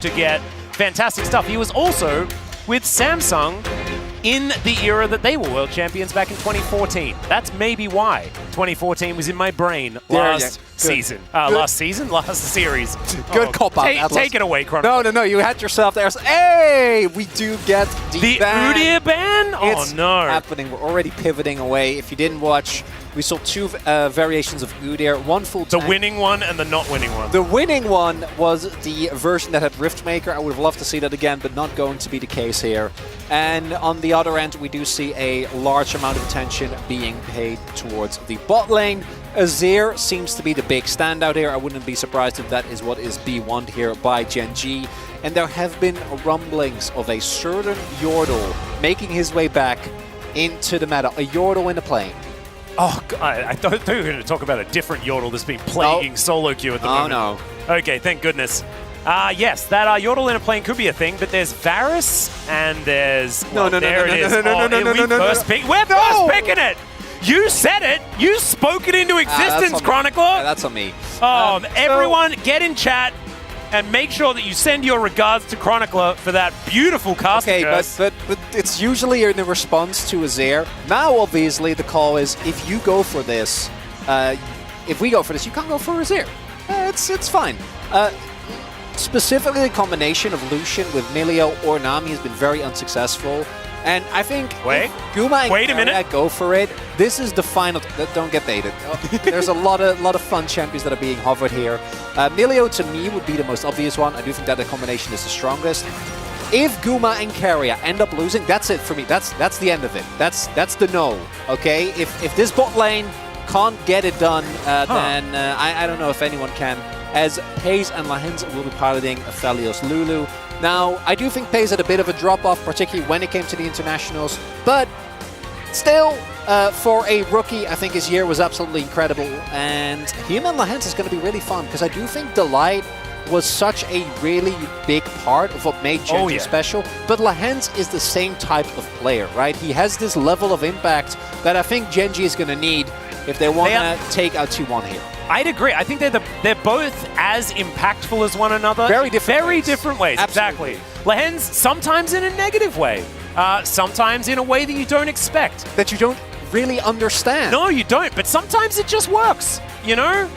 to get fantastic stuff. He was also with Samsung in the era that they were world champions back in 2014. That's maybe why 2014 was in my brain last season. Last series. Good cop-out. Take it away, Chronicle. No, you had yourself there. Hey, we do get the ban. Udyr ban? Oh, it's no. happening. We're already pivoting away. If you didn't watch, we saw two variations of Udyr. One full tank. The winning one and the not winning one. The winning one was the version that had Riftmaker. I would have loved to see that again, but not going to be the case here. And on the other end, we do see a large amount of attention being paid towards the bot lane. Azir seems to be the big standout here. I wouldn't be surprised if that is what is B1'd here by Gen G. And there have been rumblings of a certain Yordle making his way back into the meta. A Yordle in the plane. Oh, God, I thought we were going to talk about a different Yordle that's been plaguing solo queue at the moment. Oh, no. Okay, thank goodness. Yes, that Yordle in a plane could be a thing, but there's Varus and there's... No. We're first picking it! You said it! You spoke it into existence, Chronicler! That's on me. Everyone, get in chat and make sure that you send your regards to Chronicler for that beautiful cast. Okay, but it's usually in the response to Azir. Now, obviously, the call is if you go for this, if we go for this, you can't go for Azir. It's fine. Specifically, the combination of Lucian with Milio or Nami has been very unsuccessful. And I think Guma and Keria go for it. This is the final. Don't get baited. There's a lot of fun champions that are being hovered here. Milio to me would be the most obvious one. I do think that the combination is the strongest. If Guma and Keria end up losing, that's it for me. That's the end of it. That's the no. Okay. If this bot lane can't get it done, then I don't know if anyone can. As FaZe and Lahens will be piloting Aphelios Lulu. Now, I do think FaZe had a bit of a drop-off, particularly when it came to the internationals, but still, for a rookie, I think his year was absolutely incredible, and him and Lahens is going to be really fun, because I do think Delight was such a really big part of what made Gen G special, but Lahens is the same type of player, right? He has this level of impact that I think Gen G is going to need if they want to take out T1 here. I'd agree. I think they're both as impactful as one another. Very different ways. Absolutely. Exactly. Lahens, sometimes in a negative way. Sometimes in a way that you don't expect. That you don't really understand. No, you don't. But sometimes it just works, you know?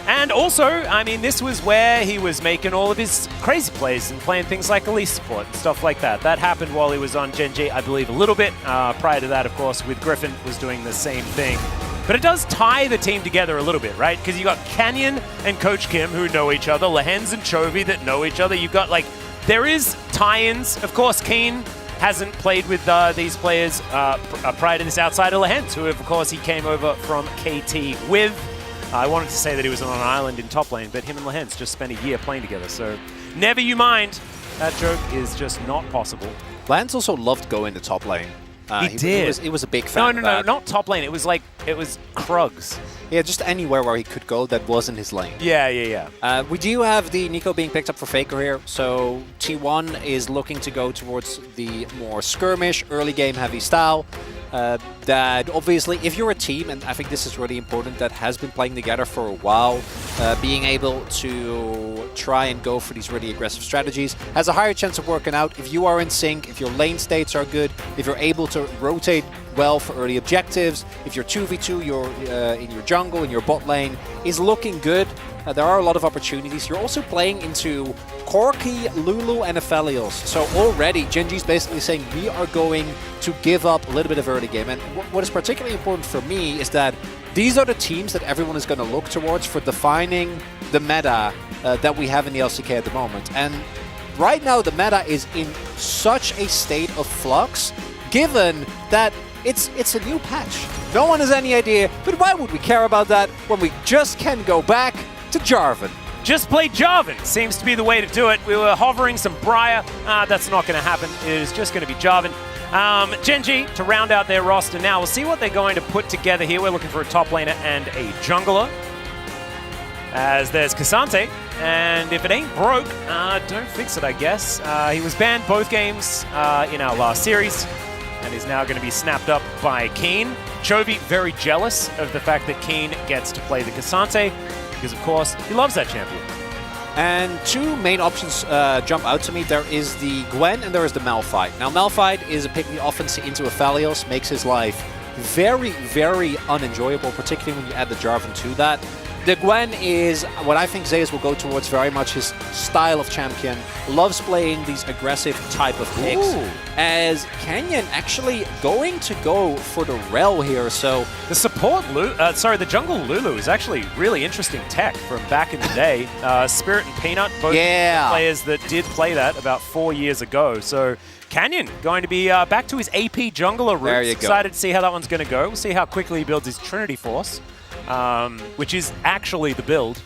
And also, I mean, this was where he was making all of his crazy plays and playing things like Elise support and stuff like that. That happened while he was on Gen G, I believe, a little bit. Prior to that, of course, with Griffin, was doing the same thing. But it does tie the team together a little bit, right? Because you got Canyon and Coach Kim who know each other, Lahens and Chovy that know each other. You've got, like, there is tie-ins. Of course, Keen hasn't played with these players prior to this outside of Lahens, who, of course, he came over from KT with. I wanted to say that he was on an island in top lane, but him and Lahens just spent a year playing together. So never you mind. That joke is just not possible. Lahens also loved going to top lane. He did. He was a big fan No, not top lane. It was Krugs. Yeah, just anywhere where he could go that wasn't his lane. Yeah. We do have the Nico being picked up for Faker here, so T1 is looking to go towards the more skirmish, early game heavy style. That obviously, if you're a team, and I think this is really important, that has been playing together for a while, being able to try and go for these really aggressive strategies has a higher chance of working out if you are in sync, if your lane states are good, if you're able to rotate well for early objectives, if you're 2v2, you're in your jungle, in your bot lane, is looking good. There are a lot of opportunities. You're also playing into Corki, Lulu, and Aphelios. So already, Gen G's basically saying we are going to give up a little bit of early game. And what is particularly important for me is that these are the teams that everyone is going to look towards for defining the meta that we have in the LCK at the moment. And right now, the meta is in such a state of flux, given that it's a new patch. No one has any idea, but why would we care about that when we just can go back to Jarvan? Just play Jarvan seems to be the way to do it. We were hovering some Briar. That's not going to happen. It is just going to be Jarvan. Gen G to round out their roster now. We'll see what they're going to put together here. We're looking for a top laner and a jungler. As there's Cassante. And if it ain't broke, don't fix it, I guess. He was banned both games in our last series. And is now going to be snapped up by Keen. Chovy very jealous of the fact that Keen gets to play the Cassante. Because, of course, he loves that champion. And two main options jump out to me. There is the Gwen and there is the Malphite. Now, Malphite is a pick we often see into Aphelios, makes his life very, very unenjoyable, particularly when you add the Jarvan to that. The Gwen is what I think Zeus will go towards very much his style of champion. Loves playing these aggressive type of picks. Ooh. As Canyon actually going to go for the Rel here, so... The support, the jungle Lulu is actually really interesting tech from back in the day. Spirit and Peanut, both players that did play that about 4 years ago. So Canyon going to be back to his AP jungler roots. There you go. Excited to see how that one's going to go. We'll see how quickly he builds his Trinity Force, which is actually the build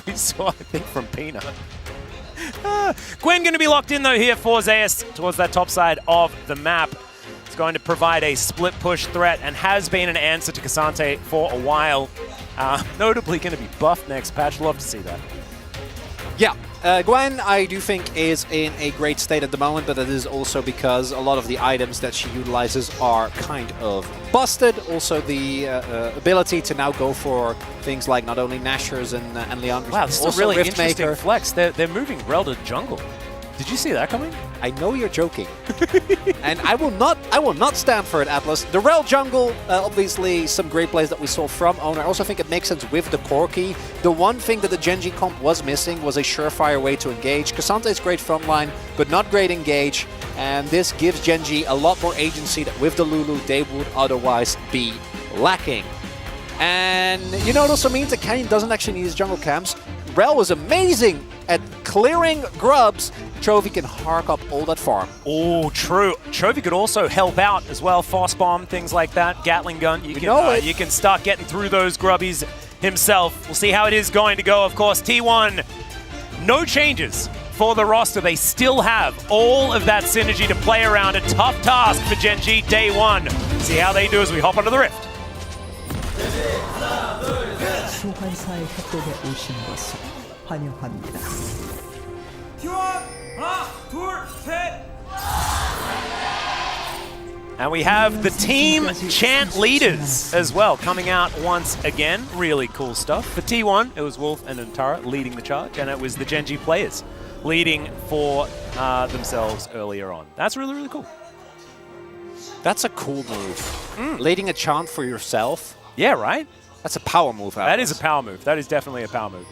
we saw, I think, from Peanut. Gwen going to be locked in, though, here for Zeus towards that top side of the map. It's going to provide a split push threat and has been an answer to Cassante for a while. Notably going to be buffed next patch. Love to see that. Yeah, Gwen, I do think, is in a great state at the moment, but that is also because a lot of the items that she utilizes are kind of busted. Also, the ability to now go for things like not only Nashers and Leandros, wow, this is a really interesting flex. They're moving Rel to jungle. Did you see that coming? I know you're joking, and I will not stand for it, Atlas. The Rel jungle, obviously, some great plays that we saw from Owner. I also think it makes sense with the Corki. The one thing that the Genji comp was missing was a surefire way to engage. Cassante is great frontline, but not great engage, and this gives Genji a lot more agency that with the Lulu they would otherwise be lacking. And you know, it also means that Canyon doesn't actually need his jungle camps. Rel was amazing at clearing grubs. Chovy can hark up all that farm. Oh, true. Chovy could also help out as well. Fast bomb, things like that. Gatling gun. You can start getting through those grubbies himself. We'll see how it is going to go. Of course, T1, no changes for the roster. They still have all of that synergy to play around. A tough task for Genji day one. See how they do as we hop onto the Rift. 소환사의 협곡에 오신 것을 환영합니다. And we have the team chant leaders as well coming out once again. Really cool stuff. For T1, it was Wolf and Antara leading the charge, and it was the Genji players leading for themselves earlier on. That's really, really cool. That's a cool move. Leading a chant for yourself. Yeah, right? That's a power move. That is a power move. That is definitely a power move.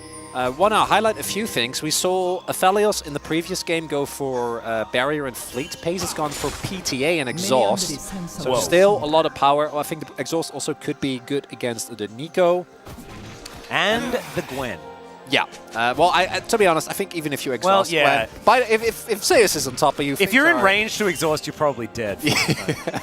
Want to highlight a few things. We saw Aphelios in the previous game go for Barrier and Fleet. Pace has gone for PTA and Exhaust. So still a lot of power. I think the Exhaust also could be good against the Nico. And the Gwen. Yeah. Well, to be honest, I think even if you exhaust Gwen, if Zeus is on top of you... If you're in range to exhaust, you're probably dead.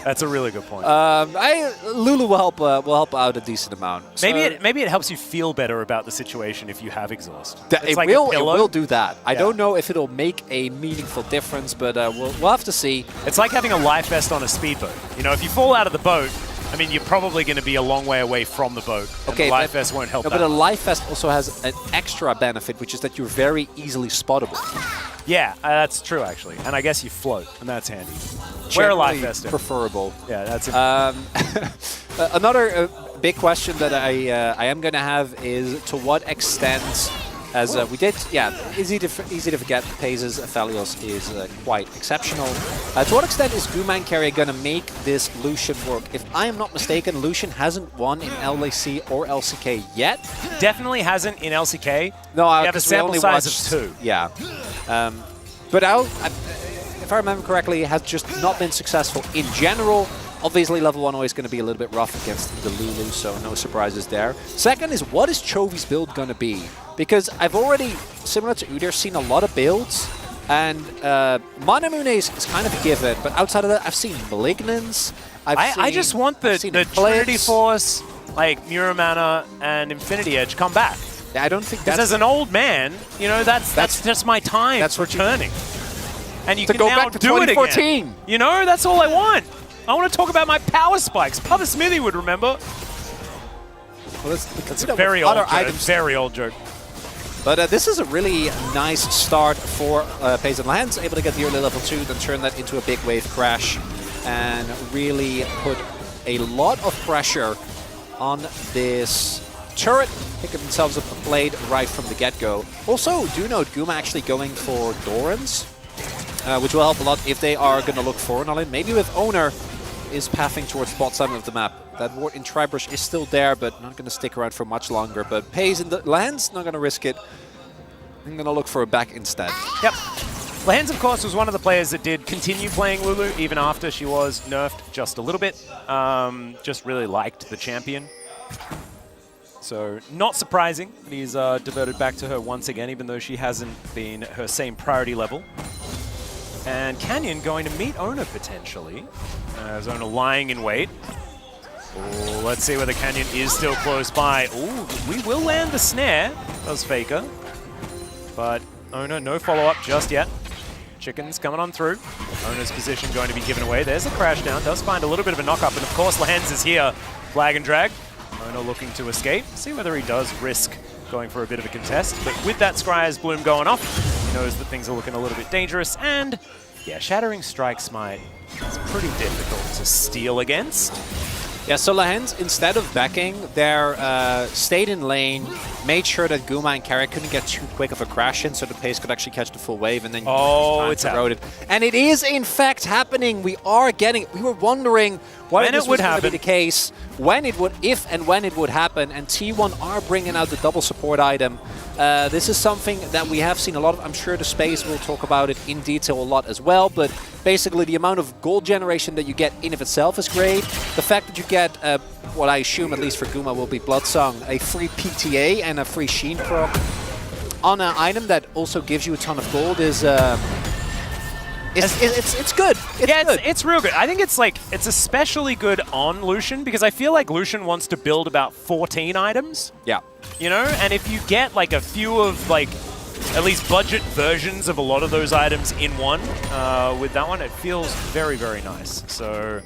That's a really good point. Lulu will help out a decent amount. So maybe it helps you feel better about the situation if you have exhaust. It will do that. I don't know if it'll make a meaningful difference, but we'll have to see. It's like having a life vest on a speedboat. You know, if you fall out of the boat, I mean, you're probably going to be a long way away from the boat. Okay, the life vest won't help that. But a life vest also has an extra benefit, which is that you're very easily spottable. Yeah, that's true, actually. And I guess you float, and that's handy. Wear a life vest. Preferable. Yeah, that's it. Another big question that I am going to have is to what extent... As we did, easy to forget, Paze's Aphelios is quite exceptional. To what extent is Guman Carrier going to make this Lucian work? If I am not mistaken, Lucian hasn't won in LAC or LCK yet. Definitely hasn't in LCK. No, we have a sample size of 2. Yeah. But if I remember correctly, it has just not been successful in general. Obviously, level 1 always going to be a little bit rough against the Lulu, so no surprises there. Second is, what is Chovy's build going to be? Because I've already, similar to Udyr, seen a lot of builds, and Manamune is kind of a given, but outside of that, I've seen Malignance. I just want the Trinity Force, like Muramana and Infinity Edge come back. Yeah, I don't think that's... Because as an old man, you know, that's just my time. That's returning. And you to can go now back to do 2014. it again. You know, that's all I want. I want to talk about my power spikes. Papa Smithy would remember. Well, that's a very old joke. Very old joke. But this is a really nice start for Paze and Lands, able to get the early level 2, then turn that into a big wave crash, and really put a lot of pressure on this turret, picking themselves up a blade right from the get-go. Also, do note Guma actually going for Dorans, which will help a lot if they are going to look for an all-in. Maybe with Owner is pathing towards the bot side of the map. That ward in Tribrush is still there, but not going to stick around for much longer. But Pays in the lands, not going to risk it. I'm going to look for a back instead. Yep. Lehens, of course, was one of the players that did continue playing Lulu even after she was nerfed just a little bit. Just really liked the champion. So not surprising that he's diverted back to her once again, even though she hasn't been her same priority level. And Canyon going to meet Ona potentially. As Ona lying in wait. Ooh, let's see whether Canyon is still close by. Ooh, we will land the snare, does Faker. But Ona, no follow-up just yet. Chickens coming on through. Ona's position going to be given away. There's a crash down. Does find a little bit of a knock-up. And of course, Lehens is here. Flag and drag. Ona looking to escape. See whether he does risk going for a bit of a contest. But with that Scryer's Bloom going off, he knows that things are looking a little bit dangerous. And yeah, Shattering Strike Smite is pretty difficult to steal against. Yeah, so Lehens, instead of backing, they stayed in lane, made sure that Guma and Carrick couldn't get too quick of a crash in, so the Pace could actually catch the full wave, and then it's eroded. And it is in fact happening. We are getting it. We were wondering when this was going to be the case, when it would, if and when it would happen. And T1 are bringing out the double support item. This is something that we have seen a lot of. I'm sure the space will talk about it in detail a lot as well, but basically the amount of gold generation that you get in of itself is great. The fact that you get what I assume, at least for Guma, will be Bloodsong, a free PTA and a free Sheen proc on an item that also gives you a ton of gold is it's good. It's real good. I think it's especially good on Lucian because I feel like Lucian wants to build about 14 items. Yeah. You know, and if you get like a few of like at least budget versions of a lot of those items in one with that one, it feels very, very nice. So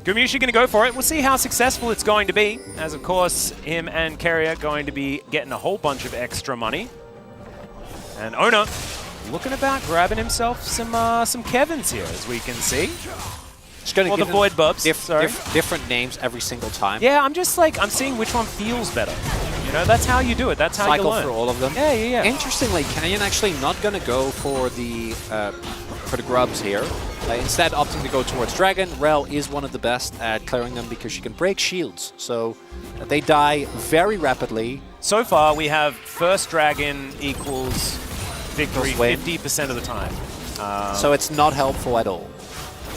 Gumushi going to go for it. We'll see how successful it's going to be, as of course him and Kerry are going to be getting a whole bunch of extra money. And Ona looking about grabbing himself some Kevins here, as we can see. Just going to give the Void Bubs. Different names every single time. Yeah, I'm just like, I'm seeing which one feels better. You know, that's how you do it. That's how you learn. Cycle for all of them. Yeah. Interestingly, Canyon actually not going to go for the grubs here. Instead, opting to go towards Dragon. Rel is one of the best at clearing them because she can break shields. So they die very rapidly. So far, we have first Dragon equals victory 50% of the time. So it's not helpful at all.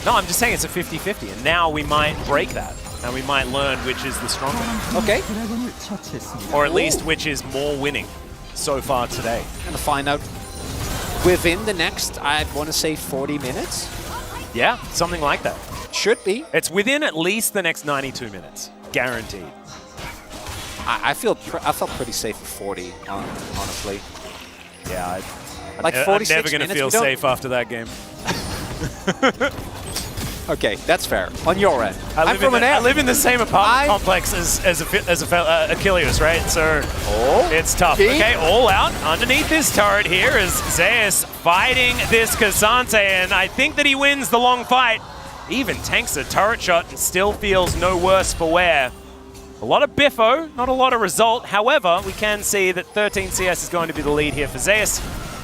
No, I'm just saying it's a 50-50, and now we might break that. And we might learn which is the stronger. Okay. Or at least which is more winning so far today. Gonna find out within the next, I want to say 40 minutes. Yeah, something like that. Should be. It's within at least the next 92 minutes. Guaranteed. I felt pretty safe at 40, honestly. Yeah, like 46 I'm never going to feel safe after that game. Okay, that's fair. On your end. I live in the same apartment complex as Achilles, right? So it's tough. Okay, all out underneath this turret here is Zeus fighting this Cassante, and I think that he wins the long fight. Even tanks a turret shot and still feels no worse for wear. A lot of biffo, not a lot of result. However, we can see that 13 CS is going to be the lead here for Zeus,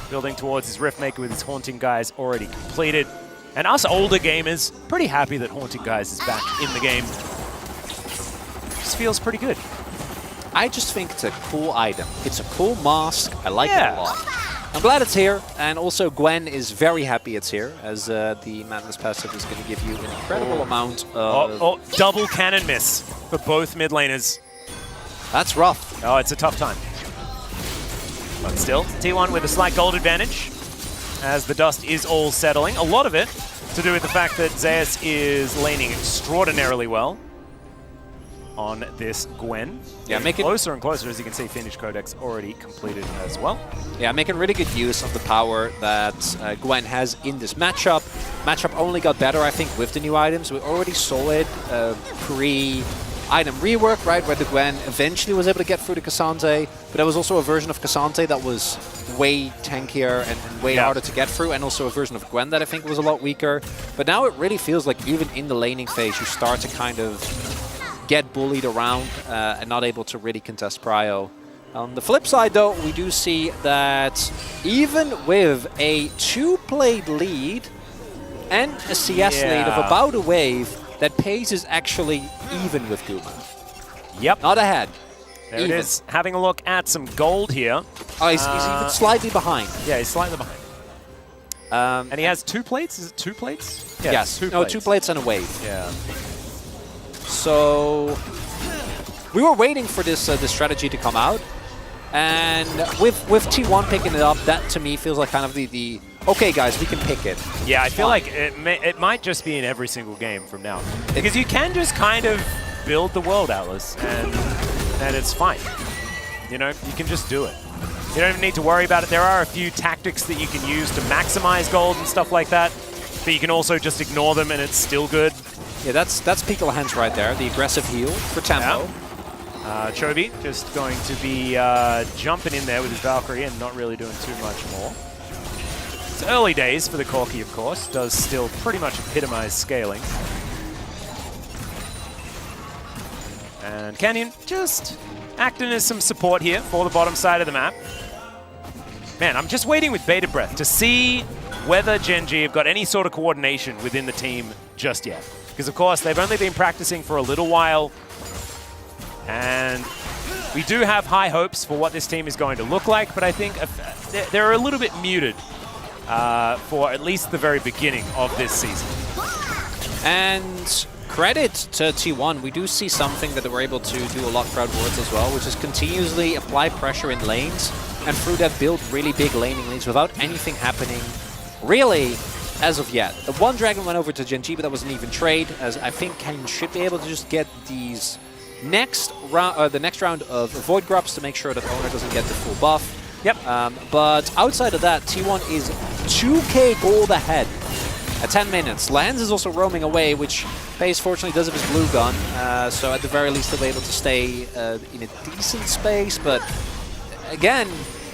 building towards his Riftmaker with his Haunting Guys already completed. And us older gamers, pretty happy that Haunting Guys is back in the game. Just feels pretty good. I just think it's a cool item. It's a cool mask. I like it a lot. I'm glad it's here. And also Gwen is very happy it's here, as the Madness passive is going to give you an incredible amount of... double cannon miss for both mid laners. That's rough. Oh, it's a tough time. But still, T1 with a slight gold advantage, as the dust is all settling. A lot of it to do with the fact that Zeus is laning extraordinarily well on this Gwen. Yeah, making closer and closer, as you can see, Finish Codex already completed as well. Yeah, making really good use of the power that Gwen has in this matchup. Matchup only got better, I think, with the new items. We already saw it pre-item rework, right, where the Gwen eventually was able to get through the Cassante, but there was also a version of Cassante that was way tankier and way harder to get through, and also a version of Gwen that I think was a lot weaker. But now it really feels like even in the laning phase, you start to kind of get bullied around and not able to really contest prio. On the flip side, though, we do see that even with a 2-played lead and a CS lead of about a wave, that pace is actually even with Guma. Yep. Not ahead. There it is. Having a look at some gold here. Oh, he's even slightly behind. Yeah, he's slightly behind. And he has 2 plates? Is it 2 plates? Yeah, yes. 2 no, plates. 2 plates and a wave. Yeah. So we were waiting for this strategy to come out. And with T1 picking it up, that to me feels like kind of the okay, guys, we can pick it. Yeah, I feel like it might just be in every single game from now. Because you can just kind of build the world, Atlas, and it's fine. You know, you can just do it. You don't even need to worry about it. There are a few tactics that you can use to maximize gold and stuff like that, but you can also just ignore them and it's still good. Yeah, that's Peak Hands right there, the aggressive heal for tempo. Yeah. Chovy just going to be jumping in there with his Valkyrie and not really doing too much more. It's early days for the Corki, of course. Does still pretty much epitomize scaling. And Canyon just acting as some support here for the bottom side of the map. Man, I'm just waiting with bated breath to see whether Gen G have got any sort of coordination within the team just yet. Because, of course, they've only been practicing for a little while. And we do have high hopes for what this team is going to look like, but I think they're a little bit muted for at least the very beginning of this season. And credit to T1, we do see something that they were able to do a lot throughout Worlds as well, which is continuously apply pressure in lanes, and through that build really big laning lanes without anything happening really as of yet. One Dragon went over to Gen G, but that was an even trade, as I think Canyon should be able to just get these next round, the next round of Void Grubs to make sure that Owner doesn't get the full buff. Yep. But outside of that, T1 is 2k gold ahead at 10 minutes. Lance is also roaming away, which FaZe fortunately does have his blue gun, so at the very least they'll be able to stay in a decent space, but again,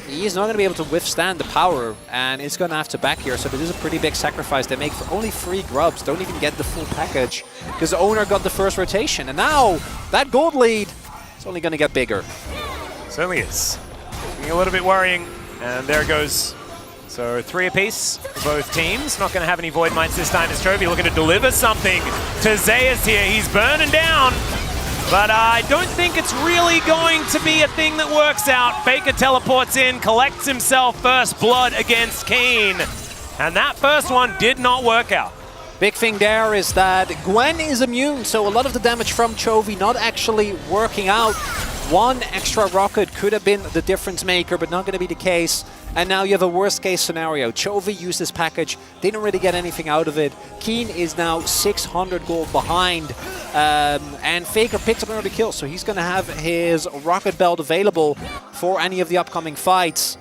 he is not going to be able to withstand the power, and it's going to have to back here, so this is a pretty big sacrifice they make for only 3 grubs. Don't even get the full package, because the Owner got the first rotation, and now that gold lead is only going to get bigger. Certainly is. Being a little bit worrying, and there it goes. So 3 apiece for both teams. Not going to have any Void Mites this time as Chovy looking to deliver something to Zeus here. He's burning down. But I don't think it's really going to be a thing that works out. Faker teleports in, collects himself first blood against Keen. And that first one did not work out. Big thing there is that Gwen is immune, so a lot of the damage from Chovy not actually working out. One extra rocket could have been the difference maker, but not going to be the case. And now you have a worst case scenario. Chovy used this package, didn't really get anything out of it. Keen is now 600 gold behind. And Faker picks up another kill, so he's going to have his rocket belt available for any of the upcoming fights.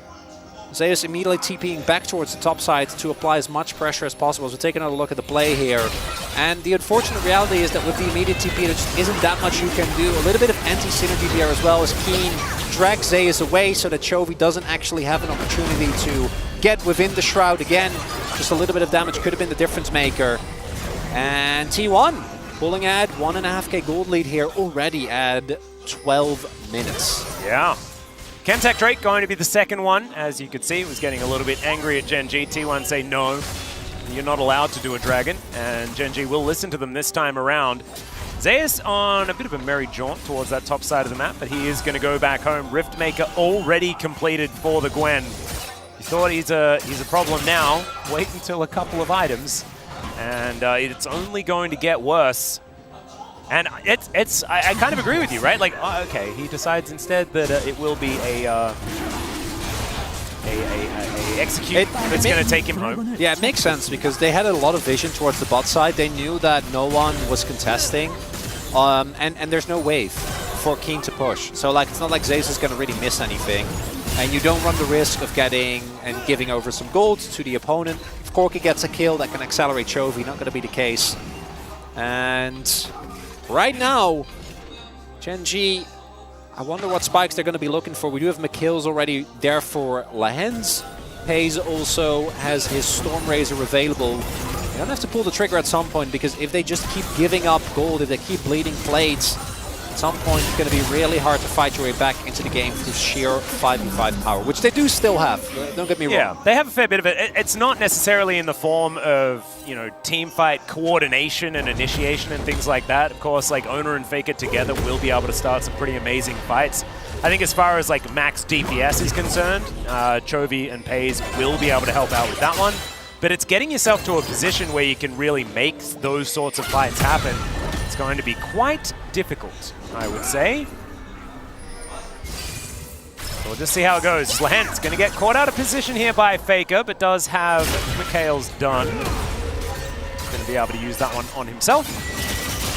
Zeus immediately TPing back towards the top side to apply as much pressure as possible. So take another look at the play here. And the unfortunate reality is that with the immediate TP, there just isn't that much you can do. A little bit of anti-synergy there as well as Keen drags Zeus away so that Chovy doesn't actually have an opportunity to get within the Shroud again. Just a little bit of damage could have been the difference maker. And T1 pulling at 1.5k gold lead here already at 12 minutes. Yeah. Chemtech Drake going to be the second one. As you could see, was getting a little bit angry at Gen G. T1 say no, you're not allowed to do a dragon, and Gen G will listen to them this time around. Zeus on a bit of a merry jaunt towards that top side of the map, but he is going to go back home. Riftmaker already completed for the Gwen. You thought he's a problem now. Wait until a couple of items, and it's only going to get worse. And I kind of agree with you, right? Like, okay, he decides instead that it will be a execute that's going to take him home. Yeah, it makes sense because they had a lot of vision towards the bot side. They knew that no one was contesting, and there's no wave for Keen to push. So like, it's not like Zeus is going to really miss anything, and you don't run the risk of getting and giving over some gold to the opponent. If Corki gets a kill, that can accelerate Chovy. Not going to be the case. And right now, Gen G, I wonder what spikes they're going to be looking for. We do have McKills already there for Lahens. FaZe also has his Stormrazor available. They don't have to pull the trigger at some point because if they just keep giving up gold, if they keep bleeding plates, At some point, it's going to be really hard to fight your way back into the game through sheer 5v5 power, which they do still have. Don't get me wrong. Yeah, they have a fair bit of it. It's not necessarily in the form of, you know, team fight coordination and initiation and things like that. Of course, like Owner and Faker together will be able to start some pretty amazing fights. I think as far as like max DPS is concerned, Chovy and Pays will be able to help out with that one. But it's getting yourself to a position where you can really make those sorts of fights happen. It's going to be quite difficult, I would say. So we'll just see how it goes. Slahan's going to get caught out of position here by Faker, but does have Mikhail's done. Going to be able to use that one on himself,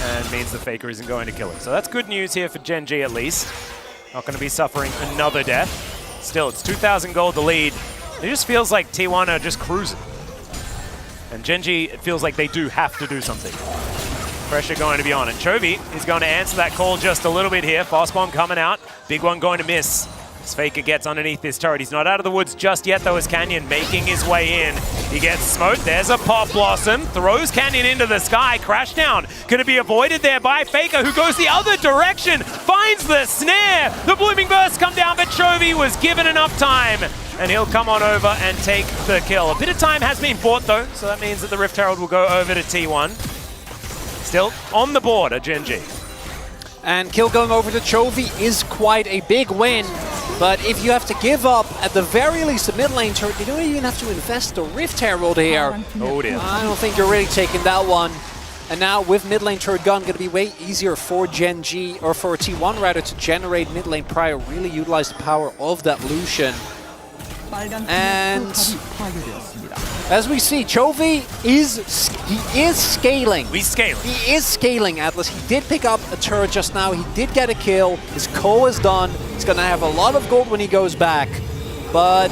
and means the Faker isn't going to kill him. So that's good news here for Gen G at least. Not going to be suffering another death. Still, it's 2,000 gold the lead. It just feels like T1 are just cruising. And Gen G, it feels like they do have to do something. Pressure going to be on. And Chovy is going to answer that call just a little bit here. Fast bomb coming out. Big one going to miss. As Faker gets underneath this turret. He's not out of the woods just yet, though, as Canyon making his way in. He gets smoked. There's a Pop Blossom. Throws Canyon into the sky. Crash down. Going to be avoided there by Faker, who goes the other direction. Finds the snare. The Blooming Burst come down, but Chovy was given enough time. And he'll come on over and take the kill. A bit of time has been bought, though, so that means that the Rift Herald will go over to T1. Still on the board at Gen G. And kill going over to Chovy is quite a big win. But if you have to give up, at the very least, the mid lane turret, you don't even have to invest the Rift Herald here. Oh dear. I don't think you're really taking that one. And now with mid lane turret gun, going to be way easier for Gen G, or for T1 rather, to generate mid lane prior, really utilize the power of that Lucian. And as we see, Chovy is scaling. He's scaling. He is scaling, Atlas. He did pick up a turret just now. He did get a kill. His co is done. He's going to have a lot of gold when he goes back. But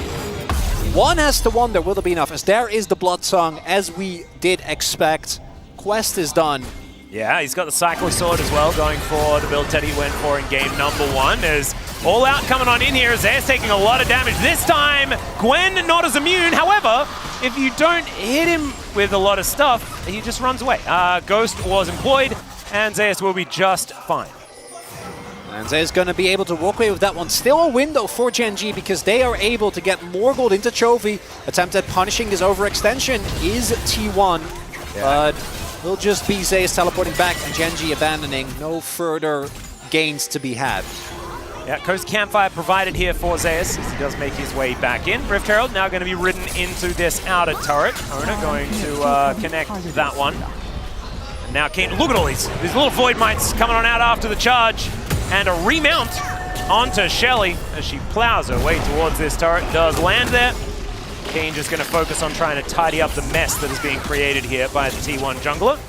one has to wonder, will there be enough? As there is the Blood Song, as we did expect. Quest is done. Yeah, he's got the Cyclo Sword as well, going for the build Teddy went for in game number 1. There's All Out coming on in here. Zaya's taking a lot of damage. This time, Gwen not as immune. However, if you don't hit him with a lot of stuff, he just runs away. Ghost was employed, and Zayas will be just fine. And Zaya's going to be able to walk away with that one. Still a window for Gen G because they are able to get more gold into Chovy. Attempt at punishing his overextension is T1, but will just be Zayas teleporting back and Gen G abandoning. No further gains to be had. Yeah, Coast Campfire provided here for Zayas as he does make his way back in. Rift Herald now going to be ridden into this outer turret. Owner going to connect that one. And now Kane, look at all these little Void Mites coming on out after the charge. And a remount onto Shelly as she plows her way towards this turret. Does land there. Kane just going to focus on trying to tidy up the mess that is being created here by the T1 jungler.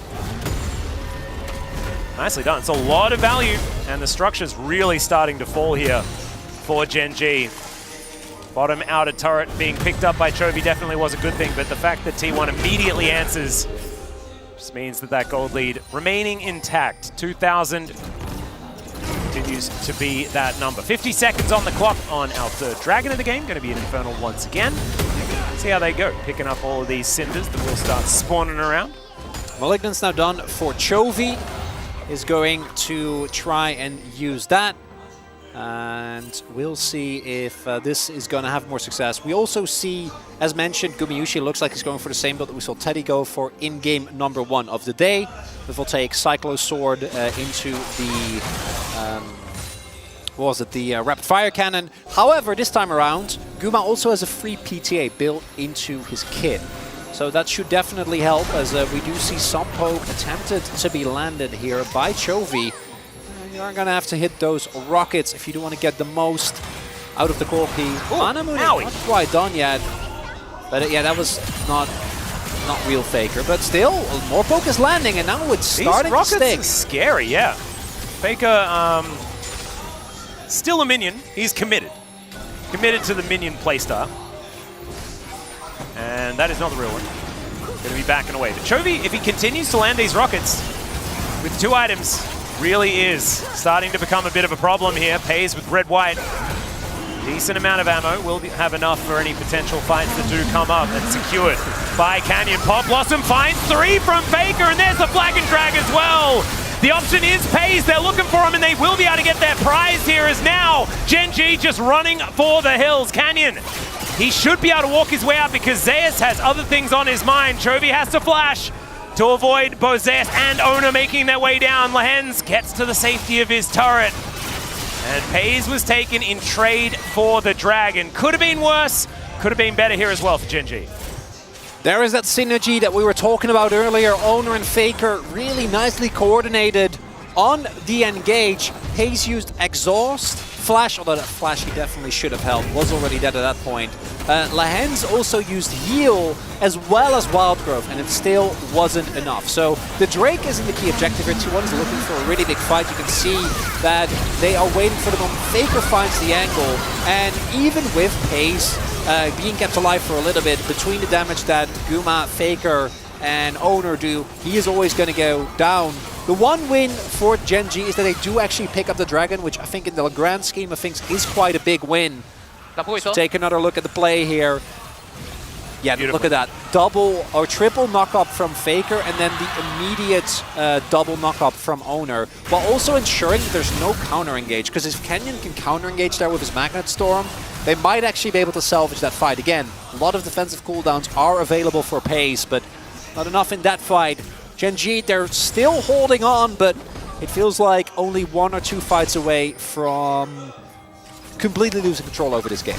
Nicely done. It's a lot of value, and the structure's really starting to fall here for Gen G. Bottom outer turret being picked up by Chovy definitely was a good thing, but the fact that T1 immediately answers just means that that gold lead remaining intact. 2,000 continues to be that number. 50 seconds on the clock on our third dragon of the game. Going to be an Infernal once again. See how they go, picking up all of these cinders that will start spawning around. Malignant's now done for Chovy. Is going to try and use that. And we'll see if this is going to have more success. We also see, as mentioned, Gumayushi looks like he's going for the same build that we saw Teddy go for in game number 1 of the day. This will take Cyclo Sword into the, what was it, the Rapid Fire Cannon. However, this time around, Guma also has a free PTA built into his kit. So that should definitely help, as we do see some poke attempted to be landed here by Chovy. You are going to have to hit those rockets if you do want to get the most out of the Corki. Manamu not quite done yet. But yeah, that was not real Faker. But still, more poke is landing, and now it's starting to stick. These rockets are scary, yeah. Faker, still a minion. He's committed. Committed to the minion playstyle. And that is not the real one. Going to be backing away. But Chovy, if he continues to land these rockets with 2 items, really is starting to become a bit of a problem here. Pays with red-white. Decent amount of ammo. Will have enough for any potential fights that do come up. And secured by Canyon. Pop Blossom finds 3 from Faker, and there's the Flag and Drag as well. The option is Pays. They're looking for him, and they will be able to get their prize here as now Gen G just running for the hills. Canyon, he should be able to walk his way out because Zeus has other things on his mind. Chovy has to flash to avoid both Zeus and Owner making their way down. Lehens gets to the safety of his turret. And Pays was taken in trade for the Dragon. Could have been worse, could have been better here as well for Gen G. There is that synergy that we were talking about earlier. Owner and Faker really nicely coordinated on the engage. Pays used Exhaust, Flash, although that Flash he definitely should have held, was already dead at that point. Lehens also used Heal as well as Wild Growth, and it still wasn't enough. So the Drake isn't the key objective here. T1 is looking for a really big fight. You can see that they are waiting for the moment. Faker finds the angle, and even with Pace being kept alive for a little bit, between the damage that Guma, Faker, and Owner do, he is always going to go down. The one win for Gen G is that they do actually pick up the Dragon, which I think in the grand scheme of things is quite a big win. So take another look at the play here. Yeah, Beautiful. Look at that. Double or triple knock-up from Faker, and then the immediate double knock-up from Owner, while also ensuring that there's no counter-engage, because if Canyon can counter-engage there with his Magnet Storm, they might actually be able to salvage that fight. Again, a lot of defensive cooldowns are available for Pace, but not enough in that fight. Gen G, they're still holding on, but it feels like only 1 or 2 fights away from completely losing control over this game.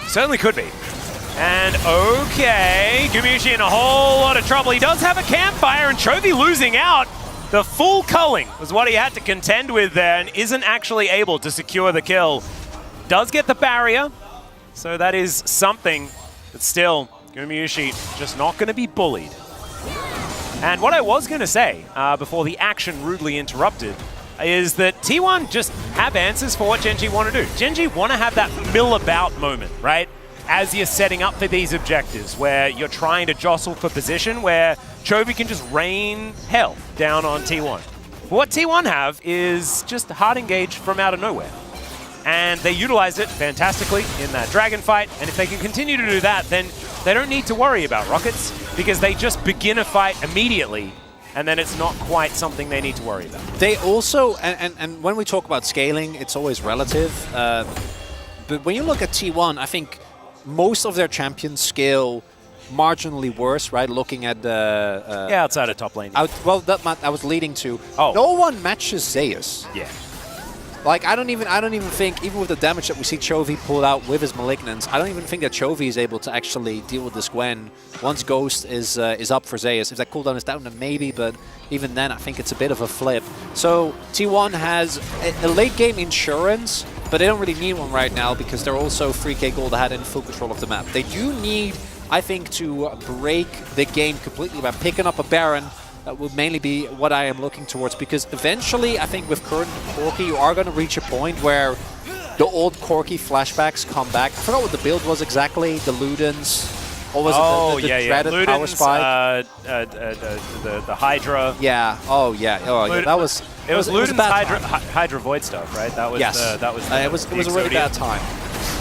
Certainly could be. And okay, Gumayusi in a whole lot of trouble. He does have a campfire, and Chovy losing out. The full culling was what he had to contend with there, and isn't actually able to secure the kill. Does get the barrier, so that is something, but still, Gumayusi just not going to be bullied. And what I was going to say before the action rudely interrupted is that T1 just have answers for what Gen G want to do. Gen G want to have that mill about moment, right? As you're setting up for these objectives where you're trying to jostle for position, where Chovy can just rain hell down on T1. What T1 have is just hard engage from out of nowhere. And they utilized it fantastically in that Dragon fight, and if they can continue to do that, then they don't need to worry about Rockets, because they just begin a fight immediately, and then it's not quite something they need to worry about. They also, and when we talk about scaling, it's always relative, but when you look at T1, I think most of their champions scale marginally worse, right? Looking at the... yeah, outside of top lane. Well, that I was leading to. Oh. No one matches Zeus. Yeah. Like, I don't even think, even with the damage that we see Chovy pull out with his Malignance, I don't even think that Chovy is able to actually deal with this Gwen once Ghost is up for Zeus. If that cooldown is down, then maybe, but even then, I think it's a bit of a flip. So, T1 has a late game insurance, but they don't really need one right now because they're also 3k gold ahead and in full control of the map. They do need, I think, to break the game completely by picking up a Baron. That would mainly be what I am looking towards, because eventually, I think with current Corki, you are going to reach a point where the old Corki flashbacks come back. I forgot what the build was exactly, the Ludens, or was it the dreaded Ludens, power spike? The Hydra. Yeah, oh yeah, that was... It was Ludens Hydra Void stuff, right? That was yes. It was a really bad time.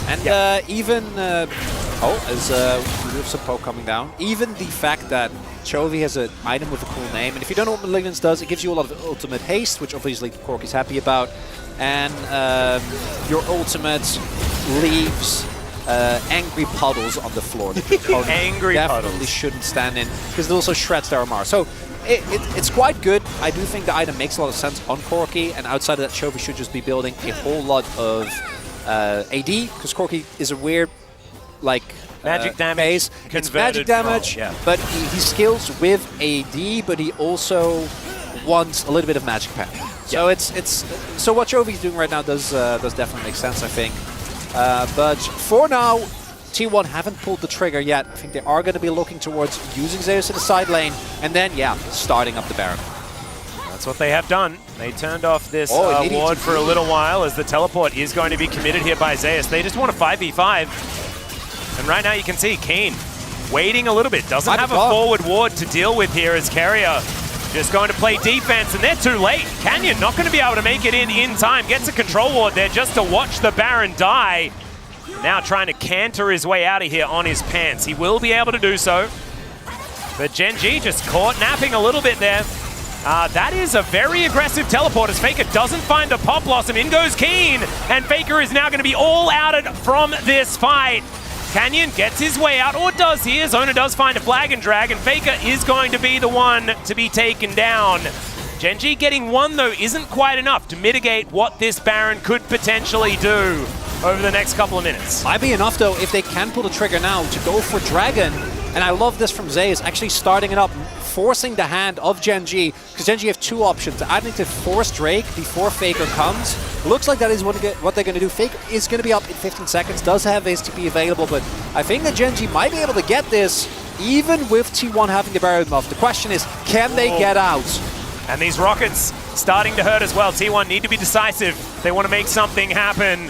And even... as we have some poke coming down, even the fact that Chovy has an item with a cool name, and if you don't know what Malignance does, it gives you a lot of ultimate haste, which obviously Corki's happy about, and your ultimate leaves angry puddles on the floor. Angry definitely puddles. Shouldn't stand in, because it also shreds their armor. So it's quite good. I do think the item makes a lot of sense on Corki, and outside of that, Chovy should just be building a whole lot of AD, because Corki is a weird, like... magic damage phase. It's magic damage, but he skills with AD, but he also wants a little bit of magic pen. So so what Chovy's doing right now does definitely make sense, I think. But for now, T1 haven't pulled the trigger yet. I think they are going to be looking towards using Zeus in the side lane, and then starting up the Baron. That's what they have done. They turned off this ward for a little while, as the teleport is going to be committed here by Zeus. They just want a 5v5. And right now you can see Keen waiting a little bit. Doesn't have a forward ward to deal with here as Carrier just going to play defense, and they're too late. Canyon not going to be able to make it in time. Gets a control ward there just to watch the Baron die. Now trying to canter his way out of here on his pants. He will be able to do so. But Gen G just caught napping a little bit there. That is a very aggressive teleport as Faker doesn't find the Pop Blossom. In goes Keen, and Faker is now going to be all outed from this fight. Canyon gets his way out, or does he? Zona does find a flag and drag, and Faker is going to be the one to be taken down. Gen.G getting one, though, isn't quite enough to mitigate what this Baron could potentially do over the next couple of minutes. Might be enough, though, if they can pull the trigger now to go for Dragon. And I love this from Zeus, actually starting it up, forcing the hand of Gen.G, because Gen.G have two options. Either to force Drake before Faker comes. Looks like that is what they're going to do. Faker is going to be up in 15 seconds, does have HTP available, but I think that Gen.G might be able to get this, even with T1 having the Baron buff. The question is, can they get out? And these rockets starting to hurt as well. T1 need to be decisive. They want to make something happen.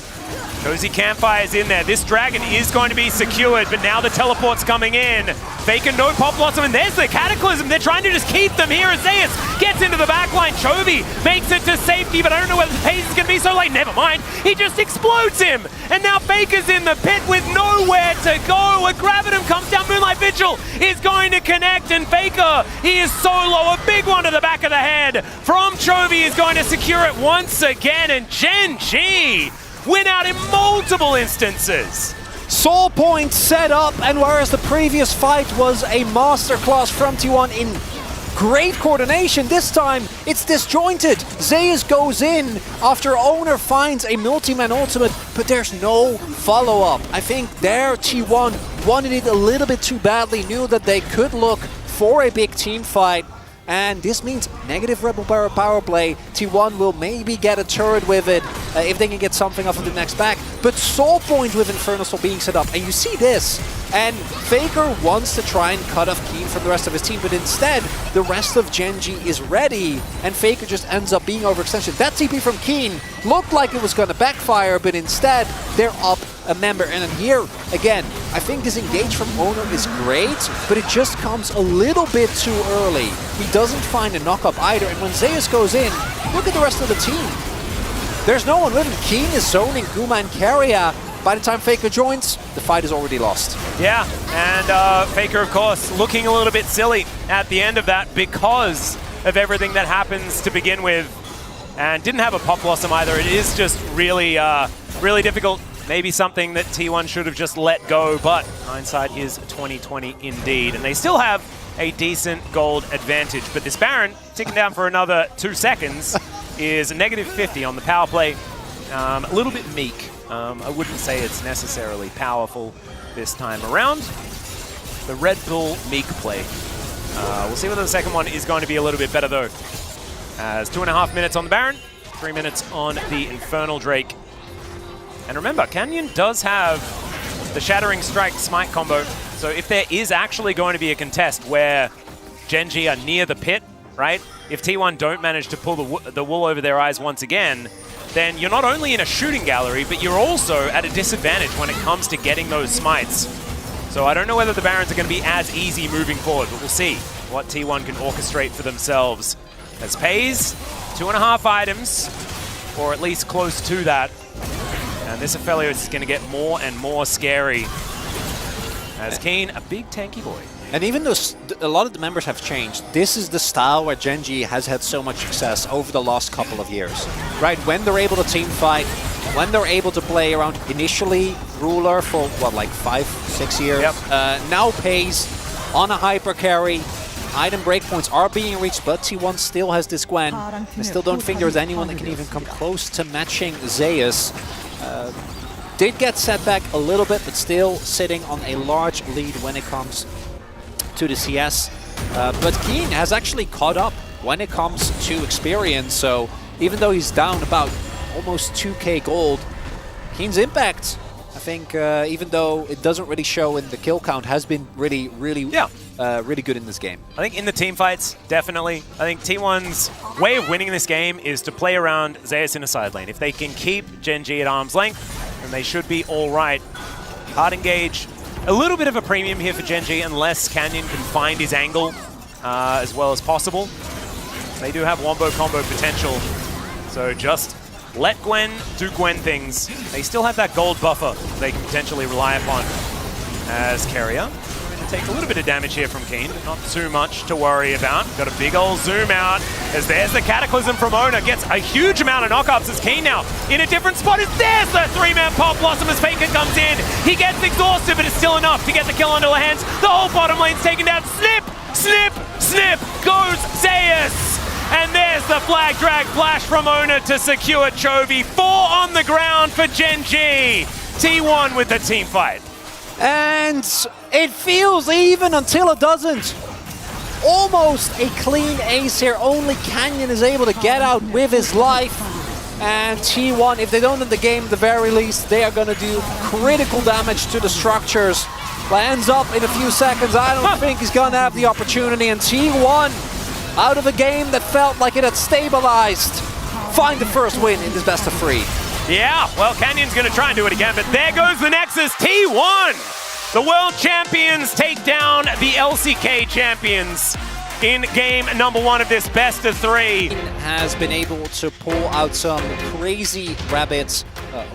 Cozy Campfire's in there. This Dragon is going to be secured, but now the teleport's coming in. Faker, no Pop Blossom, and there's the Cataclysm. They're trying to just keep them here as Zeus gets into the backline. Chovy makes it to safety, but I don't know whether the pace is going to be so late. Never mind. He just explodes him. And now Faker's in the pit with nowhere to go. A Gravitum comes down. Moonlight Vigil is going to connect, and Faker, he is so low. A big one to the back of the head from Chovy is going to secure it once again, and Gen.G win out in multiple instances. Soul Point set up, and whereas the previous fight was a masterclass from T1 in great coordination, this time it's disjointed. Zeus goes in after Owner finds a multi-man ultimate, but there's no follow-up. I think there T1 wanted it a little bit too badly, knew that they could look for a big team fight. And this means negative Rebel power play. T1 will maybe get a turret with it if they can get something off of the next back. But Soul Point with Infernal Soul being set up. And you see this. And Faker wants to try and cut off Keen from the rest of his team. But instead, the rest of Gen.G is ready. And Faker just ends up being overextension. That TP from Keen looked like it was going to backfire. But instead, they're up a member. And then here, again, I think this engage from Owner is great, but it just comes a little bit too early. He doesn't find a knock-up either, and when Zeus goes in, look at the rest of the team. There's no one with him. Keen is zoning Guma and Keria. By the time Faker joins, the fight is already lost. Yeah, and Faker, of course, looking a little bit silly at the end of that because of everything that happens to begin with. And didn't have a Pop Blossom either. It is just really, really difficult. Maybe something that T1 should have just let go, but hindsight is 20/20 indeed. And they still have a decent gold advantage. But this Baron, ticking down for another 2 seconds, is a -50 on the power play. A little bit meek. I wouldn't say it's necessarily powerful this time around. The Red Bull meek play. We'll see whether the second one is going to be a little bit better, though. As 2.5 minutes on the Baron, 3 minutes on the Infernal Drake. And remember, Canyon does have the Shattering Strike Smite combo, so if there is actually going to be a contest where Gen.G are near the pit, right? If T1 don't manage to pull the wool over their eyes once again, then you're not only in a shooting gallery, but you're also at a disadvantage when it comes to getting those smites. So I don't know whether the Barons are going to be as easy moving forward, but we'll see what T1 can orchestrate for themselves. As Pays, 2.5 items, or at least close to that. And this Aphelios is going to get more and more scary. As Keen, a big tanky boy. And even though a lot of the members have changed, this is the style where Gen.G has had so much success over the last couple of years. Right, when they're able to team fight, when they're able to play around initially Ruler for, what, like 5-6 years? Yep. Now Pays on a hyper carry. Item breakpoints are being reached, but T1 still has this Gwen. I still don't think there's anyone that can even come close to matching Zeus. Did get set back a little bit, but still sitting on a large lead when it comes to the CS. But Keen has actually caught up when it comes to experience, so even though he's down about almost 2k gold, Keen's impact, I think, even though it doesn't really show in the kill count, has been really good in this game. I think in the team fights, definitely. I think T1's way of winning this game is to play around Zeus in a side lane. If they can keep Gen.G at arm's length, then they should be all right. Hard engage, a little bit of a premium here for Gen.G unless Canyon can find his angle as well as possible. They do have wombo combo potential, so just let Gwen do Gwen things. They still have that gold buffer they can potentially rely upon. As Keria takes a little bit of damage here from Keen, but not too much to worry about. Got a big old zoom out as there's the Cataclysm from Ona. Gets a huge amount of knockups as Keen now in a different spot. As there's the three-man pop Blossom as Faker comes in. He gets exhausted, but it's still enough to get the kill onto the hands. The whole bottom lane's taken down. Snip, snip, snip goes Zeus. And there's the flag drag flash from Ona to secure Chovy. 4 on the ground for Gen G. T1 with the team fight. And it feels even until it doesn't. Almost a clean ace here. Only Canyon is able to get out with his life. And T1, if they don't win the game at the very least, they are going to do critical damage to the structures. Lands up in a few seconds. I don't think he's going to have the opportunity. And T1, out of a game that felt like it had stabilized, find the first win in this best of 3. Yeah, well, Canyon's going to try and do it again, but there goes the Nexus. T1! The world champions take down the LCK champions in game number 1 of this best of 3. Has been able to pull out some crazy rabbits.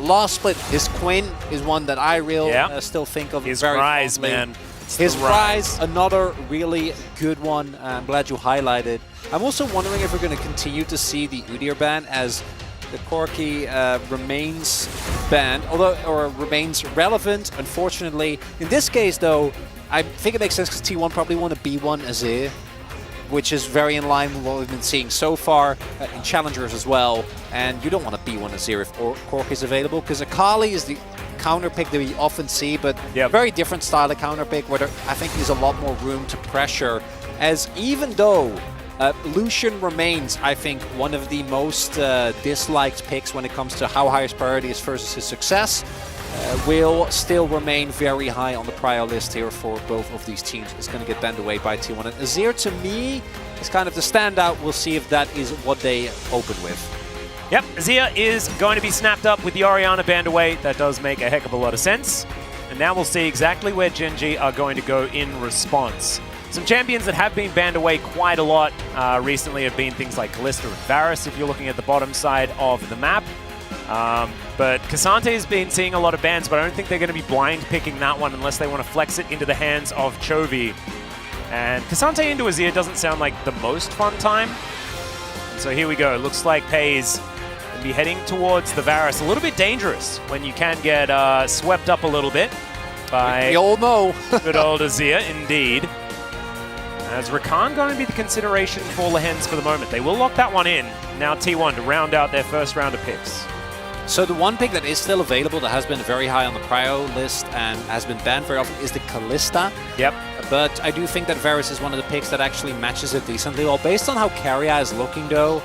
Lost Split, his Quinn is one that I still think of his very Rise, fondly. man. His Rise, another really good one. I'm glad you highlighted. I'm also wondering if we're going to continue to see the Udyr ban as the Corki remains banned, or remains relevant, unfortunately. In this case, though, I think it makes sense because T1 probably want to B1 Azir, which is very in line with what we've been seeing so far in Challengers as well. And you don't want to B1 Azir if Corki is available, because Akali is the counter pick that we often see, but very different style of counter pick where I think there's a lot more room to pressure, as even though Lucian remains, I think, one of the most disliked picks when it comes to how high his priority is versus his success, will still remain very high on the prior list here for both of these teams. It's going to get banned away by T1. And Azir, to me, is kind of the standout. We'll see if that is what they open with. Yep, Azir is going to be snapped up with the Orianna banned away. That does make a heck of a lot of sense. And now we'll see exactly where Gen G are going to go in response. Some champions that have been banned away quite a lot recently have been things like Kalista and Varus, if you're looking at the bottom side of the map. But Cassante has been seeing a lot of bans, but I don't think they're going to be blind picking that one unless they want to flex it into the hands of Chovy. And Cassante into Azir doesn't sound like the most fun time. So here we go. Looks like Pays will be heading towards the Varus. A little bit dangerous when you can get swept up a little bit by we all know. good old Azir, indeed. As Rakan going to be the consideration for Lehens for the moment. They will lock that one in. Now T1 to round out their first round of picks. So the one pick that is still available that has been very high on the prio list and has been banned very often is the Kalista. Yep. But I do think that Varus is one of the picks that actually matches it decently well. Based on how Keria is looking, though,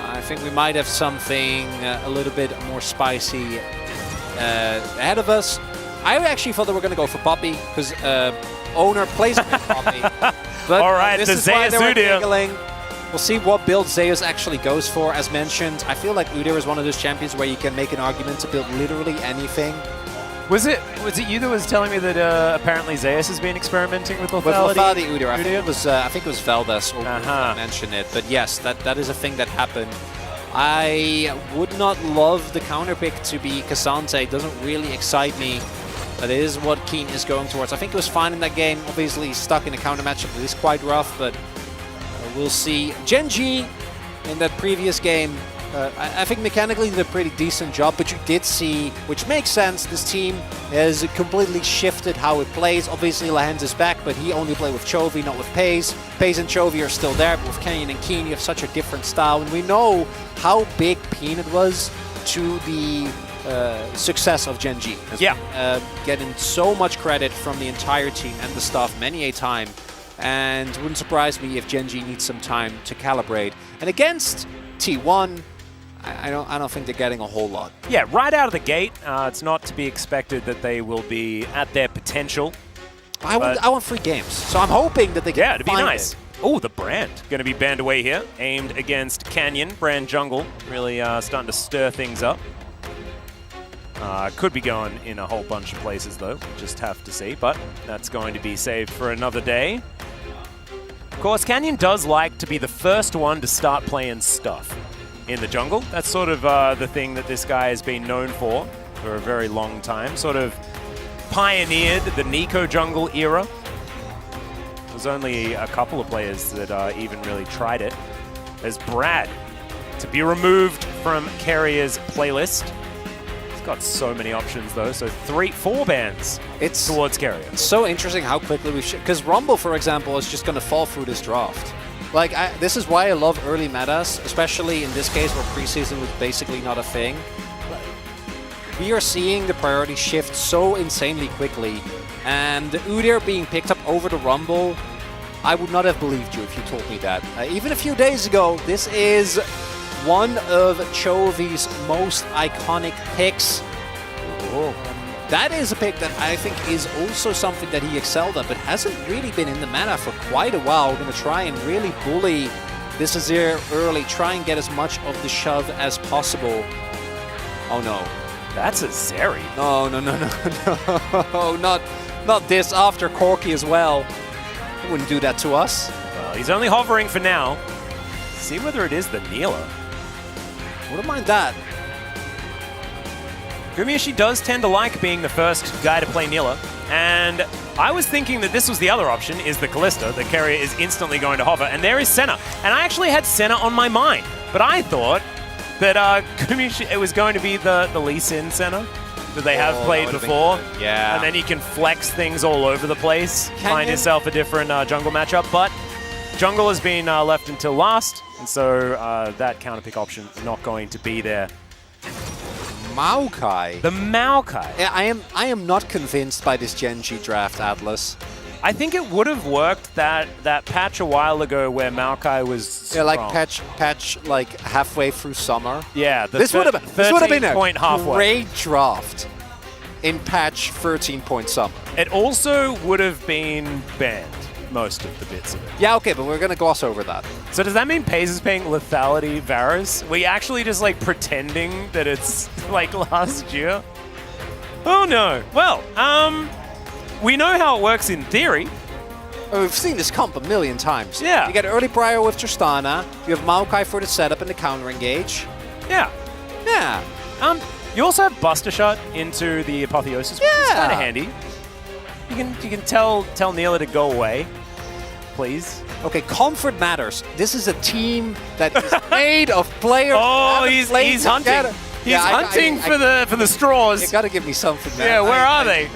I think we might have something a little bit more spicy ahead of us. I actually thought they were going to go for Poppy, because Owner plays with Poppy. But all right, this the is why Zeus they were Udyr. giggling. We'll see what build Zeus actually goes for. As mentioned, I feel like Udyr is one of those champions where you can make an argument to build literally anything. Was it you that was telling me that apparently Zeus has been experimenting with lethality? With lethality Udyr. I think it was Valdez who mentioned it. But yes, that is a thing that happened. I would not love the counter pick to be Cassante. It doesn't really excite me. But it is what Keen is going towards. I think it was fine in that game. Obviously, he's stuck in a counter matchup. It is quite rough, but we'll see. Gen G in that previous game, I think mechanically did a pretty decent job, but you did see, which makes sense, this team has completely shifted how it plays. Obviously, Lehens is back, but he only played with Chovy, not with Pays. Pays and Chovy are still there, but with Canyon and Keen, you have such a different style. And we know how big Peanut was to the success of Gen G. Getting so much credit from the entire team and the staff many a time. And it wouldn't surprise me if Gen G needs some time to calibrate. And against T1, I don't think they're getting a whole lot. Yeah, right out of the gate, it's not to be expected that they will be at their potential. I want free games, so I'm hoping that they can it'd be nice. Oh, the Brand going to be banned away here, aimed against Canyon. Brand Jungle really starting to stir things up. Could be going in a whole bunch of places, though. Just have to see, but that's going to be saved for another day. Of course, Canyon does like to be the first one to start playing stuff in the jungle. That's sort of the thing that this guy has been known for a very long time. Sort of pioneered the Nico jungle era There's only a couple of players that even really tried it. There's Brad, to be removed from Carrier's playlist. He's got so many options though, so 4 bans towards Carrier. It's so interesting how quickly we should, because Rumble, for example, is just going to fall through this draft. Like, this is why I love early metas, especially in this case where preseason was basically not a thing. We are seeing the priority shift so insanely quickly, and the Udyr being picked up over the Rumble, I would not have believed you if you told me that. Even a few days ago, this is one of Chovy's most iconic picks. Oh. That is a pick that I think is also something that he excelled at, but hasn't really been in the meta for quite a while. We're going to try and really bully this Azir early, try and get as much of the shove as possible. Oh no. That's a Zeri. No, no, no, no, no. Not this after Corki as well. He wouldn't do that to us. Well, he's only hovering for now. See whether it is the Neela. Wouldn't mind that. Gumayusi does tend to like being the first guy to play Neela, and I was thinking that this was the other option, is the Kalista. The Carrier is instantly going to hover, and there is Senna. And I actually had Senna on my mind, but I thought that Gumayusi, it was going to be the Lee Sin Senna that they have played before. Yeah. And then you can flex things all over the place, find yourself a different jungle matchup, but jungle has been left until last, and so that counter pick option not going to be there. Maokai. The Maokai. Yeah, I am not convinced by this Gen G draft, Atlas. I think it would have worked that patch a while ago where Maokai was strong. Yeah, like patch like halfway through summer. Yeah, this would have been a halfway. Great draft in patch 13 point summer. It also would have been banned, most of the bits of it. Yeah, okay, but we're gonna gloss over that. So does that mean Paze is paying lethality Varus? We actually just like pretending that it's like last year? Oh no. Well, we know how it works in theory. Oh, we've seen this comp a million times. Yeah. You get early prior with Tristana, you have Maokai for the setup and the counter engage. Yeah. Yeah. You also have Buster Shot into the Apotheosis, which is kind of handy. You can tell Neela to go away, please. Okay, comfort matters. This is a team that is made of players. Oh, he's hunting. He's hunting for the straws. You gotta give me something, man. Yeah, where are they?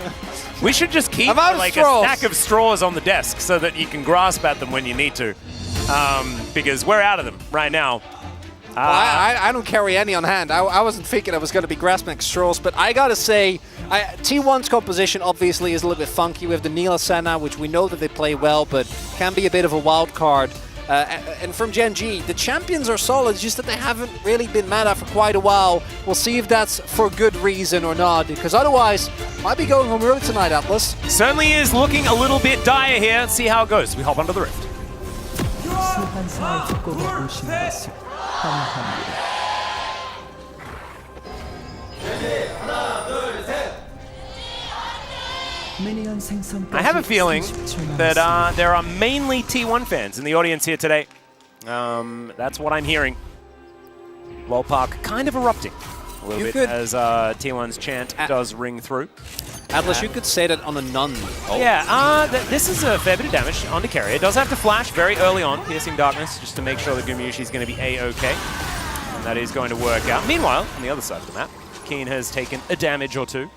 We should just keep like a stack of straws on the desk so that you can grasp at them when you need to, because we're out of them right now. Well, I don't carry any on hand. I wasn't thinking I was going to be grasping straws, but I gotta say, T1's composition obviously is a little bit funky with the Neela Senna, which we know that they play well, but can be a bit of a wild card. And from Gen G, the champions are solid, it's just that they haven't really been meta for quite a while. We'll see if that's for good reason or not, because otherwise, might be going home early tonight, Atlas. Certainly is looking a little bit dire here. Let's see how it goes. We hop under the rift. 소환사의 협곡에 오신 것을 환영합니다. I have a feeling that there are mainly T1 fans in the audience here today. That's what I'm hearing. Lol Park kind of erupting a little bit as T1's chant does ring through. Atlas, you could say that on a nun. Oh. Yeah, this is a fair bit of damage on the carrier. It does have to flash very early on, Piercing Darkness, just to make sure that Gumayusi is going to be A-okay. And that is going to work out. Meanwhile, on the other side of the map, Keen has taken a damage or two.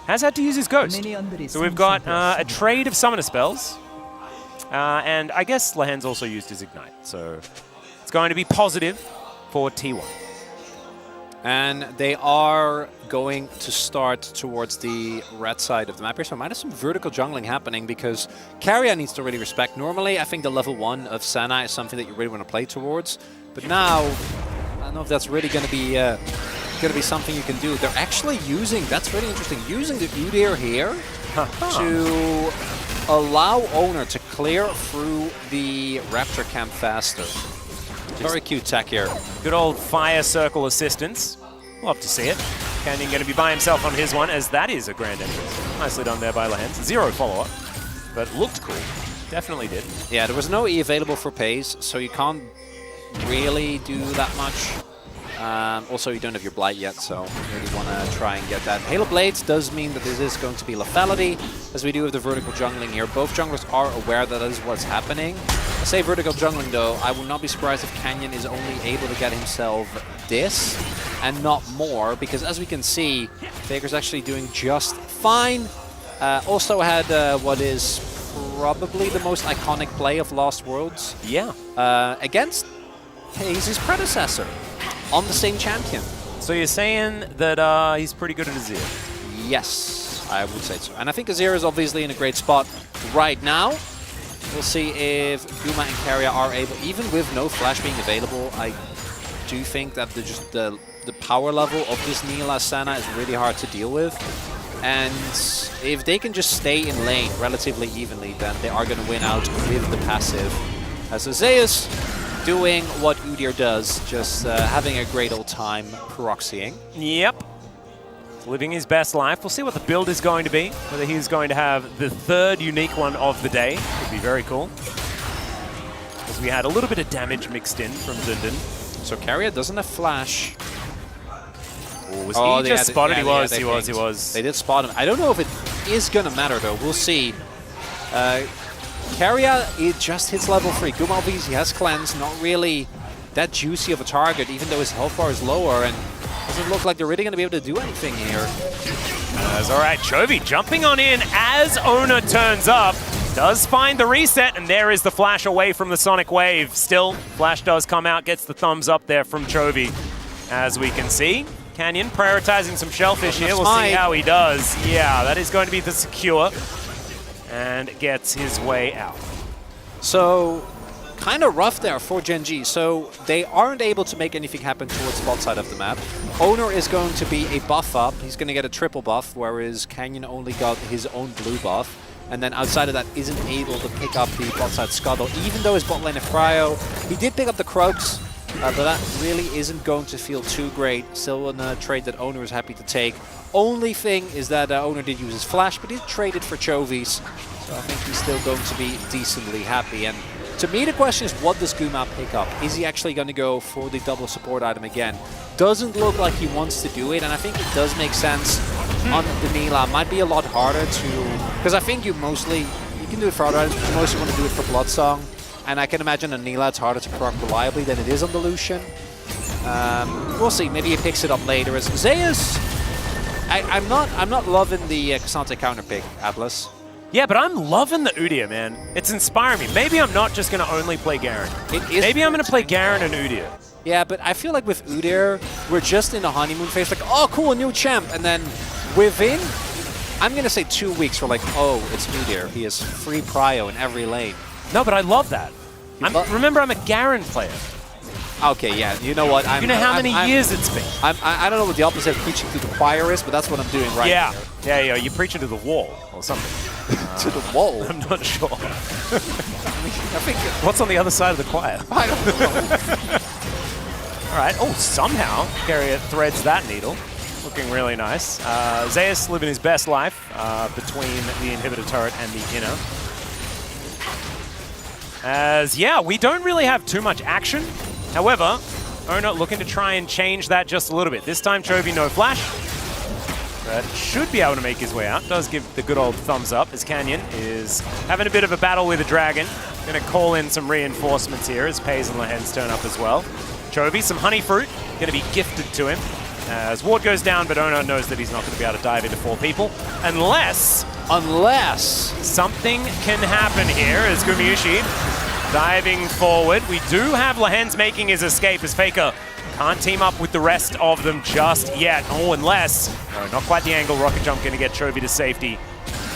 Has had to use his Ghost. So we've got a trade of Summoner spells. And I guess Lahen's also used his Ignite. So it's going to be positive for T1. And they are going to start towards the red side of the map here. So might have some vertical jungling happening because Carrier needs to really respect. Normally, I think the level 1 of Senna is something that you really want to play towards. But now, I don't know if that's really going to be something you can do. They're actually using, that's really interesting, using the Udyr here to allow Owner to clear through the Raptor camp faster. Very cute tech here. Good old fire circle assistance. Love to see it. Canyon going to be by himself on his one, as that is a grand entrance. Nicely done there by Lahen. 0 follow-up, but looked cool. Definitely did. Yeah, there was no E available for Paze, so you can't really do that much. Also, you don't have your Blight yet, so you really want to try and get that. Halo Blades does mean that this is going to be lethality, as we do have the vertical jungling here. Both junglers are aware that is what's happening. I say vertical jungling, though. I would not be surprised if Canyon is only able to get himself this and not more, because as we can see, Faker's actually doing just fine. Also had what is probably the most iconic play of Lost Worlds. Yeah. Against Haze's predecessor on the same champion. So you're saying that he's pretty good at Azir? Yes, I would say so. And I think Azir is obviously in a great spot right now. We'll see if Guma and Keria are able, even with no flash being available, I do think that the power level of this Nilah Senna is really hard to deal with. And if they can just stay in lane relatively evenly, then they are going to win out with the passive. As Azeus doing what Udyr does, just having a great old time proxying. Yep. Living his best life. We'll see what the build is going to be. Whether he's going to have the third unique one of the day. Could be very cool. Because we had a little bit of damage mixed in from Zundin. So Keria doesn't have flash. Was he just spotted? Yeah, he was. They did spot him. I don't know if it is going to matter, though. We'll see. Keria, it just hits level 3. Guma obviously has cleanse, not really that juicy of a target, even though his health bar is lower, and doesn't look like they're really going to be able to do anything here. All right, Chovy jumping on in as Owner turns up. Does find the reset, and there is the flash away from the Sonic Wave. Still, flash does come out, gets the thumbs up there from Chovy. As we can see, Canyon prioritizing some Shellfish here. We'll see how he does. Yeah, that is going to be the secure. And gets his way out. So, kind of rough there for Gen G. So, they aren't able to make anything happen towards the bot side of the map. Owner is going to be a buff up. He's going to get a triple buff, whereas Canyon only got his own blue buff. And then outside of that, isn't able to pick up the bot side Scuttle, even though his bot lane of Cryo. He did pick up the Croaks, but that really isn't going to feel too great. Still a trade that Owner is happy to take. Only thing is that Owner did use his flash, but he traded for Chovy's. So I think he's still going to be decently happy. And to me, the question is, what does Guma pick up? Is he actually going to go for the double support item again? Doesn't look like he wants to do it, and I think it does make sense on the Nilah. Might be a lot harder to... Because I think you can do it for other items, but you mostly want to do it for Bloodsong. And I can imagine on Nilah it's harder to proc reliably than it is on the Lucian. We'll see. Maybe he picks it up later. As Zeus, I'm not loving the Cassante counter pick, Atlas. Yeah, but I'm loving the Udyr, man. It's inspiring me. Maybe I'm not just going to only play Garen. Maybe I'm going to play Garen and Udyr. Yeah, but I feel like with Udyr, we're just in the honeymoon phase. Like, oh, cool, a new champ. And then within, I'm going to say 2 weeks, we're like, oh, it's Udyr. He has free prio in every lane. No, but I love that. Remember, I'm a Garen player. Okay, yeah. You know what? You know how many years it's been. I don't know what the opposite of preaching to the choir is, but that's what I'm doing right now. Yeah, you're preaching to the wall or something. To the wall? I'm not sure. I think what's on the other side of the choir? I don't know. All right. Oh, somehow Keria threads that needle. Looking really nice. Zeus living his best life between the inhibitor turret and the inner. As, yeah, we don't really have too much action. However, Owner looking to try and change that just a little bit. This time, Chovy no flash. But should be able to make his way out. Does give the good old thumbs up as Canyon is having a bit of a battle with a dragon. Going to call in some reinforcements here as Pays and Lahens turn up as well. Chovy, some honey fruit, going to be gifted to him. As Ward goes down, but Owner knows that he's not going to be able to dive into 4 people. Unless something can happen here as Gumayushi diving forward. We do have Lahens making his escape as Faker can't team up with the rest of them just yet. Oh, unless... No, not quite the angle. Rocket Jump going to get Chovy to safety.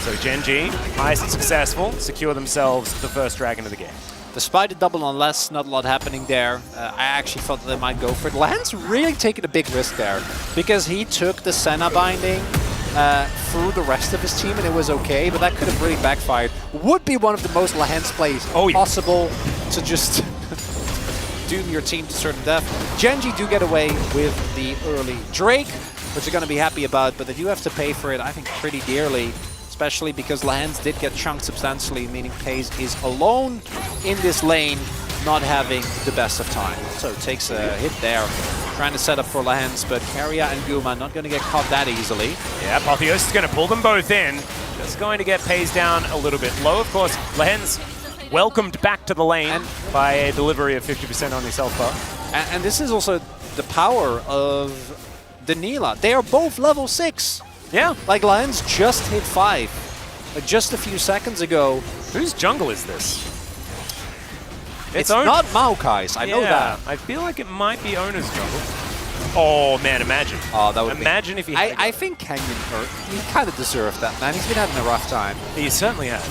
So Gen G, nice and successful, secure themselves the first dragon of the game. Despite the double unless, not a lot happening there. I actually thought that they might go for it. Lahens really taking a big risk there because he took the Senna binding through the rest of his team and it was okay, but that could have really backfired. Would be one of the most Lahens plays possible to just doom your team to certain death. Gen G do get away with the early Drake, which they're going to be happy about, but they do have to pay for it, I think, pretty dearly, especially because Lahens did get chunked substantially, meaning Pays is alone in this lane. not having the best of time. So takes a hit there, trying to set up for Lehens, but Keria and Guma not going to get caught that easily. Yeah, Apotheos is going to pull them both in. Just going to get Pays down a little bit low. Of course, Lehens welcomed back to the lane by a delivery of 50% on his health bar. And this is also the power of the Nila. They are both level 6. Yeah. Like Lehens just hit 5. Like just a few seconds ago. Whose jungle is this? It's not Maokai's, I know that. I feel like it might be Owner's jungle. Oh man, imagine. Oh, that would imagine if he. I think Canyon he kind of deserved that, man. He's been having a rough time. He certainly has.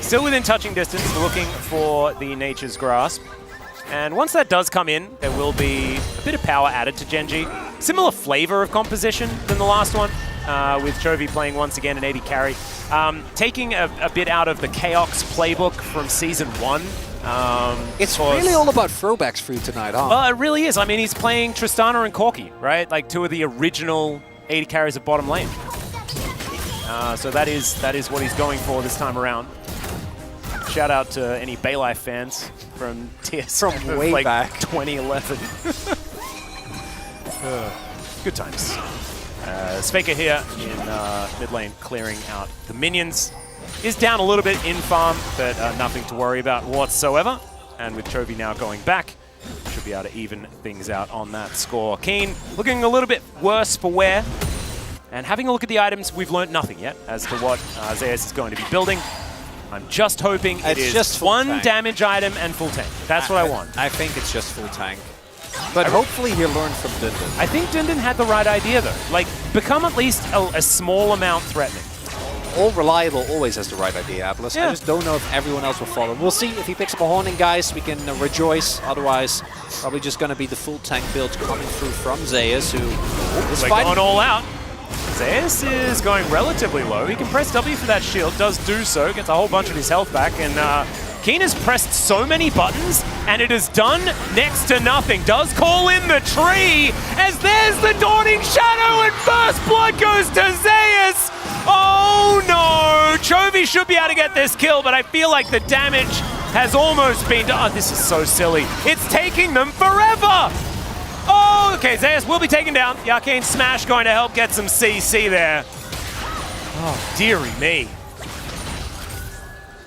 Still within touching distance, looking for the Nature's Grasp. And once that does come in, there will be a bit of power added to Genji. Similar flavor of composition than the last one, with Chovy playing once again an AD carry. Taking a bit out of the Chaos playbook from Season 1. It's really all about throwbacks for you tonight, huh? Well, it really is. I mean, he's playing Tristana and Corki, right? Like two of the original AD carries of bottom lane. So that is what he's going for this time around. Shout out to any Baylife fans from TSM from way like back 2011. Good times. Faker here in mid lane clearing out the minions. Is down a little bit in farm, but nothing to worry about whatsoever. And with Chovy now going back, should be able to even things out on that score. Keen looking a little bit worse for wear. And having a look at the items, we've learned nothing yet as to what Zeus is going to be building. I'm just hoping it is just one damage item and full tank. That's what I want. I think it's just full tank. But hopefully he'll learn from Dundon. I think Dundon had the right idea though. Like, become at least a small amount threatening. All reliable always has the right idea, Atlas. Yeah. I just don't know if everyone else will follow. We'll see if he picks up a Horning, guys. We can rejoice. Otherwise, probably just going to be the full tank build coming through from Zeus, who is going all out. Zeus is going relatively low. He can press W for that shield, does do so, gets a whole bunch of his health back, and Keen has pressed so many buttons, and it has done next to nothing. Does call in the tree, as there's the Dawning Shadow, and first blood goes to Zeus! Oh no! Chovy should be able to get this kill, but I feel like the damage has almost been done. Oh, this is so silly. It's taking them forever! Oh, okay, Zeus will be taken down. The Arcane Smash going to help get some CC there. Oh, dearie me.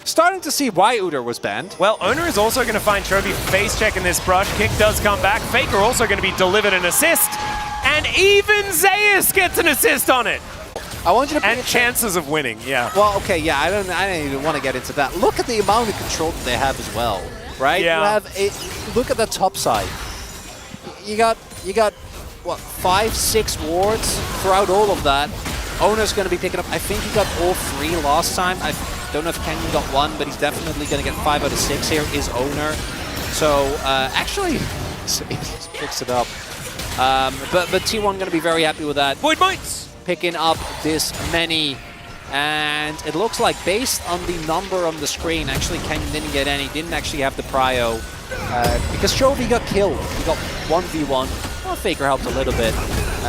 Starting to see why Udyr was banned. Well, Owner is also going to find Chovy face checking this brush. Kick does come back. Faker also going to be delivered an assist. And even Zeus gets an assist on it. I want you to and chances of winning, yeah. Well, okay, yeah, I don't even want to get into that. Look at the amount of control that they have as well, right? Yeah. You have look at the top side. You got what, 5-6 wards throughout all of that. Owner's going to be picking up. I think he got all 3 last time. I don't know if Kenyon got 1, but he's definitely going to get 5 out of 6 here. Is Owner. So actually, he picks it up. But T1 going to be very happy with that. Void Mites picking up this many. And it looks like based on the number on the screen, actually Kenyon didn't get any, didn't actually have the prio. Because Chovy got killed. He got 1v1. Well, Faker helped a little bit.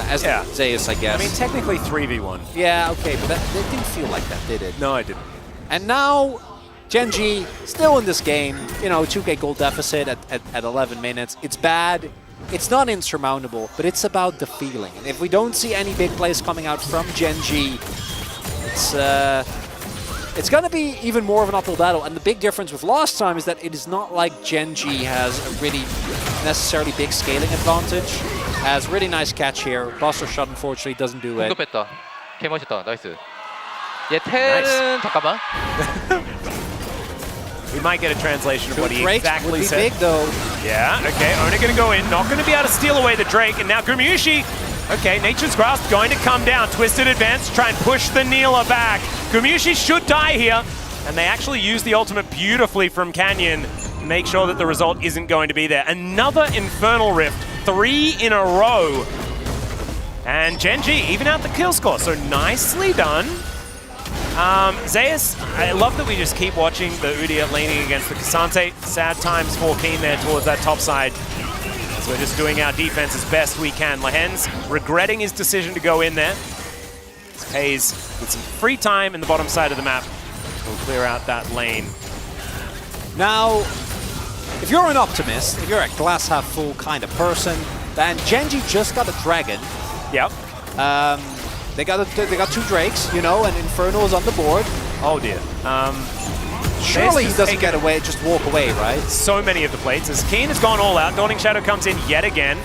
As Zeus, I guess. I mean, technically 3v1. Yeah, okay, but it didn't feel like that, did it? No, I didn't. And now, Genji still in this game. You know, 2k goal deficit at 11 minutes. It's bad. It's not insurmountable, but it's about the feeling. And if we don't see any big plays coming out from Genji, it's going to be even more of an uphill battle. And the big difference with last time is that it is not like Genji has a really necessarily big scaling advantage. Has really nice catch here. Buster shot unfortunately doesn't do it. 공급했다. 개 멋있다. 나이스. 얘 텔은 잠깐만. We might get a translation of what he Drake exactly would be said. big though. Yeah, okay, Owner going to go in. Not going to be able to steal away the Drake. And now Gumushi. Okay, Nature's Grasp going to come down. Twisted advance to try and push the Neela back. Gumushi should die here. And they actually use the ultimate beautifully from Canyon. Make sure that the result isn't going to be there. Another Infernal Rift. 3 in a row. And Genji even out the kill score. So nicely done. Zeus, I love that we just keep watching the Udyr laning against the Cassante. Sad times for Keen there towards that top side. So we're just doing our defense as best we can. Lehens regretting his decision to go in there. Hayes with some free time in the bottom side of the map. We'll clear out that lane. Now, if you're an optimist, if you're a glass half full kind of person, then Gen.G just got a dragon. Yep. They got 2 drakes, you know, and Inferno is on the board. Oh dear. Surely he doesn't get away, just walk away, right? So many of the plates. As Keen has gone all out, Dawning Shadow comes in yet again.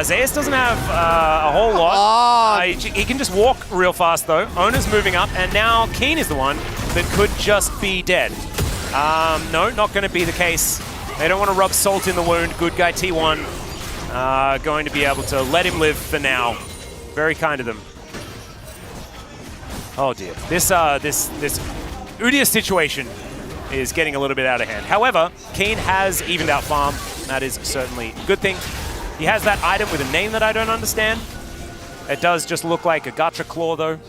Zeus doesn't have a whole lot. He can just walk real fast though. Ona's moving up, and now Keen is the one that could just be dead. No, not going to be the case. They don't want to rub salt in the wound. Good guy T1 going to be able to let him live for now. Very kind of them. Oh dear. This Udyr situation is getting a little bit out of hand. However, Keen has evened out farm. That is certainly a good thing. He has that item with a name that I don't understand. It does just look like a Gacha Claw though.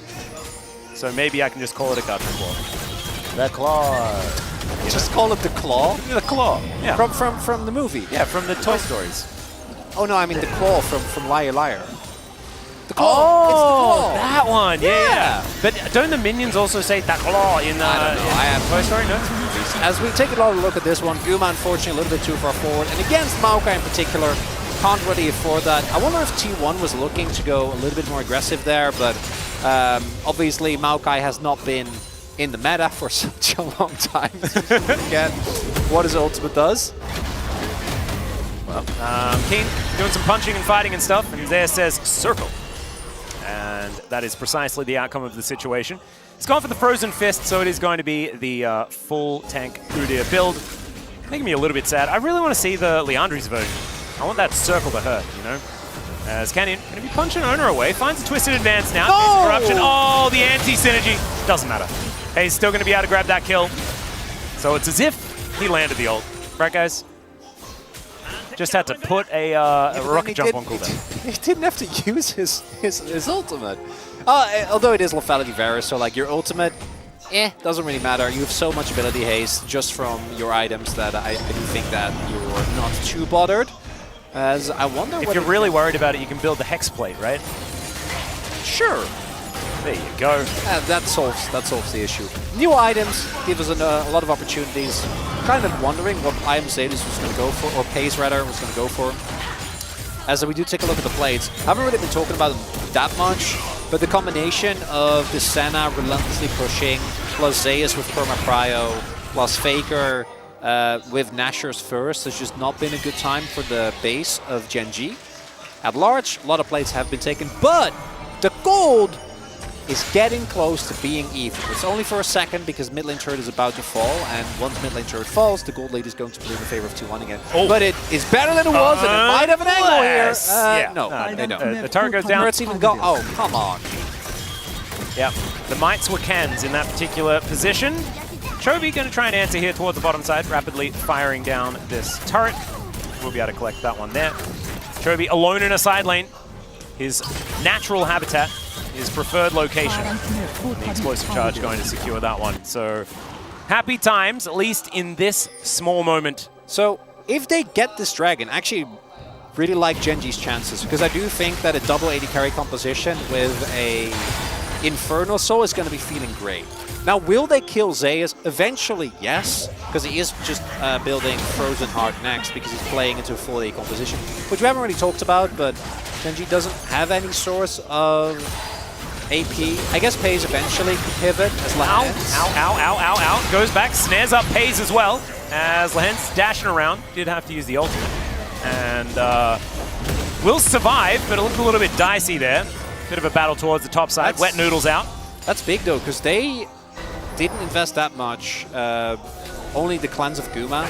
So maybe I can just call it a Gacha Claw. The Claw. Just call it the Claw? The Claw, yeah. From the movie? Yeah, from the Toy Stories. Oh no, I mean the Claw from Liar Liar. The Claw! Oh, it's the Claw! that one, yeah. Yeah. But don't the minions also say that Claw in Toy Story? No? As we take a look at this one, Guma unfortunately a little bit too far forward, and against Maokai in particular, can't really afford that. I wonder if T1 was looking to go a little bit more aggressive there, but obviously Maokai has not been in the meta for such a long time. Again, what his ultimate does. Well, King doing some punching and fighting and stuff, and there says circle. And that is precisely the outcome of the situation. It's gone for the Frozen Fist, so it is going to be the full tank Udyr build. Making me a little bit sad. I really want to see the Leandri's version. I want that circle to hurt, you know? As Canyon going to be punching Owner away, finds a twisted advance now. No! Corruption. Oh, the anti-synergy. Doesn't matter. He's still going to be able to grab that kill. So it's as if he landed the ult. Right, guys? Just had to put a rocket jump on cooldown. He didn't have to use his ultimate. Although it is Lethality Varus, so like your ultimate, doesn't really matter. You have so much ability haste just from your items that I do think that you're not too bothered. As I wonder if you're really worried about it, you can build the Hex Plate, right? Sure. There you go. That solves the issue. New items give us a lot of opportunities. Kind of wondering what item Zadis was going to go for, or Pace rather was going to go for. As we do take a look at the plates, I haven't really been talking about them that much, but the combination of the Senna relentlessly pushing, plus Zeus with Perma Cryo, plus Faker with Nashor's first has just not been a good time for the base of Gen.G. At large, a lot of plates have been taken, but the gold is getting close to being even. It's only for a second because mid lane turret is about to fall, and once mid lane turret falls, the gold lead is going to be in favor of 2-1 again. Oh. But it is better than it was, and it might have an angle here. Yeah. No, they don't. The turret goes down. Turret's even gone. Oh, come on. Yep. The mites were cans in that particular position. Chovy going to try and answer here towards the bottom side, rapidly firing down this turret. We'll be able to collect that one there. Chovy alone in a side lane. His natural habitat, his preferred location. The explosive charge going to secure that one. So happy times, at least in this small moment. So if they get this dragon, I actually really like Gen.G's chances, because I do think that a double AD carry composition with a Infernal Soul is going to be feeling great. Now, will they kill Zeus? Eventually, yes, because he is just building Frozen Heart next because he's playing into a full AD composition, which we haven't really talked about, but Gen.G doesn't have any source of AP. I guess Pays eventually could pivot as Lehens. Ow. Goes back, snares up Pays as well, as Lehens dashing around. Did have to use the ultimate. And will survive, but it looked a little bit dicey there. Bit of a battle towards the top side. Wet Noodles out. That's big, though, because they didn't invest that much. Only the Clans of Guma.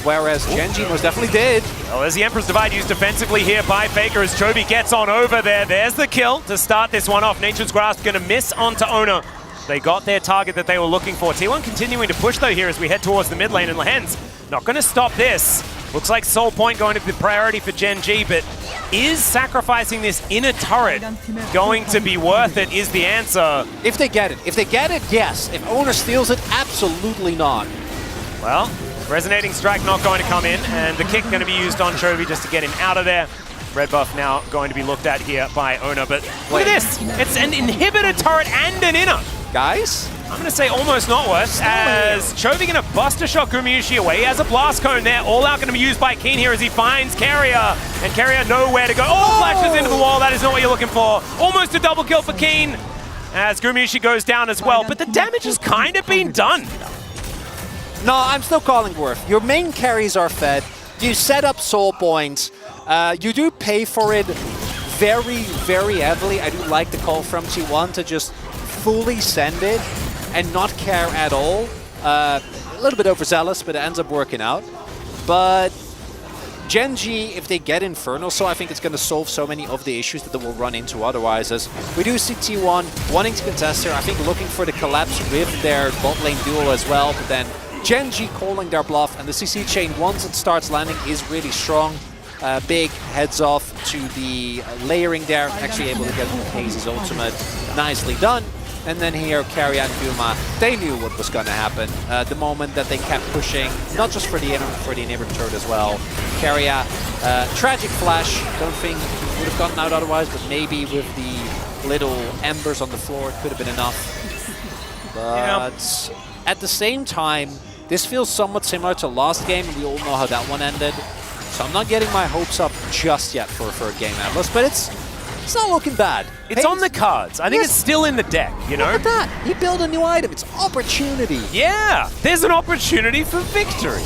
Whereas Gen.G most definitely did. Well, there's the Emperor's Divide used defensively here by Faker as Chovy gets on over there. There's the kill to start this one off. Nature's Grasp going to miss onto Ona. They got their target that they were looking for. T1 continuing to push though here as we head towards the mid lane, and Lehens not going to stop this. Looks like Soul Point going to be the priority for Gen.G, but is sacrificing this inner turret going to be worth it is the answer. If they get it. If they get it, yes. If Owner steals it, absolutely not. Well, Resonating Strike not going to come in, and the kick going to be used on Chovy just to get him out of there. Red buff now going to be looked at here by Owner, but look at this. It's an inhibitor turret and an inner. Guys, I'm going to say almost not worth, as Chovy going to bust a shot Gumayusi away. He has a blast cone there, all out going to be used by Keen here as he finds Carrier, and Carrier nowhere to go. Oh, flashes into the wall, that is not what you're looking for. Almost a double kill for Keen, as Gumayusi goes down as well, but the damage has kind of been done. No, I'm still calling worth. Your main carries are fed, you set up soul points, you do pay for it very, very heavily. I do like the call from T1 to just fully send it and not care at all. A little bit overzealous, but it ends up working out. But Gen G, if they get Infernal, so I think it's going to solve so many of the issues that they will run into otherwise. As we do see T1 wanting to contest here, I think looking for the collapse with their bot lane duel as well, but then Gen G calling their bluff, and the CC chain, once it starts landing, is really strong. Big heads off to the layering there, actually able to get Hazy's ultimate. Nicely done. And then here, Carrier and Guma, they knew what was going to happen. The moment that they kept pushing, not just for the inhibitor turret as well. Carrier, tragic flash, don't think he would have gotten out otherwise, but maybe with the little embers on the floor, it could have been enough. But at the same time, this feels somewhat similar to last game, and we all know how that one ended. So I'm not getting my hopes up just yet for a game, Atlas, but it's not looking bad. It's on the cards. I think it's still in the deck, you know? Look at that. He built a new item. It's opportunity. Yeah, there's an opportunity for victory.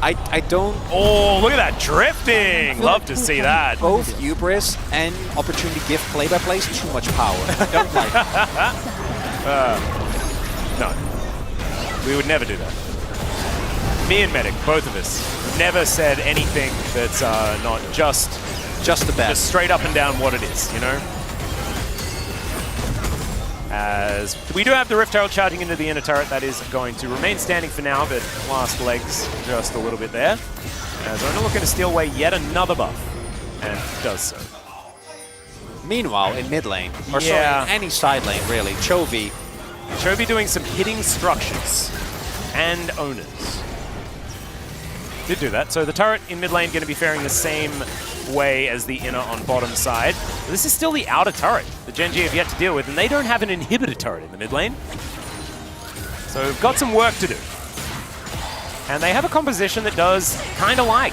I don't... Oh, look at that drifting. Love to see that. Both Hubris and Opportunity give play-by-plays too much power. I don't like it. No. We would never do that. Me and Medic, both of us, never said anything that's not just the best. Just straight up and down what it is, you know? As we do have the Rift Herald charging into the inner turret, that is going to remain standing for now, but last legs just a little bit there. As Ona looking to steal away yet another buff, and does so. Meanwhile, in mid lane, or sorry, in any side lane really, Chovy doing some hitting structures and owners. Did do that. So the turret in mid lane going to be faring the same way as the inner on bottom side. But this is still the outer turret that Gen G have yet to deal with, and they don't have an inhibitor turret in the mid lane. So we've got some work to do. And they have a composition that does kind of like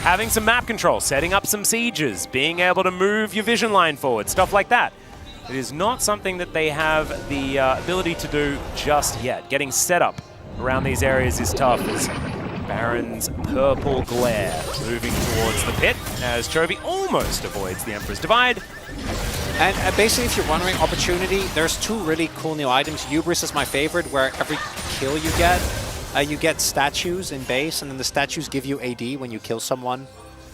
having some map control, setting up some sieges, being able to move your vision line forward, stuff like that. It is not something that they have the ability to do just yet. Getting set up around these areas is tough, as Baron's purple glare moving towards the pit, as Chovy almost avoids the Emperor's Divide. And basically, if you're wondering, Opportunity, there's two really cool new items. Hubris is my favorite, where every kill you get statues in base, and then the statues give you AD when you kill someone.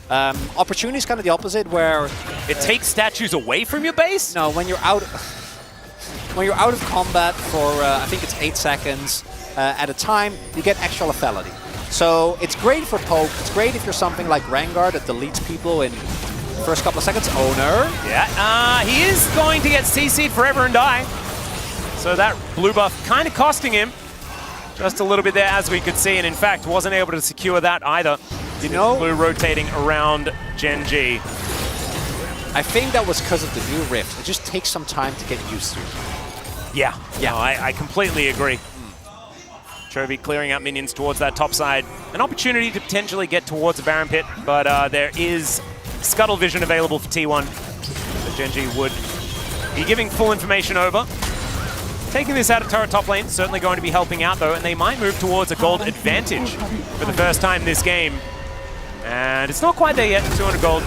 Opportunity is kind of the opposite, where it takes statues away from your base? No, when you're out of combat for I think it's 8 seconds at a time, you get extra lethality. So it's great for poke. It's great if you're something like Rengar that deletes people in the first couple of seconds. Owner. Yeah, he is going to get CC'd forever and die. So that blue buff kind of costing him just a little bit there, as we could see, and in fact wasn't able to secure that either. You know, blue rotating around Gen G. I think that was because of the new rift. It just takes some time to get used to. Yeah, no, I completely agree. Chovy clearing out minions towards that top side. An opportunity to potentially get towards a Baron pit, but there is Scuttle Vision available for T1. So Gen G would be giving full information over. Taking this out of turret top lane, certainly going to be helping out though, and they might move towards a gold advantage for the first time this game. And it's not quite there yet, 200 gold,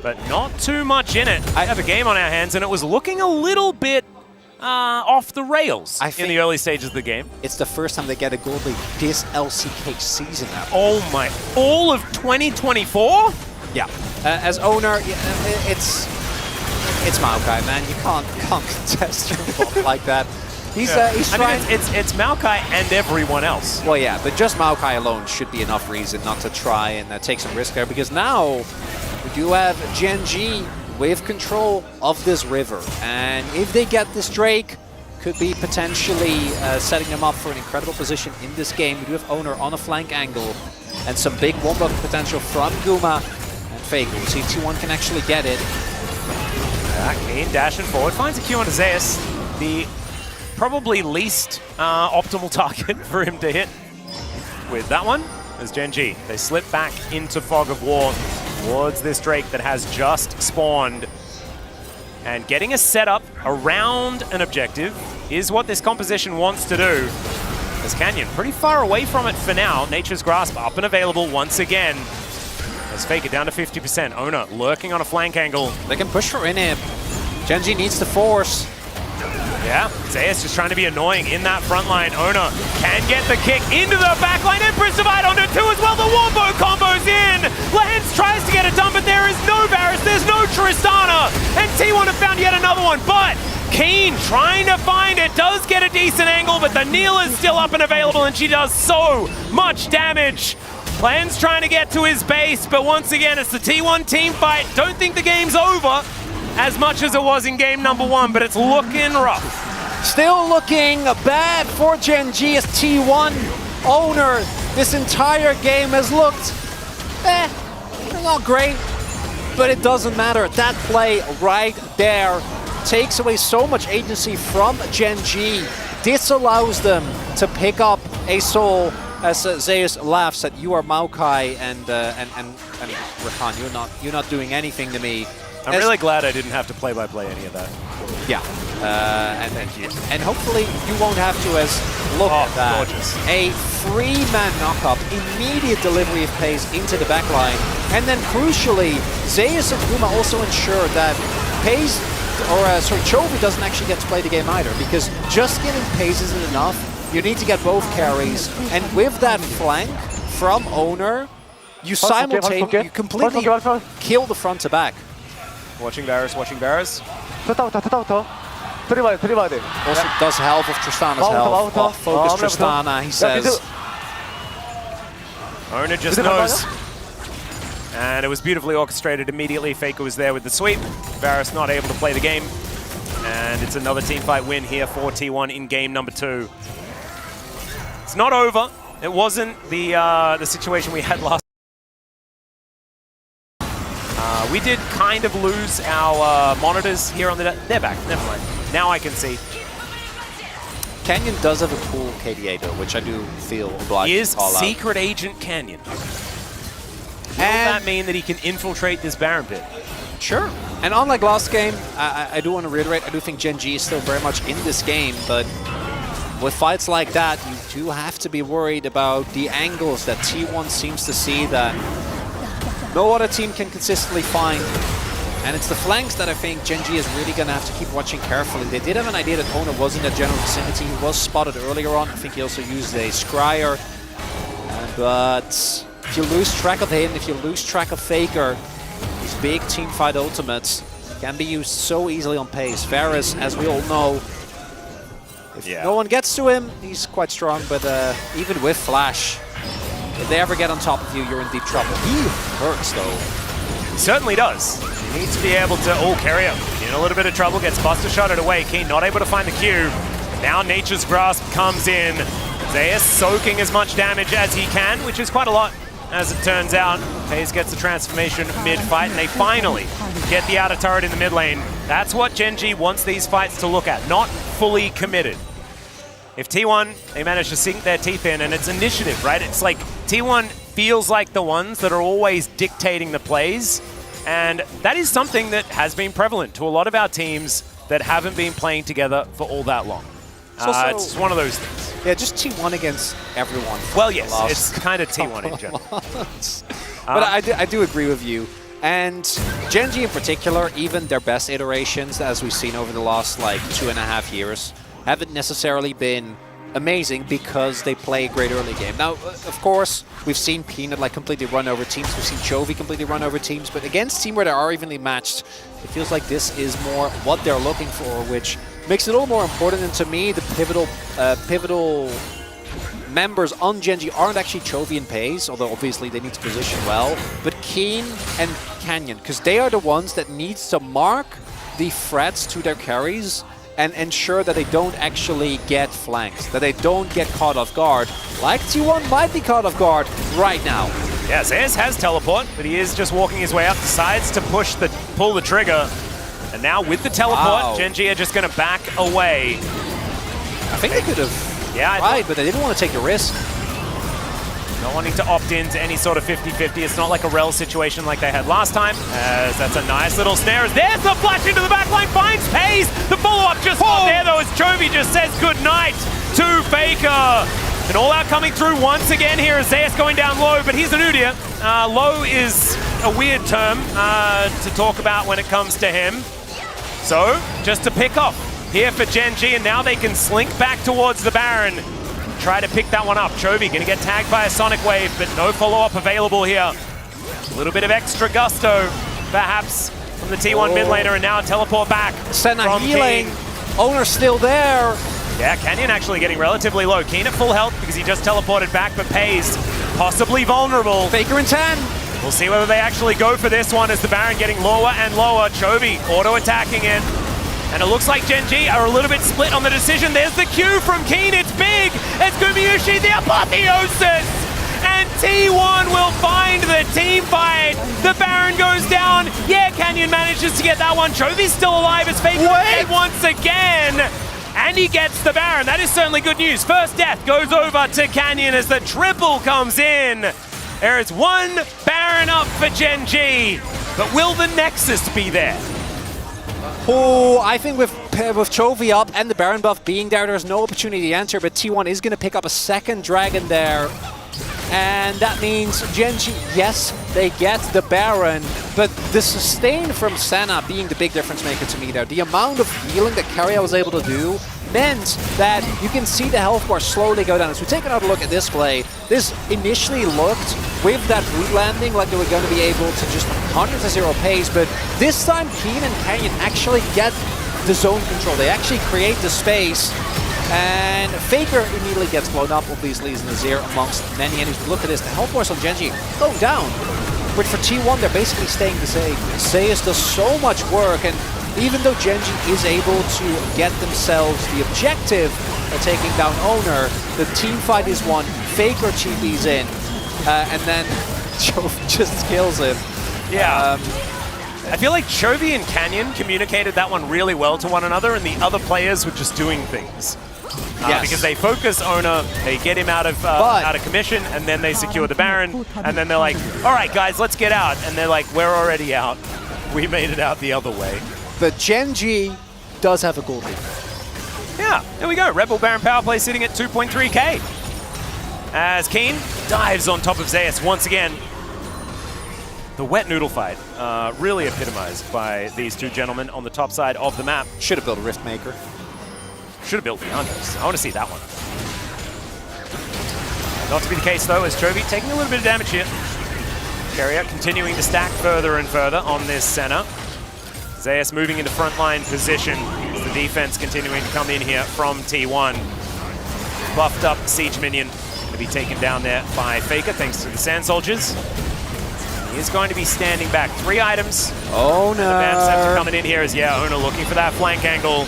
but not too much in it. I have a game on our hands, and it was looking a little bit off the rails in the early stages of the game. It's the first time they get a gold lead this LCK season now. Oh my, all of 2024? Yeah. As owner, it's Maokai, man. You can't contest your bot like that. He's trying. I mean, it's Maokai and everyone else. Well, yeah, but just Maokai alone should be enough reason not to try and take some risk there, because now we do have Gen G with control of this river, and if they get this Drake, could be potentially setting them up for an incredible position in this game. We do have Owner on a flank angle, and some big one-buff potential from Guma and Fake. We'll see if T1 can actually get it. Kane dashing forward, finds a Q onto Zeus. The probably least optimal target for him to hit with that one is Gen G. They slip back into Fog of War towards this Drake that has just spawned. And getting a setup around an objective is what this composition wants to do. As Canyon pretty far away from it for now. Nature's Grasp up and available once again. Let's fake it down to 50%. Owner lurking on a flank angle. They can push for inhib. Gen G needs to force. Yeah, Zeus just trying to be annoying in that front line. Owner can get the kick into the back line. Empress divide onto two as well. The Wombo combo's in. Lance tries to get it done, but there is no Varus. There's no Tristana. And T1 have found yet another one, but Keen trying to find it. Does get a decent angle, but the Neil is still up and available, and she does so much damage. Plan's trying to get to his base, but once again, it's the T1 team fight. Don't think the game's over as much as it was in game number one, but it's looking rough. Still looking bad for Gen G as T1 owner. This entire game has looked, not great, but it doesn't matter. That play right there takes away so much agency from Gen G. Disallows them to pick up a soul. As Zeus laughs at you are Maokai and Rakan, you're not doing anything to me. I'm really glad I didn't have to play-by-play any of that. Yeah, and thank you. And hopefully you won't have to look at that. Gorgeous. A free-man knock-up, immediate delivery of pace into the backline, and then crucially, Zeus and Kuma also ensure that pace, Chovy doesn't actually get to play the game either, because just getting pace isn't enough. You need to get both carries, and with that flank from owner, you simultaneously completely kill the front to back. Watching Varus, watching Varus. Also does help with Tristana's health. Focus Tristana, he says. Owner just knows. And it was beautifully orchestrated immediately. Faker was there with the sweep. Varus not able to play the game. And it's another teamfight win here for T1 in game number 2. It's not over. It wasn't the situation we had last. We did kind of lose our monitors here on the... They're back, never mind. Now I can see. Canyon does have a cool KDA though, which I do feel obliged Is to call out. Secret Agent Canyon. Will that mean that he can infiltrate this Baron pit? Sure. And unlike last game, I do want to reiterate, I do think Gen G is still very much in this game, but with fights like that, you do have to be worried about the angles that T1 seems to see that no other team can consistently find. And it's the flanks that I think Gen G is really going to have to keep watching carefully. They did have an idea that Owner was in the general vicinity. He was spotted earlier on. I think he also used a Scryer. But if you lose track of him, if you lose track of Faker, these big teamfight ultimates can be used so easily on pace. Varus, as we all know, if no one gets to him, he's quite strong. But even with Flash, if they ever get on top of you, you're in deep trouble. He hurts, though. He certainly does. He needs to be able to... Oh, Carrier in a little bit of trouble, gets Buster shotted away. Keen not able to find the Q. Now Nature's Grasp comes in. Zeus soaking as much damage as he can, which is quite a lot, as it turns out. FaZe gets the transformation mid-fight, and they finally get the outer turret in the mid lane. That's what Gen G wants these fights to look at, not fully committed. If T1, they manage to sink their teeth in, and it's initiative, right? It's like T1 feels like the ones that are always dictating the plays, and that is something that has been prevalent to a lot of our teams that haven't been playing together for all that long. It's one of those things. Yeah, just T1 against everyone. Well, yes, it's kind of T1 in general. But I do agree with you. And Gen G in particular, even their best iterations, as we've seen over the last, 2.5 years, haven't necessarily been amazing because they play a great early game. Now, of course, we've seen Peanut completely run over teams. We've seen Chovy completely run over teams. But against teams where they are evenly matched, it feels like this is more what they're looking for, which makes it a little more important. And to me, the pivotal members on Gen G aren't actually Chovy and FaZe, although obviously they need to position well, but Keen and Canyon, because they are the ones that needs to mark the threats to their carries and ensure that they don't actually get flanked, that they don't get caught off guard, like T1 might be caught off guard right now. Yeah, Zeus has teleport, but he is just walking his way up, decides to pull the trigger, and now with the teleport, Gen G are just going to back away. I think they could have tried, but they didn't want to take the risk. Not wanting to opt into any sort of 50-50. It's not like a rel situation like they had last time, as that's a nice little snare. There's the flash into the backline, finds Pace. The follow-up just not there, though, as Chovy just says goodnight to Faker. An all-out coming through once again here as Zeus going down low, but he's an Udyr. Low is a weird term to talk about when it comes to him. So, just to pick off here for Gen G, and now they can slink back towards the Baron. Try to pick that one up. Chovy going to get tagged by a Sonic Wave, but no follow-up available here. A little bit of extra gusto, perhaps, from the T1 mid laner, and now a teleport back Senna from healing. Keen. Owner's still there. Yeah, Canyon actually getting relatively low. Keen at full health because he just teleported back, but Pays possibly vulnerable. Faker in 10. We'll see whether they actually go for this one as the Baron getting lower and lower. Chovy auto-attacking it. And it looks like Gen G are a little bit split on the decision. There's the Q from Keen. It's big. It's Gumayusi, the apotheosis. And T1 will find the team fight. The Baron goes down. Yeah, Canyon manages to get that one. Chovy's still alive as Faker dead once again. And he gets the Baron. That is certainly good news. First death goes over to Canyon as the triple comes in. There is one Baron up for Gen G. But will the Nexus be there? Oh, I think with Chovy up and the Baron buff being there, there's no opportunity to enter, but T1 is going to pick up a second Dragon there. And that means Gen G, yes, they get the Baron, but the sustain from Senna being the big difference maker to me there. The amount of healing that Keria was able to do meant that you can see the health bar slowly go down. As we take another look at this play, this initially looked with that root landing like they were going to be able to just 100-0 pace, but this time Keen and Canyon actually get the zone control. They actually create the space, and Faker immediately gets blown up. Obviously, he's Nazir amongst many enemies. But look at this, the health bars on Gen G go down. But for T1, they're basically staying the same. Zeus does so much work, and even though Gen G is able to get themselves the objective of taking down Owner, the team fight is won. Faker cheapies in, and then Chovy just kills him. Yeah. I feel like Chovy and Canyon communicated that one really well to one another, and the other players were just doing things. Yes. Because they focus Owner, they get him out of commission, and then they secure the Baron, and then they're like, all right, guys, let's get out. And they're like, we're already out. We made it out the other way. But Gen G does have a goal lead. Yeah, there we go. Red Bull Baron power play sitting at 2.3k. As Keen dives on top of Zeus once again. The wet noodle fight, really epitomized by these two gentlemen on the top side of the map. Should have built a Rift Maker. Should have built Leandros. I want to see that one. Not to be the case, though, as Chovy taking a little bit of damage here. Keria continuing to stack further and further on this Senna. Zeus moving into frontline position as the defense continuing to come in here from T1. Buffed up Siege Minion to be taken down there by Faker thanks to the Sand Soldiers. He is going to be standing back. 3 items. Oh no. The Band Scepter coming in here as Owner looking for that flank angle.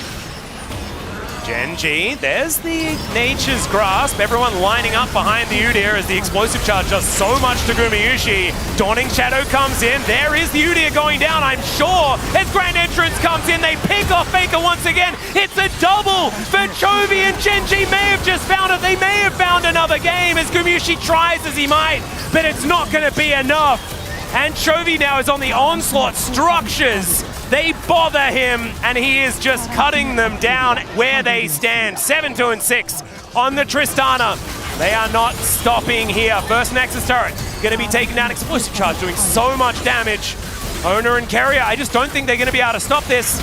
Gen G, there's the Nature's Grasp. Everyone lining up behind the Udyr as the explosive charge does so much to Gumayusi. Dawning Shadow comes in. There is the Udyr going down, I'm sure. As Grand Entrance comes in, they pick off Faker once again. It's a double for Chovy, and Gen G may have just found it. They may have found another game as Gumayusi tries as he might, but it's not going to be enough. And Chovy now is on the onslaught. Structures, they bother him, and he is just cutting them down where they stand. 7-2-6 on the Tristana. They are not stopping here. First Nexus turret going to be taken down. Explosive charge doing so much damage. Owner and Keria, I just don't think they're going to be able to stop this.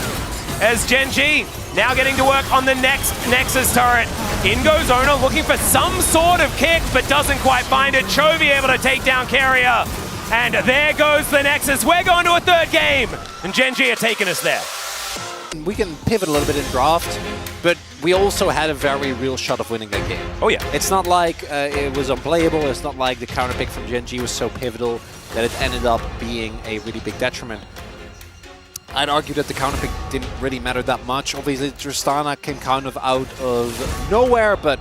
As Gen G now getting to work on the next Nexus turret. In goes Owner looking for some sort of kick, but doesn't quite find it. Chovy able to take down Keria. And there goes the Nexus. We're going to a third game. And Gen G are taking us there. We can pivot a little bit in draft, but we also had a very real shot of winning that game. Oh yeah. It's not like it was unplayable. It's not like the counter pick from Gen G was so pivotal that it ended up being a really big detriment. I'd argue that the counter pick didn't really matter that much. Obviously, Tristana came kind of out of nowhere, but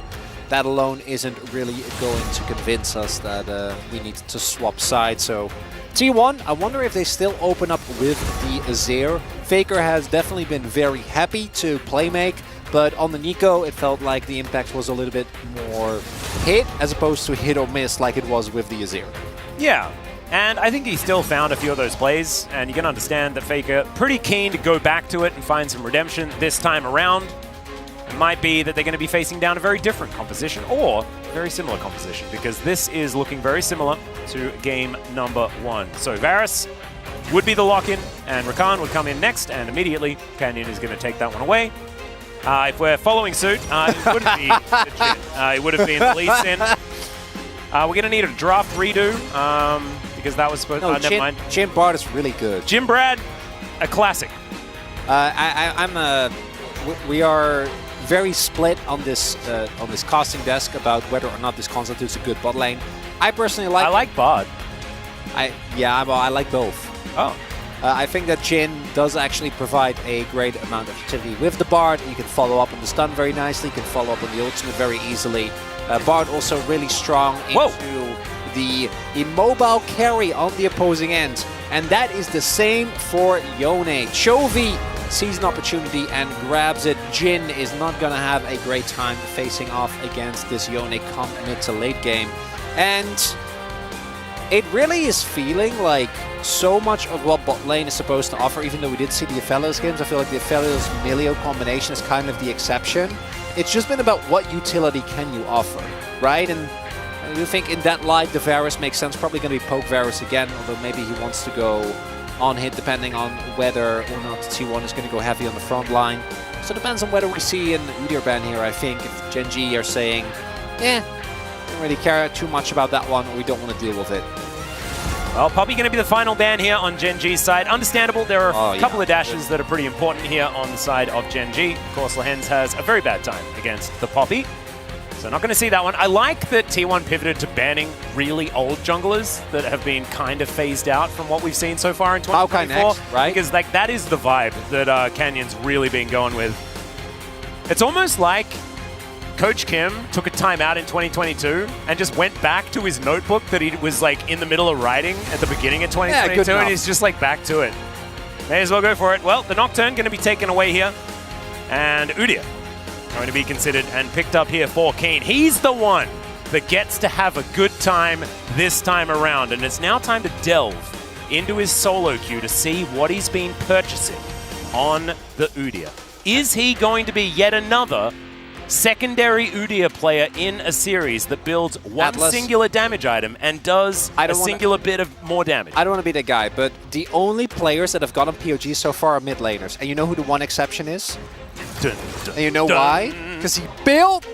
that alone isn't really going to convince us that we need to swap sides. So T1, I wonder if they still open up with the Azir. Faker has definitely been very happy to play make but on the Nico, it felt like the impact was a little bit more hit as opposed to hit or miss like it was with the Azir. Yeah, and I think he still found a few of those plays, and you can understand that Faker pretty keen to go back to it and find some redemption this time around. It might be that they're going to be facing down a very different composition or a very similar composition, because this is looking very similar to game number 1. So Varus would be the lock-in, and Rakan would come in next, and immediately Canyon is going to take that one away. If we're following suit, it wouldn't be legit. It would have been the Lee Sin. We're going to need a draft redo, because that was supposed to... never mind. Jim Bard is really good. Jim Brad, a classic. We are very split on this casting desk about whether or not this constitutes a good bot lane. I personally like... I like Bard. I like both. Oh. I think that Jhin does actually provide a great amount of activity with the Bard. You can follow up on the stun very nicely. You can follow up on the ultimate very easily. Bard also really strong into the immobile carry on the opposing end. And that is the same for Yone. Chovy sees an opportunity and grabs it. Jhin is not going to have a great time facing off against this Yone come mid to late game. And it really is feeling like so much of what bot lane is supposed to offer, even though we did see the Aphelios games. I feel like the Aphelios Milio combination is kind of the exception. It's just been about what utility can you offer, right? And I do think in that light, the Varus makes sense. Probably going to be poke Varus again, although maybe he wants to go on hit depending on whether or not T1 is going to go heavy on the front line. So it depends on whether we see an Udyr ban here. I think if Gen G are saying, don't really care too much about that one, or we don't want to deal with it. Well, Poppy going to be the final ban here on Gen G's side. Understandable, there are a couple of dashes that are pretty important here on the side of Gen G. Of course, Lehens has a very bad time against the Poppy. So not going to see that one. I like that T1 pivoted to banning really old junglers that have been kind of phased out from what we've seen so far in 2024. Next, right? Because like that is the vibe that Canyon's really been going with. It's almost like Coach Kim took a timeout in 2022 and just went back to his notebook that he was like in the middle of writing at the beginning of 2022, and he's just like back to it. May as well go for it. Well, the Nocturne going to be taken away here, and Udyr going to be considered and picked up here for Kane. He's the one that gets to have a good time this time around, and it's now time to delve into his solo queue to see what he's been purchasing on the Udyr. Is he going to be yet another secondary Udyr player in a series that builds one singular damage item and does a singular bit of more damage? I don't want to be the guy, but the only players that have gotten POG so far are mid laners. And you know who the one exception is? Dun, dun, and you know why? Because he built...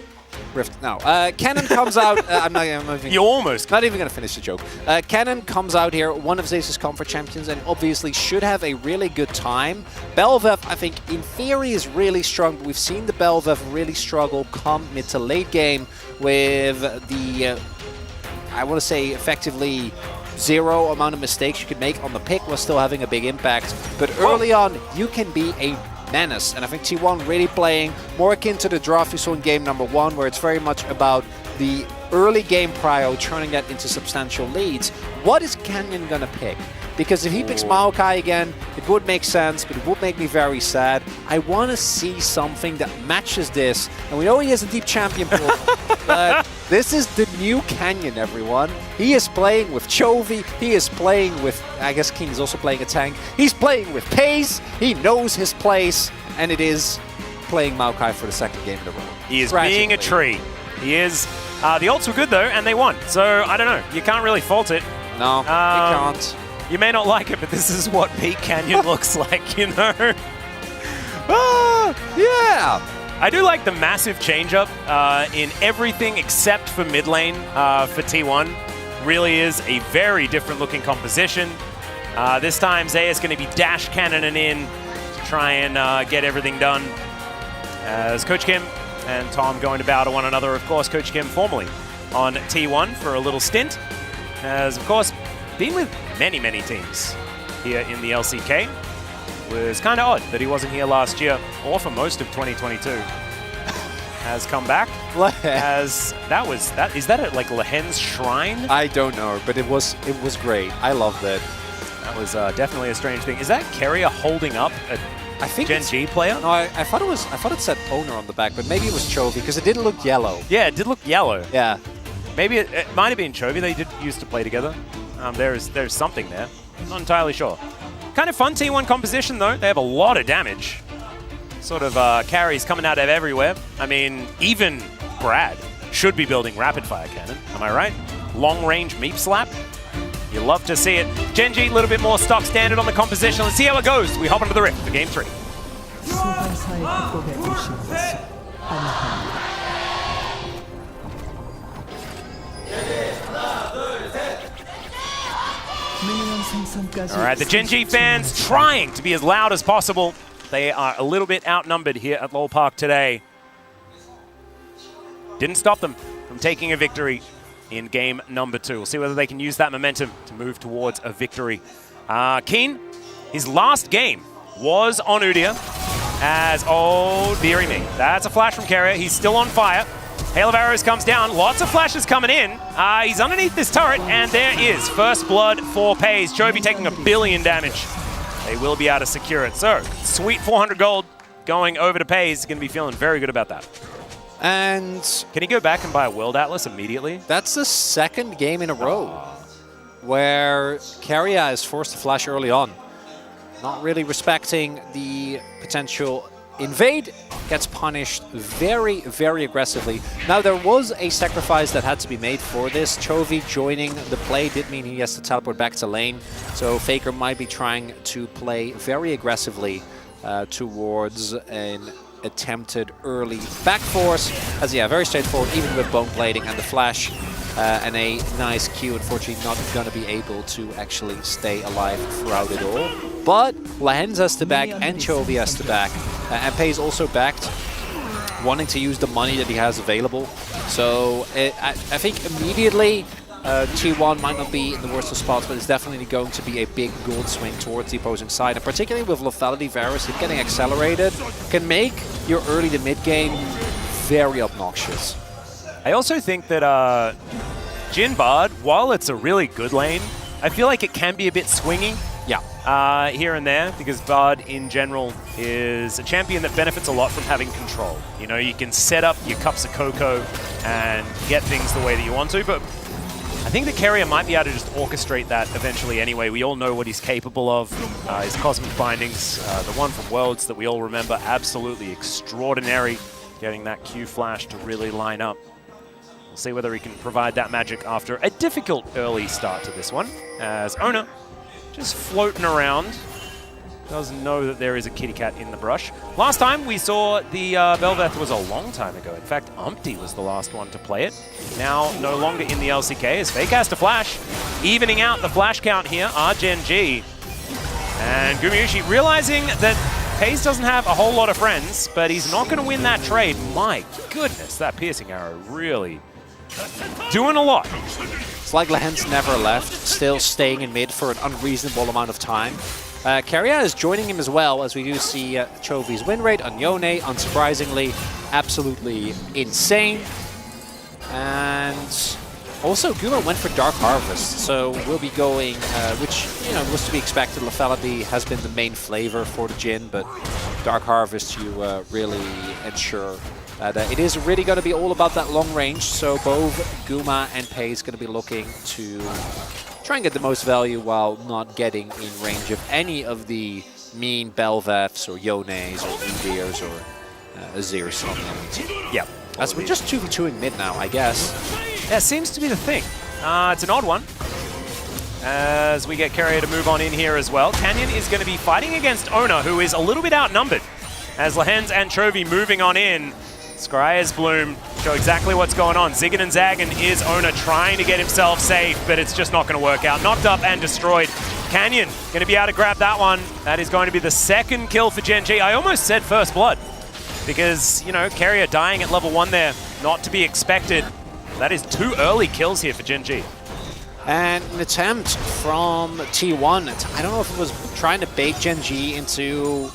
Rift. No. Cannon comes out... I'm not even... You almost... Not even going to finish the joke. Cannon comes out here, one of Zeus's comfort champions, and obviously should have a really good time. Bel'Veth, I think, in theory is really strong, but we've seen the Bel'Veth really struggle come mid to late game with the... I want to say, effectively, zero amount of mistakes you could make on the pick while still having a big impact. But early on, you can be a menace, and I think T1 really playing more akin to the draft we saw in game number 1, where it's very much about the early game prio, turning that into substantial leads. What is Canyon gonna pick? Because if he picks Maokai again, it would make sense, but it would make me very sad. I want to see something that matches this, and we know he has a deep champion pool, but this is the new Canyon, everyone. He is playing with Chovy, he is playing with, I guess King is also playing a tank, he's playing with Pace, he knows his place, and it is playing Maokai for the second game in a row. He is being a tree. He is. The ults were good though, and they won, so I don't know, you can't really fault it. No, you can't. You may not like it, but this is what peak Canyon looks like, you know? Yeah! I do like the massive change-up in everything except for mid lane for T1. Really is a very different looking composition. This time, Zeus going to be dash cannoning in to try and get everything done. As Coach Kim and Tom going to bow to one another, of course, Coach Kim formerly on T1 for a little stint. As, of course, been with many, many teams here in the LCK. Was kind of odd that he wasn't here last year or for most of 2022. Has come back. Is that at like Lehen's shrine? I don't know, but it was great. I loved it. That was definitely a strange thing. Is that Carrier holding up a I think Gen G player. No, I thought it said owner on the back, but maybe it was Chovy because it didn't look yellow. Yeah, it did look yellow. Yeah. Maybe it might have been Chovy. They did used to play together. There's something there. Not entirely sure. Kind of fun T1 composition though. They have a lot of damage. Sort of carries coming out of everywhere. I mean, even Brad should be building rapid fire cannon. Am I right? Long range meep slap. You love to see it. Gen G a little bit more stock standard on the composition. Let's see how it goes. We hop into the Rift for game 3. 소환사의 협곡에 오신 것을 환영합니다. All right, the Gen G fans trying to be as loud as possible. They are a little bit outnumbered here at Lowell Park today. Didn't stop them from taking a victory in game number 2. We'll see whether they can use that momentum to move towards a victory. Keen, his last game was on Udyr as, oh dearie me, that's a flash from Carrier. He's still on fire. Hail of Arrows comes down. Lots of flashes coming in. He's underneath this turret, and there is first blood for FaZe. Chovy taking 1 billion damage. They will be able to secure it. So, sweet 400 gold going over to FaZe. He's going to be feeling very good about that. And can he go back and buy a World Atlas immediately? That's the second game in a row where Carrier is forced to flash early on. Not really respecting the potential invade, gets punished very, very aggressively. Now, there was a sacrifice that had to be made for this. Chovy joining the play did mean he has to teleport back to lane, so Faker might be trying to play very aggressively towards an attempted early back force. As yeah, very straightforward, even with bone plating and the flash and a nice Q. Unfortunately, not going to be able to actually stay alive throughout it all. But Lehens has to back and Chovy has to back. And FaZe also backed, wanting to use the money that he has available. So I think immediately T1 might not be in the worst of spots, but it's definitely going to be a big gold swing towards the opposing side. And particularly with Lethality Varus, him getting accelerated can make your early to mid game very obnoxious. I also think that Jhin Bard, while it's a really good lane, I feel like it can be a bit swingy. Yeah. Here and there, because Bard in general is a champion that benefits a lot from having control. You know, you can set up your cups of cocoa and get things the way that you want to, but I think the Carrier might be able to just orchestrate that eventually anyway. We all know what he's capable of. His cosmic bindings, the one from Worlds that we all remember, absolutely extraordinary. Getting that Q flash to really line up. We'll see whether he can provide that magic after a difficult early start to this one, as Ona just floating around. Doesn't know that there is a kitty cat in the brush. Last time we saw the Bel'Veth was a long time ago. In fact, Umpty was the last one to play it. Now no longer in the LCK as Fake has to flash. Evening out the flash count here are Gen G. And Gumayusi realizing that FaZe doesn't have a whole lot of friends, but he's not going to win that trade. My goodness, that piercing arrow really doing a lot. It's like Lehens never left, still staying in mid for an unreasonable amount of time. Carrier is joining him as well, as we do see Chovy's win rate on Yone, unsurprisingly, absolutely insane. And also Guma went for Dark Harvest, so we'll be going, which was to be expected. Lethality has been the main flavor for the Jhin, but Dark Harvest you really ensure that it is really going to be all about that long range. So both Guma and FaZe going to be looking to try and get the most value while not getting in range of any of the mean Bel'Veths or Yones or Udyrs or Azirs on the team. Yeah. As we're just 2v2ing mid now, I guess. Yeah, seems to be the thing. It's an odd one. As we get Carrier to move on in here as well. Canyon is going to be fighting against Ona, who is a little bit outnumbered. As Lehens and Chovy moving on in. Scryer's Bloom show exactly what's going on. Ziggin and Zaggin is Ona trying to get himself safe, but it's just not going to work out. Knocked up and destroyed. Canyon going to be able to grab that one. That is going to be the second kill for Gen G. I almost said first blood because, Carrier dying at level 1 there, not to be expected. That is 2 early kills here for Gen G. And an attempt from T1. I don't know if it was trying to bait Gen G into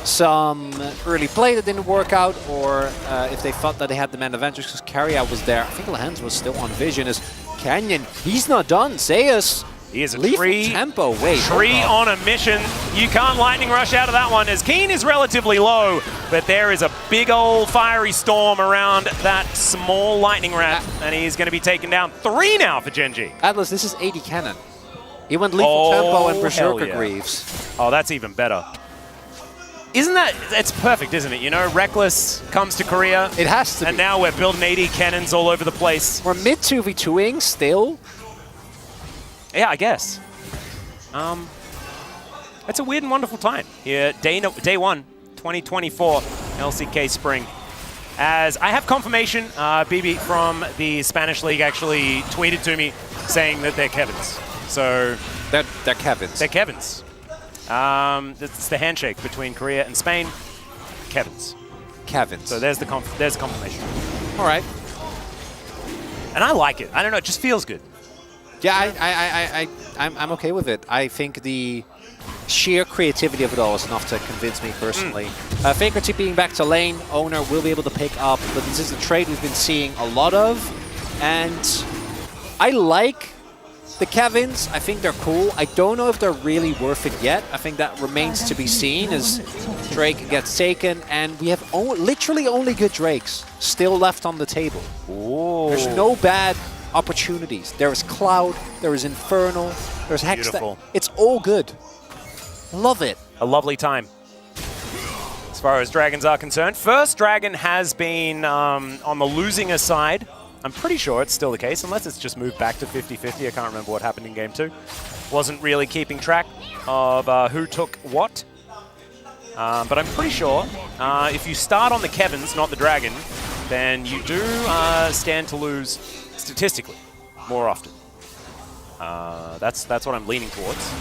some early play that didn't work out, or if they thought that they had the man advantage because Carrier was there. I think Lehens was still on vision as Canyon, he's not done. Zeus He is a Lethal tree. tempo. Wait. Tree on a mission. You can't lightning rush out of that one, as Keen is relatively low, but there is a big old fiery storm around that small lightning rat, and he's going to be taken down. 3 now for Genji. Atlas, this is AD Cannon. He went lethal tempo and hell Berserker yeah. Greaves. Oh, that's even better. Isn't that, it's perfect, isn't it? You know, Reckless comes to Korea. It has to And be. now we're building AD cannons all over the place. We're mid 2v2ing still. Yeah, I guess. It's a weird and wonderful time here. Day 1, 2024, LCK Spring. As I have confirmation, BB from the Spanish League actually tweeted to me saying that they're Kevins. So They're Kevins. they're Kevins. It's the handshake between Korea and Spain. Kevins. Kevins. So there's the confirmation. All right. And I like it. I don't know. It just feels good. Yeah, I'm okay with it. I think the sheer creativity of it all is enough to convince me personally. Faker T being back to lane, Owner will be able to pick up, but this is a trade we've been seeing a lot of, and I like the Kevins. I think they're cool. I don't know if they're really worth it yet. I think that remains to be seen as Drake gets taken, and we have literally only good Drakes still left on the table. Ooh. There's no bad opportunities. There is Cloud, there is Infernal, there's Hex. Beautiful. It's all good. Love it. A lovely time. As far as dragons are concerned, first dragon has been on the losing side. I'm pretty sure it's still the case, unless it's just moved back to 50-50. I can't remember what happened in Game 2. Wasn't really keeping track of who took what. But I'm pretty sure if you start on the Kevins, not the dragon, then you do stand to lose statistically more often. That's what I'm leaning towards.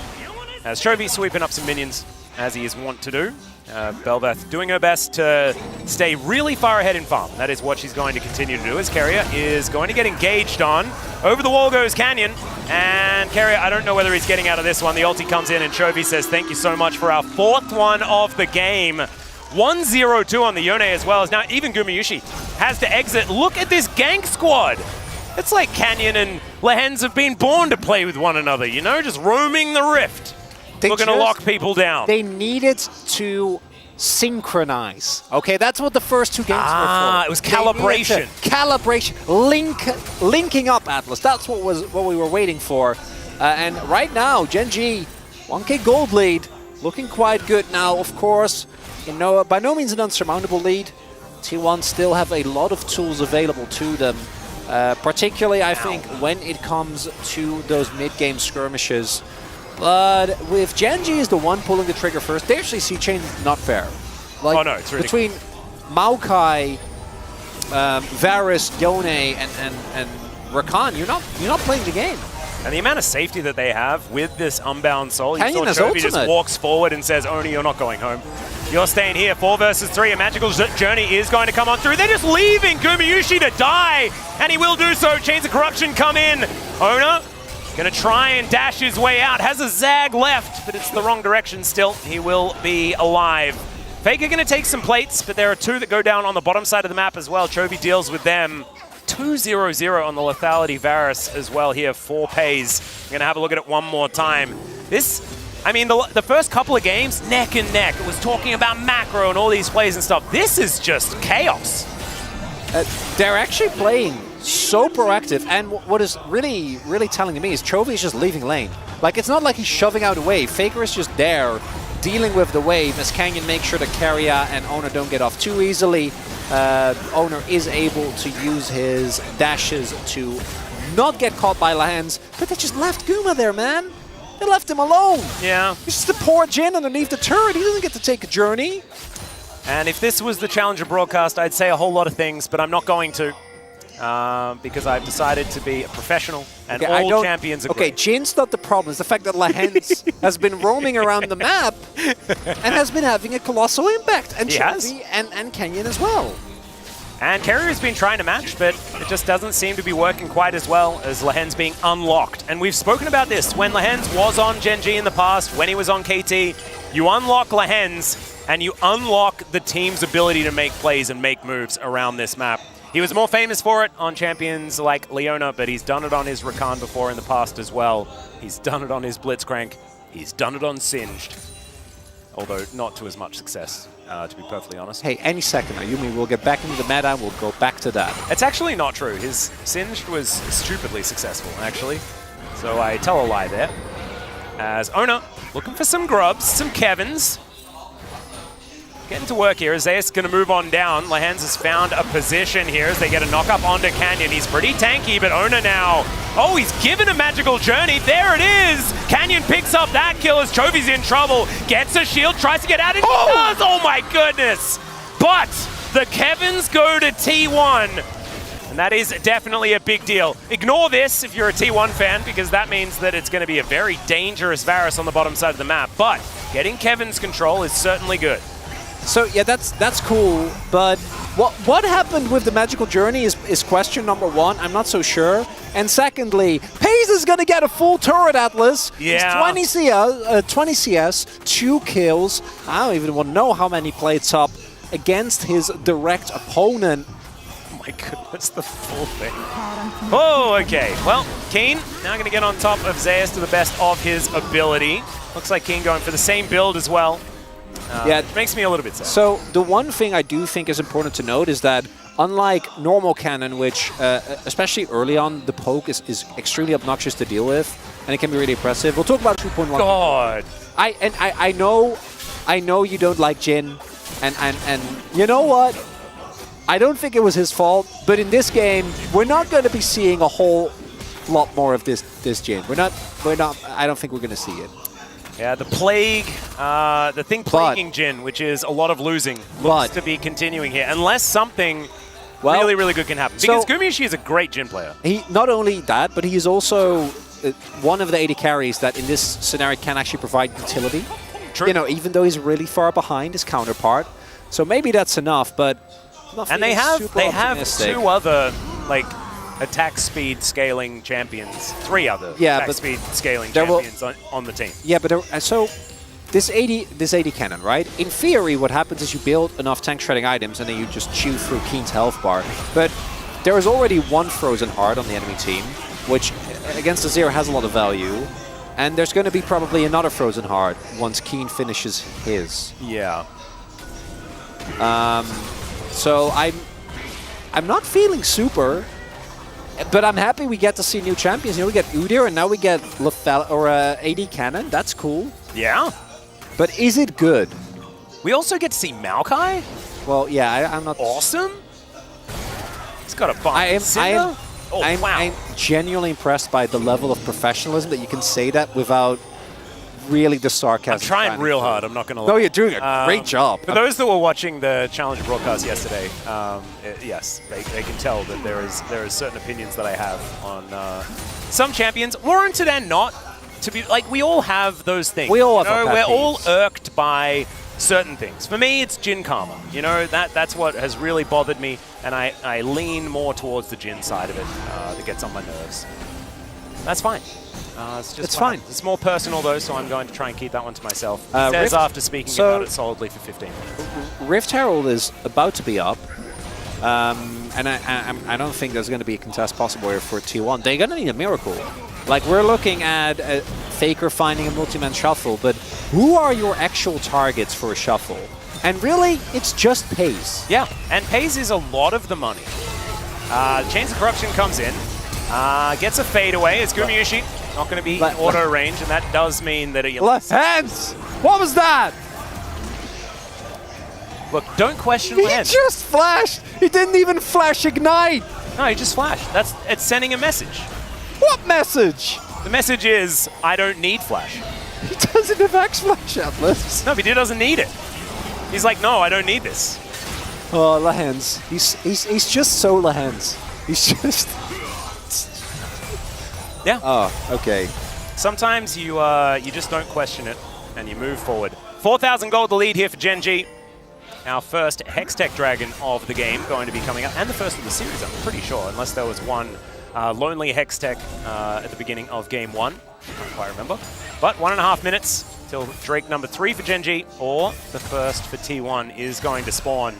As Chovy sweeping up some minions, as he is wont to do. Belveth doing her best to stay really far ahead in farm. That is what she's going to continue to do, as Keria is going to get engaged on. Over the wall goes Canyon, and Keria, I don't know whether he's getting out of this one. The ulti comes in, and Chovy says, thank you so much for our 4th one of the game. 1-0-2 on the Yone as well, as now even Gumayushi has to exit. Look at this gank squad. It's like Canyon and Lehens have been born to play with one another, you know, just roaming the rift. Looking to lock people down. They needed to synchronize. Okay, that's what the first 2 games were for. It was calibration. Calibration. Linking up, Atlas. That's what we were waiting for. And right now, Genji, 1K gold lead, looking quite good now. Of course, you know, by no means an unsurmountable lead. T1 still have a lot of tools available to them. Particularly, I think, when it comes to those mid-game skirmishes. But with Genji is the one pulling the trigger first, they actually see chain not fair. Like, oh no, it's really between Maokai, Varus, Yone, and Rakan, you're not playing the game. And the amount of safety that they have with this Unbound Soul, you Canyon saw has Chovy just ultimate. walks forward and says, Oni, you're not going home. You're staying here. 4 versus 3. A magical journey is going to come on through. They're just leaving Gumayushi to die, and he will do so. Chains of Corruption come in. Ona gonna try and dash his way out. Has a zag left, but it's the wrong direction still. He will be alive. Faker gonna take some plates, but there are 2 that go down on the bottom side of the map as well. Chovy deals with them. 2-0-0 on the lethality Varus as well here. 4 pays. I'm gonna have a look at it one more time. This, I mean, the first couple of games, neck and neck. It was talking about macro and all these plays and stuff. This is just chaos. They're actually playing so proactive, and what is really, really telling to me is Chovy is just leaving lane. Like, it's not like he's shoving out a wave. Faker is just there, dealing with the wave as Canyon makes sure that Keria and Owner don't get off too easily. Owner is able to use his dashes to not get caught by Lehens, but they just left Guma there, man. They left him alone. Yeah. He's just a poor Jin underneath the turret. He doesn't get to take a journey. And if this was the Challenger broadcast, I'd say a whole lot of things, but I'm not going to. Because I've decided to be a professional, and all champions agree. Okay, Jin's not the problem. It's the fact that Lehens has been roaming around the map and has been having a colossal impact. And Chovy and Canyon as well. And Carrier's been trying to match, but it just doesn't seem to be working quite as well as Lehens being unlocked. And we've spoken about this. When Lehens was on Genji in the past, when he was on KT, you unlock Lehens, and you unlock the team's ability to make plays and make moves around this map. He was more famous for it on champions like Leona, but he's done it on his Rakan before in the past as well. He's done it on his Blitzcrank. He's done it on Singed. Although not to as much success, to be perfectly honest. Hey, any second, Ayumi will get back into the meta and we'll go back to that. It's actually not true. His Singed was stupidly successful, actually. So I tell a lie there. As Ona looking for some grubs, some Kevins. Getting to work here. Zeus going to move on down. Lehans has found a position here as they get a knock-up onto Canyon. He's pretty tanky, but Ona now. Oh, he's given a magical journey. There it is. Canyon picks up that kill as Chovy's in trouble. Gets a shield, tries to get out, and he does. Oh my goodness. But the Kevins go to T1. And that is definitely a big deal. Ignore this if you're a T1 fan, because that means that it's going to be a very dangerous Varus on the bottom side of the map. But getting Kevin's control is certainly good. So yeah, that's cool, but what happened with the magical journey is question number one. I'm not so sure. And secondly, Paze is gonna get a full turret Atlas. Yeah. It's 20 CS, 2 kills. I don't even want to know how many plates up against his direct opponent. Oh my goodness, the full thing. Oh, okay. Well, Keen now gonna get on top of Zeus to the best of his ability. Looks like Keen going for the same build as well. Yeah, it makes me a little bit sad. So the one thing I do think is important to note is that unlike normal Cannon, which especially early on, the poke is extremely obnoxious to deal with, and it can be really impressive. We'll talk about 2.1. God. I know you don't like Jin, and you know what? I don't think it was his fault, but in this game, we're not going to be seeing a whole lot more of this Jin. We're not. I don't think we're going to see it. Yeah, the plague, the thing plaguing Jin, which is a lot of losing, looks to be continuing here, unless something really, really good can happen. Because Gumiushi is a great Jin player. He not only that, but he is also one of the 80 carries that in this scenario can actually provide utility. True. You know, even though he's really far behind his counterpart. So maybe that's enough, but and they have two other attack speed scaling champions, 3 other attack speed scaling champions on the team. Yeah, but so this 80 cannon, right? In theory, what happens is you build enough tank shredding items and then you just chew through Keen's health bar. But there is already one frozen heart on the enemy team, which against the Zero has a lot of value. And there's going to be probably another frozen heart once Keen finishes his. Yeah. So I'm not feeling super. But I'm happy we get to see new champions. You know, we get Udyr and now we get AD Cannon. That's cool. Yeah. But is it good? We also get to see Maokai. Well, yeah, I'm not... Awesome. He's got a bomb. I'm genuinely impressed by the level of professionalism that you can say that without really the sarcasm. I'm trying real hard, I'm not going to lie. No, you're doing a great job. For those that were watching the Challenger broadcast yesterday, yes, they can tell that there is certain opinions that I have on some champions, warranted and not. To be like, we all have those things. We all have we're all irked by certain things. For me, it's Jin Karma. You know, that's what has really bothered me, and I lean more towards the Jin side of it that gets on my nerves. That's fine. It's fine. It's more personal, though, so I'm going to try and keep that one to myself. He says after speaking about it solidly for 15 minutes. Rift Herald is about to be up, and I don't think there's going to be a contest possible here for T1. They're going to need a miracle. Like, we're looking at Faker finding a multi-man shuffle, but who are your actual targets for a shuffle? And really, it's just Paze. Yeah, and Paze is a lot of the money. Chains of Corruption comes in, gets a fade away. It's Gumiushi. Not going to be in auto range, and that does mean that it... Hands! What was that? Look, don't question He Lance. just flashed! He didn't even flash Ignite! No, he just flashed. It's sending a message. What message? The message is, I don't need flash. He doesn't have X-Flash, Atlas. No, but he doesn't need it. He's like, no, I don't need this. Oh, Lehans. He's just so Lehans. He's just... Yeah. Oh, okay. Sometimes you just don't question it, and you move forward. 4,000 gold the lead here for Gen G. Our first Hextech Dragon of the game going to be coming up, and the first of the series, I'm pretty sure, unless there was one lonely Hextech at the beginning of Game 1. I can't quite remember. But 1.5 minutes till Drake number 3 for Gen G, or the first for T1 is going to spawn.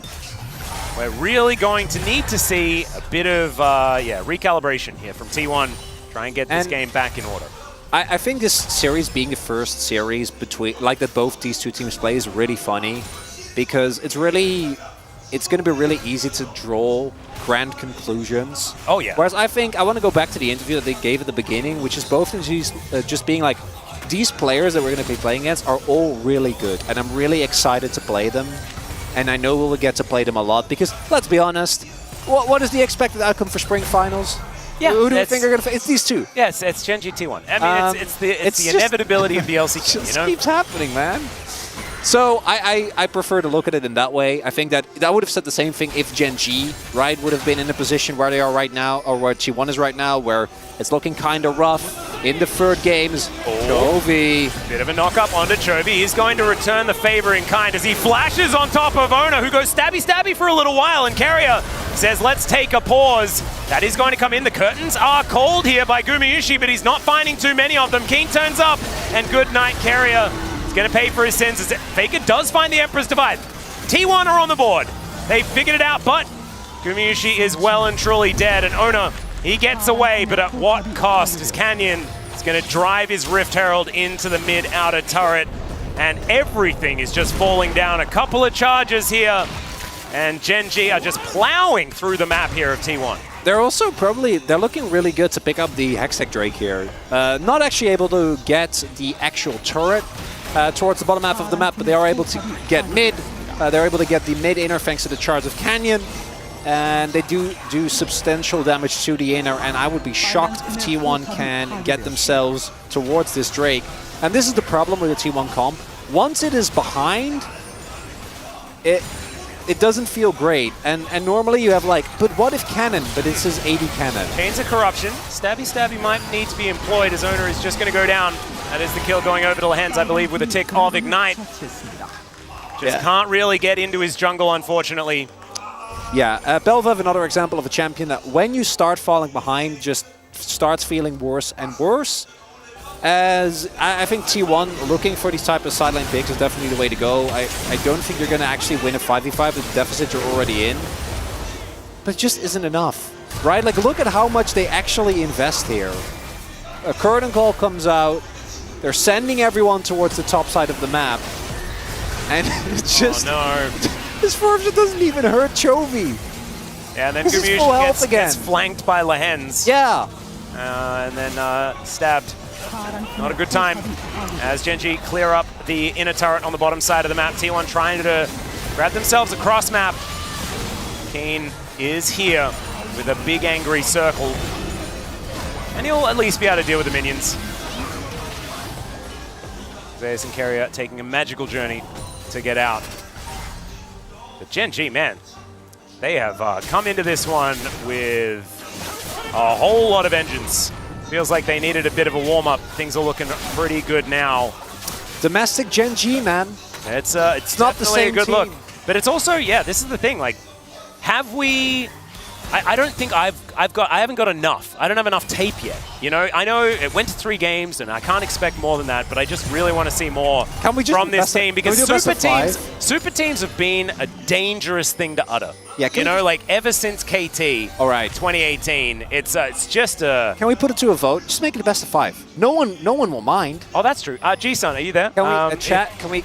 We're really going to need to see a bit of recalibration here from T1. Try and get this game back in order. I think this series being the first series between, like, that both these two teams play is really funny because it's going to be really easy to draw grand conclusions. Oh, yeah. Whereas I think I want to go back to the interview that they gave at the beginning, which is both of these just being like, these players that we're going to be playing against are all really good, and I'm really excited to play them. And I know we'll get to play them a lot because, let's be honest, what is the expected outcome for Spring Finals? Yeah, who do you think are going to face? It's these two. Yes, it's Gen G T1. I mean, it's the inevitability of the LCK. It just you know? keeps happening, man. So I prefer to look at it in that way. I think that would have said the same thing if Gen G, right, would have been in the position where they are right now, or where T1 is right now, where it's looking kind of rough in the third games. Chovy. Bit of a knock-up onto Chovy. He's going to return the favor in kind as he flashes on top of Ona, who goes stabby-stabby for a little while, and Carrier says, let's take a pause. That is going to come in. The curtains are called here by Gumayusi, but he's not finding too many of them. Keen turns up, and good night, Carrier. Going to pay for his sins as Faker does find the Emperor's Divide. T1 are on the board. They figured it out, but Gumayusi is well and truly dead, and Ona, he gets away, but at what cost? As Canyon is going to drive his Rift Herald into the mid-outer turret, and everything is just falling down. A couple of charges here, and Gen G are just plowing through the map here of T1. They're also they're looking really good to pick up the Hextech Drake here. Not actually able to get the actual turret towards the bottom half of the map, but they are able to get mid. They're able to get the mid inner thanks to the charge of Canyon. And they do substantial damage to the inner, and I would be shocked if T1 can get themselves towards this Drake. And this is the problem with the T1 comp. Once it is behind, it doesn't feel great. And normally you have like, but what if cannon? But this is 80 cannon. Chains of Corruption. Stabby might need to be employed as Owner is just going to go down. That is the kill going over to Lehens, I believe, with a tick of Ignite. Just can't really get into his jungle, unfortunately. Yeah, Belvev, another example of a champion that when you start falling behind, just starts feeling worse and worse. As I think T1 looking for these type of sideline picks is definitely the way to go. I don't think you're going to actually win a 5v5 with the deficit you're already in. But it just isn't enough, right? Like, look at how much they actually invest here. A curtain call comes out. They're sending everyone towards the top side of the map. And it's just... Oh, no. This Fervja doesn't even hurt Chovy. Yeah, and then Gumayusi gets flanked by Lehens. Yeah. And then stabbed. Not a good time as Gen G clear up the inner turret on the bottom side of the map. T1 trying to grab themselves a cross map. Keen is here with a big angry circle. And he'll at least be able to deal with the minions. Zeus and Carrier taking a magical journey to get out. But Gen G, man, they have come into this one with a whole lot of vengeance. Feels like they needed a bit of a warm-up. Things are looking pretty good now. Domestic Gen G, man. It's not the same a good team. look. But it's also, yeah, this is the thing. Like, have we... I don't think I haven't got enough. I don't have enough tape yet. You know, I know it went to 3 games and I can't expect more than that, but I just really want to see more from this team because super teams have been a dangerous thing to utter. Yeah, you know, like ever since KT, all right, 2018, it's just a... Can we put it to a vote? Just make it a best of 5. No one will mind. Oh, that's true. G-Sun, are you there? Can we chat? Can we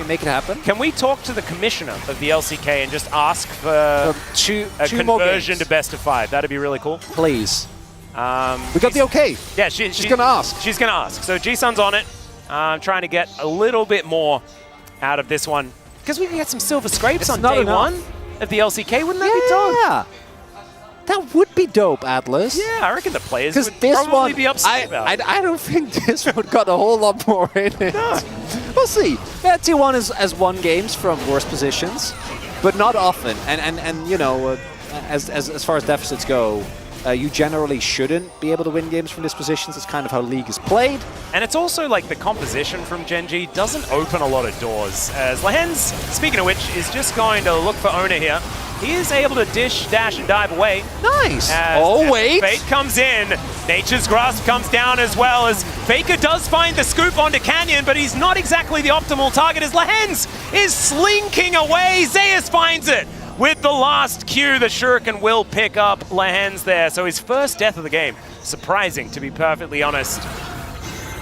make it happen? Can we talk to the commissioner of the LCK and just ask for a conversion to best of 5? That'd be really cool. Please. We got the okay. Yeah, she's going to ask. She's going to ask. So G-Sun's on it. Trying to get a little bit more out of this one. Because we can get some silver scrapes on day 1 of the LCK. Wouldn't that be dope? Yeah. That would be dope, Atlas. Yeah, I reckon the players would this probably be upset about it. I don't think this one got a whole lot more in it. No. We'll see. Yeah, T1 has won games from worse positions, but not often. And you know, as far as deficits go, you generally shouldn't be able to win games from these positions. It's kind of how League is played. And it's also like the composition from Gen G doesn't open a lot of doors. As Lehens, speaking of which, is just going to look for Owner here. He is able to dish, dash, and dive away. Nice. As wait. Fate comes in. Nature's Grasp comes down as well as Faker does find the scoop onto Canyon, but he's not exactly the optimal target as Lehens is slinking away. Zeus finds it. with the last Q. The Shuriken will pick up Lehens there. So his first death of the game. Surprising, to be perfectly honest.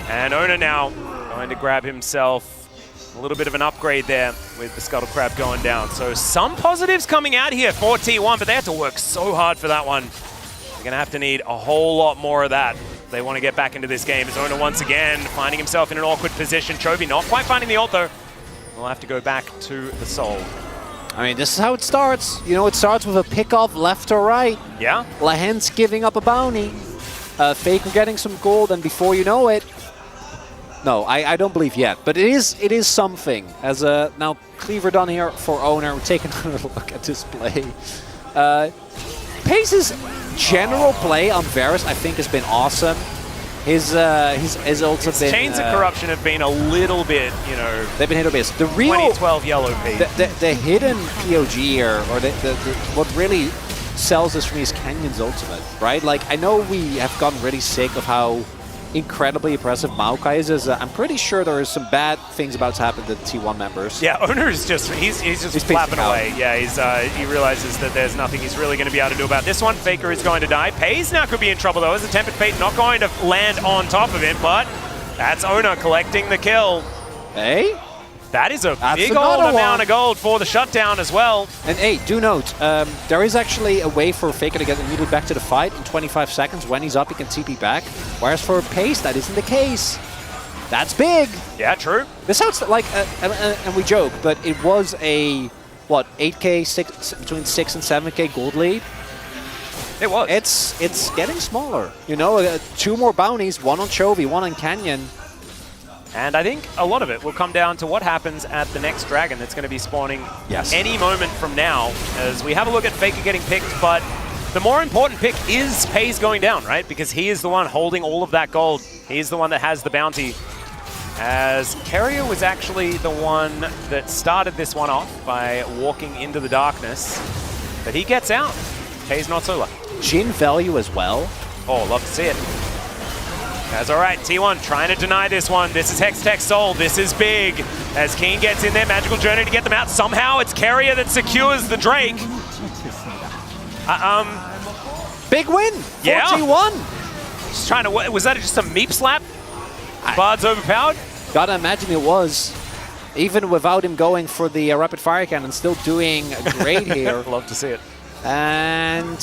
And Ona now going to grab himself a little bit of an upgrade there with the Scuttle Crab going down. So some positives coming out here for T1, but they have to work so hard for that one. They're going to have to need a whole lot more of that. They want to get back into this game. As Ona once again finding himself in an awkward position. Chovy not quite finding the ult though. We'll have to go back to the Soul. I mean, this is how it starts. You know, it starts with a pick-off left or right. Yeah. Lehens giving up a bounty. Faker getting some gold, and before you know it... No, I don't believe yet, but it is something. As now Cleaver done here for Owner. We're taking another look at this play. Pace's general play on Varus, I think, has been awesome. His ults have been... Chains of Corruption have been a little bit, you know... They've been hit or miss. The real... 2012 yellow P. The hidden POG here, or what really sells this for me is Canyon's ultimate, right? Like, I know we have gotten really sick of how incredibly impressive Maokai is. I'm pretty sure there is some bad things about to happen to the T1 members. Yeah, Owner is just, he's flapping away. Yeah, he realizes that there's nothing he's really going to be able to do about this one. Faker is going to die. Pays now could be in trouble though, as a Tempered Fate not going to land on top of him, but that's Owner collecting the kill. Hey? That is a big old amount of gold for the shutdown as well. And hey, do note, there is actually a way for Faker to get immediately back to the fight in 25 seconds. When he's up, he can TP back. Whereas for Pace, that isn't the case. That's big. Yeah, true. This sounds like, and we joke, but it was a, what, 8K, between 6 and 7K gold lead? It was. It's getting smaller. You know, 2 more bounties, one on Chovy, one on Canyon. And I think a lot of it will come down to what happens at the next dragon that's going to be spawning any moment from now, as we have a look at Faker getting picked, but the more important pick is Pays going down, right? Because he is the one holding all of that gold. He's the one that has the bounty. As Carrier was actually the one that started this one off by walking into the darkness, but he gets out. Pays not so lucky. Jhin value as well. Oh, love to see it. That's all right, T1 trying to deny this one. This is Hextech Soul, this is big. As Keen gets in there, Magical Journey to get them out. Somehow it's Carrier that secures the Drake. Big win for T1. Just trying to, was that just a meep slap? Bard's overpowered? Gotta imagine it was. Even without him going for the rapid fire cannon, still doing great here. Love to see it. And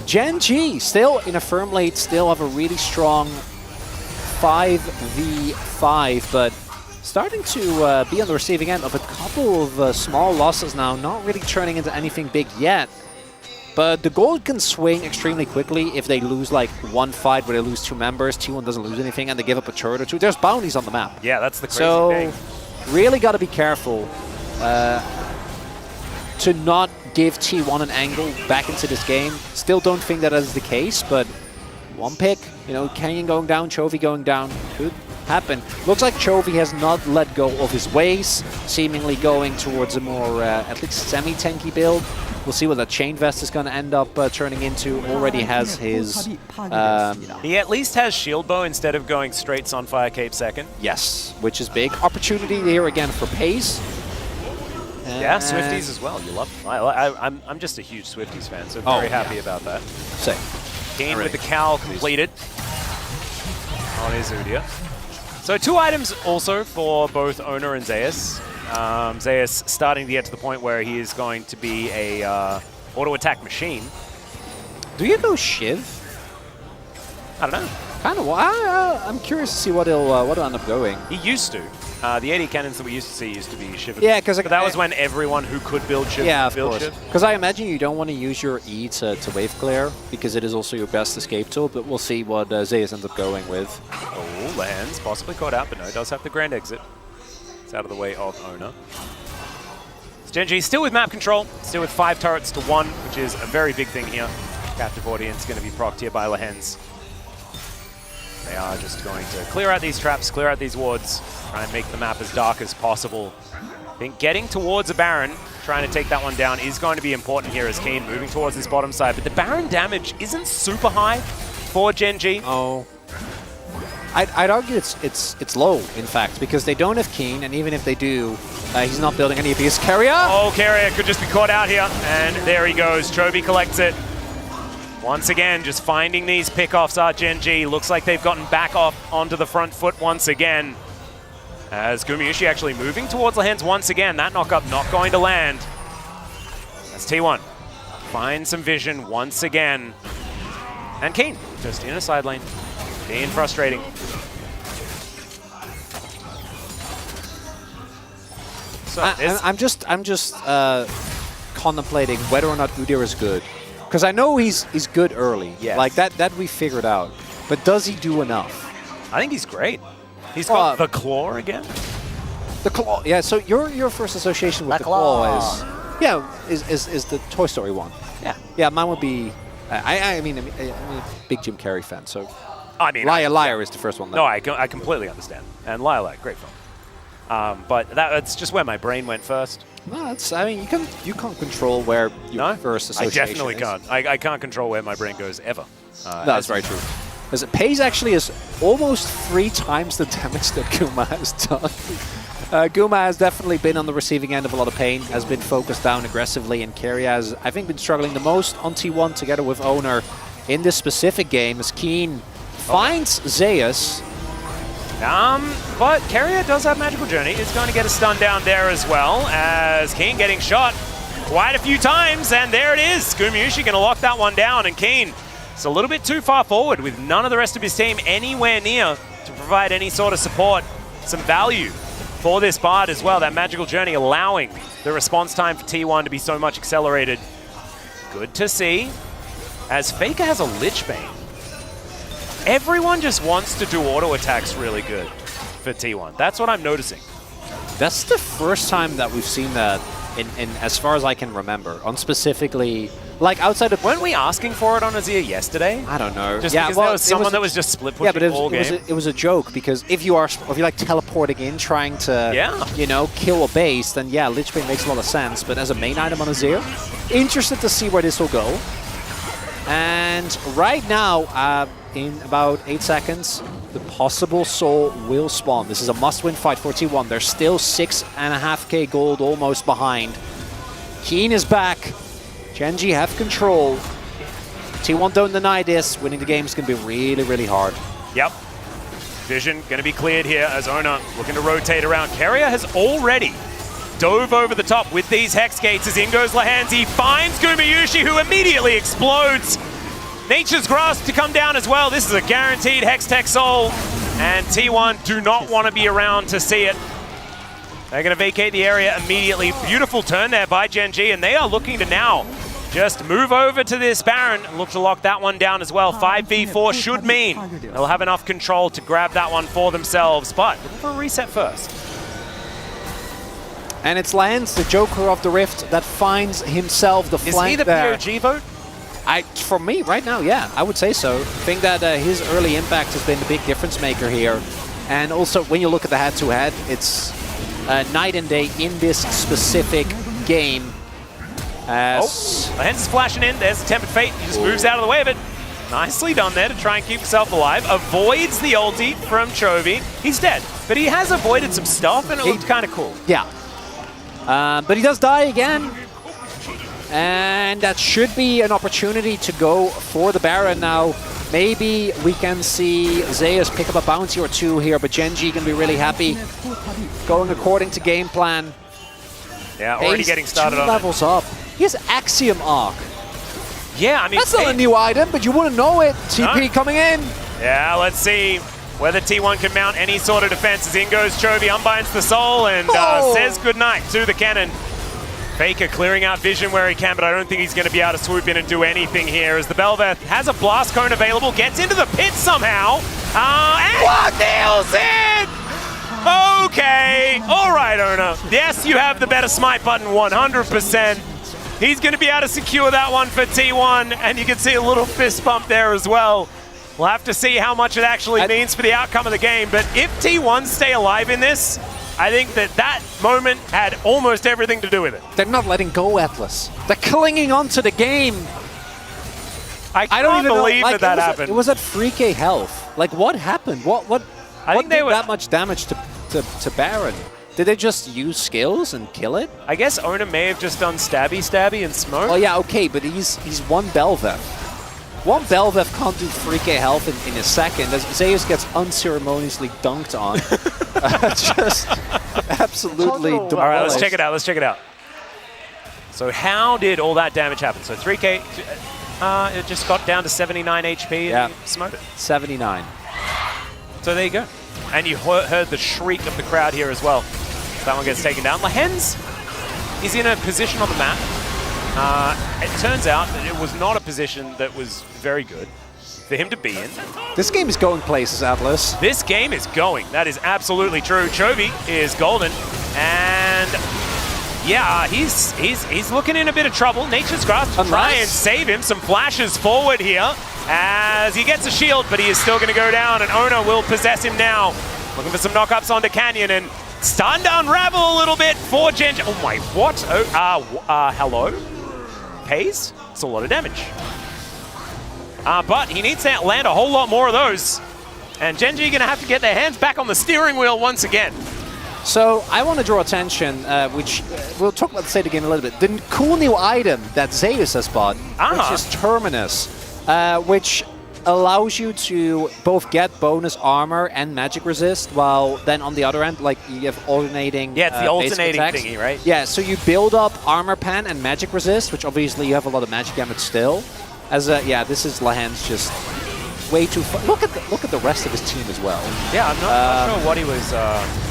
Gen G still in a firm lead, still have a really strong 5v5, but starting to be on the receiving end of a couple of small losses now, not really turning into anything big yet. But the gold can swing extremely quickly if they lose like one fight where they lose 2 members, T1 doesn't lose anything, and they give up a turret or 2. There's bounties on the map. Yeah, that's the crazy thing. Really got to be careful to not give T1 an angle back into this game. Still don't think that is the case, but one pick, you know, Canyon going down, Chovy going down, could happen. Looks like Chovy has not let go of his ways, seemingly going towards a more, at least semi-tanky build. We'll see what that Chain Vest is going to end up turning into. Already has his... he at least has Shield Bow instead of going straight Sunfire Cape second. Yes, which is big. Opportunity here again for Pace. Yeah, Swifties as well. You love them. I'm just a huge Swifties fan, so very happy about that. Same. Keen with the cowl completed on his Udyr. So 2 items also for both Owner and Zeus. Zeus starting to get to the point where he is going to be a auto-attack machine. Do you go Shiv? I don't know. Kind of. I'm curious to see what he'll end up going. He used to. The AD cannons that we used to see used to be Shiv. Yeah, because that was when everyone who could build Shiv of build course. Shiv. Because I imagine you don't want to use your E to wave clear, because it is also your best escape tool, but we'll see what Zeus ends up going with. Oh, lands. Possibly caught out, but no, it does have the Grand Exit. It's out of the way of Owner. Gen G still with map control, still with 5 turrets to 1, which is a very big thing here. Captive Audience going to be procced here by Lehens. They are just going to clear out these traps, clear out these wards, try and make the map as dark as possible. I think getting towards a Baron, trying to take that one down, is going to be important here as Keen moving towards this bottom side. But the Baron damage isn't super high for Gen G. Oh. I'd argue it's low, in fact, because they don't have Keen, and even if they do, he's not building any of his carrier. Oh, carrier could just be caught out here, and there he goes. Chovy collects it. Once again, just finding these pickoffs are Gen G. Looks like they've gotten back off onto the front foot once again. As Gumayusi actually moving towards the hands once again. That knockup not going to land. That's T1. Find some vision once again. And Keen, just in a side lane. Being frustrating. So I'm just contemplating whether or not Udyr is good. Because I know he's good early. Yes. Like that we figured out. But does he do enough? I think he's great. He's got the claw again. The claw, yeah. So your first association with the claw is the Toy Story one. Yeah. Yeah, mine would be. I mean, I'm a big Jim Carrey fan, so. I mean, Liar is the first one. Though. No, I completely understand. And Liar, great film. But that's just where my brain went first. No, I mean, you can't control where your first association I definitely can't. I can't control where my brain goes ever. That's very true. As it Pays actually is almost 3 times the damage that Guma has done. Guma has definitely been on the receiving end of a lot of pain, has been focused down aggressively, and Kerry has, I think, been struggling the most on T1 together with Owner in this specific game as Keen finds Zeus. But Carrier does have Magical Journey. Is going to get a stun down there as well, as Keen getting shot quite a few times, and there it is. Gumayusi going to lock that one down, and Keen is a little bit too far forward with none of the rest of his team anywhere near to provide any sort of support, some value for this Bard as well. That Magical Journey allowing the response time for T1 to be so much accelerated. Good to see, as Faker has a Lich Bane. Everyone just wants to do auto attacks really good for T1. That's what I'm noticing. That's the first time that we've seen that in as far as I can remember, on specifically, like outside of... Weren't we asking for it on Azir yesterday? I don't know. Just because there was someone that was just split pushing all game. It was a joke, because if you like teleporting in, trying to, you know, kill a base, then yeah, Lich Bane makes a lot of sense. But as a main item on Azir, interested to see where this will go. And right now, in about 8 seconds, the possible soul will spawn. This is a must-win fight for T1. They're still 6.5k gold almost behind. Keen is back. Gen G have control. T1 don't deny this. Winning the game is going to be really, really hard. Yep. Vision going to be cleared here as Ona looking to rotate around. Carrier has already dove over the top with these Hex Gates as in goes Lahans. He finds Gumayusi, who immediately explodes. Nature's Grasp to come down as well. This is a guaranteed Hextech Soul, and T1 do not want to be around to see it. They're going to vacate the area immediately. Beautiful turn there by Gen G, and they are looking to now just move over to this Baron and look to lock that one down as well. 5v4 should mean they'll have enough control to grab that one for themselves, but looking for a reset first. And it's Lance, the Joker of the Rift, that finds himself the flank there. Is he the POG vote? For me, right now, yeah, I would say so. I think that his early impact has been the big difference maker here. And also, when you look at the head-to-head, it's night and day in this specific game. Lahans is flashing in. There's the Tempered Fate. He just moves out of the way of it. Nicely done there to try and keep himself alive. Avoids the ulti from Chovy. He's dead, but he has avoided some stuff, and it looked kind of cool. Yeah. But he does die again. And that should be an opportunity to go for the Baron now. Maybe we can see Zeus pick up a bounty or two here, but Gen G can be really happy. Going according to game plan. Yeah, already getting started on levels up. He has Axiom Arc. Yeah, I mean... That's not a new item, but you wouldn't know it. TP coming in. Yeah, let's see whether T1 can mount any sort of defense. As in goes Chovy, unbinds the soul, and says goodnight to the cannon. Faker clearing out vision where he can, but I don't think he's going to be able to swoop in and do anything here as the Belveth has a blast cone available, gets into the pit somehow, and nails it! Okay, all right, Ona. Yes, you have the better smite button, 100%. He's going to be able to secure that one for T1, and you can see a little fist bump there as well. We'll have to see how much it actually means for the outcome of the game, but if T1 stay alive in this, I think that moment had almost everything to do with it. They're not letting go, Atlas. They're clinging on to the game. I don't even believe that happened. It was at 3k health. Like, what happened? What think they did were that much damage to Baron? Did they just use skills and kill it? I guess Ona may have just done stabby and smoke. Oh yeah, okay, but he's one Bel'Veth. One Bel'Veth can't do 3k health in a second as Zeus gets unceremoniously dunked on. Just absolutely demolished. All right, let's check it out. So how did all that damage happen? So 3k, it just got down to 79 HP and smoked it. 79. So there you go. And you heard the shriek of the crowd here as well. That one gets taken down. Lahens is in a position on the map. It turns out that it was not a position that was very good for him to be in. This game is going places, Atlas. This game is going. That is absolutely true. Chovy is golden. And yeah, he's looking in a bit of trouble. Nature's Grasp to try and save him. Some flashes forward here as he gets a shield, but he is still going to go down, and Ona will possess him now. Looking for some knockups onto Canyon, and starting to unravel a little bit for Genji. Oh my, what? Oh, hello? Pays? It's a lot of damage. But he needs to land a whole lot more of those. And Genji going to have to get their hands back on the steering wheel once again. So I want to draw attention, which we'll talk about the state of the game a little bit. The cool new item that Zeus has bought, which is Terminus, which allows you to both get bonus armor and magic resist, while then on the other end, like you have alternating. Yeah, it's the alternating attacks. thingy, right? Yeah, so you build up armor pen and magic resist, which obviously you have a lot of magic damage still. As yeah, this is Lahens just way too far. Look at the rest of his team as well. Yeah, I'm not sure what he was,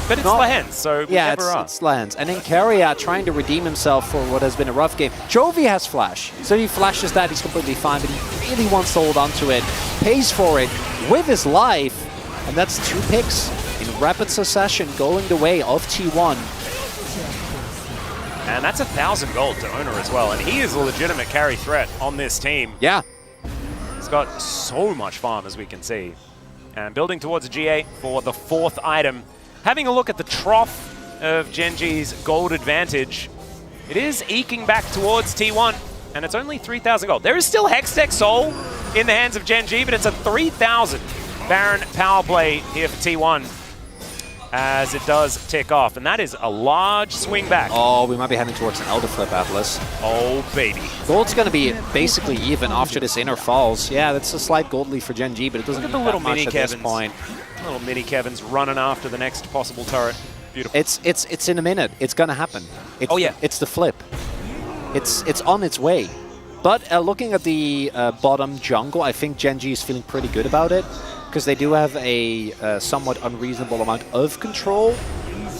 but it's Lahens, so yeah, it's Lahens. And then Keria trying to redeem himself for what has been a rough game. Chovy has flash, so he flashes that, he's completely fine, but he really wants to hold on to it, pays for it with his life, and that's 2 picks in rapid succession going the way of T1. And that's 1,000 gold to Ona as well, and he is a legitimate carry threat on this team. Yeah. He's got so much farm, as we can see. And building towards a G8 for the 4th item. Having a look at the trough of Genji's gold advantage, it is eking back towards T1, and it's only 3,000 gold. There is still Hextech Soul in the hands of Genji, but it's a 3,000 Baron power play here for T1 as it does tick off, and that is a large swing back. Oh, we might be heading towards an Elder Flip, Atlas. Oh, baby. Gold's going to be basically even after this inner falls. Yeah, that's a slight gold lead for Genji, but it doesn't Look mean at the little that much mini at Kevins. this point. Little mini Kevins running after the next possible turret. Beautiful. It's in a minute. It's going to happen. It's the flip. It's on its way. But looking at the bottom jungle, I think Genji is feeling pretty good about it, because they do have a somewhat unreasonable amount of control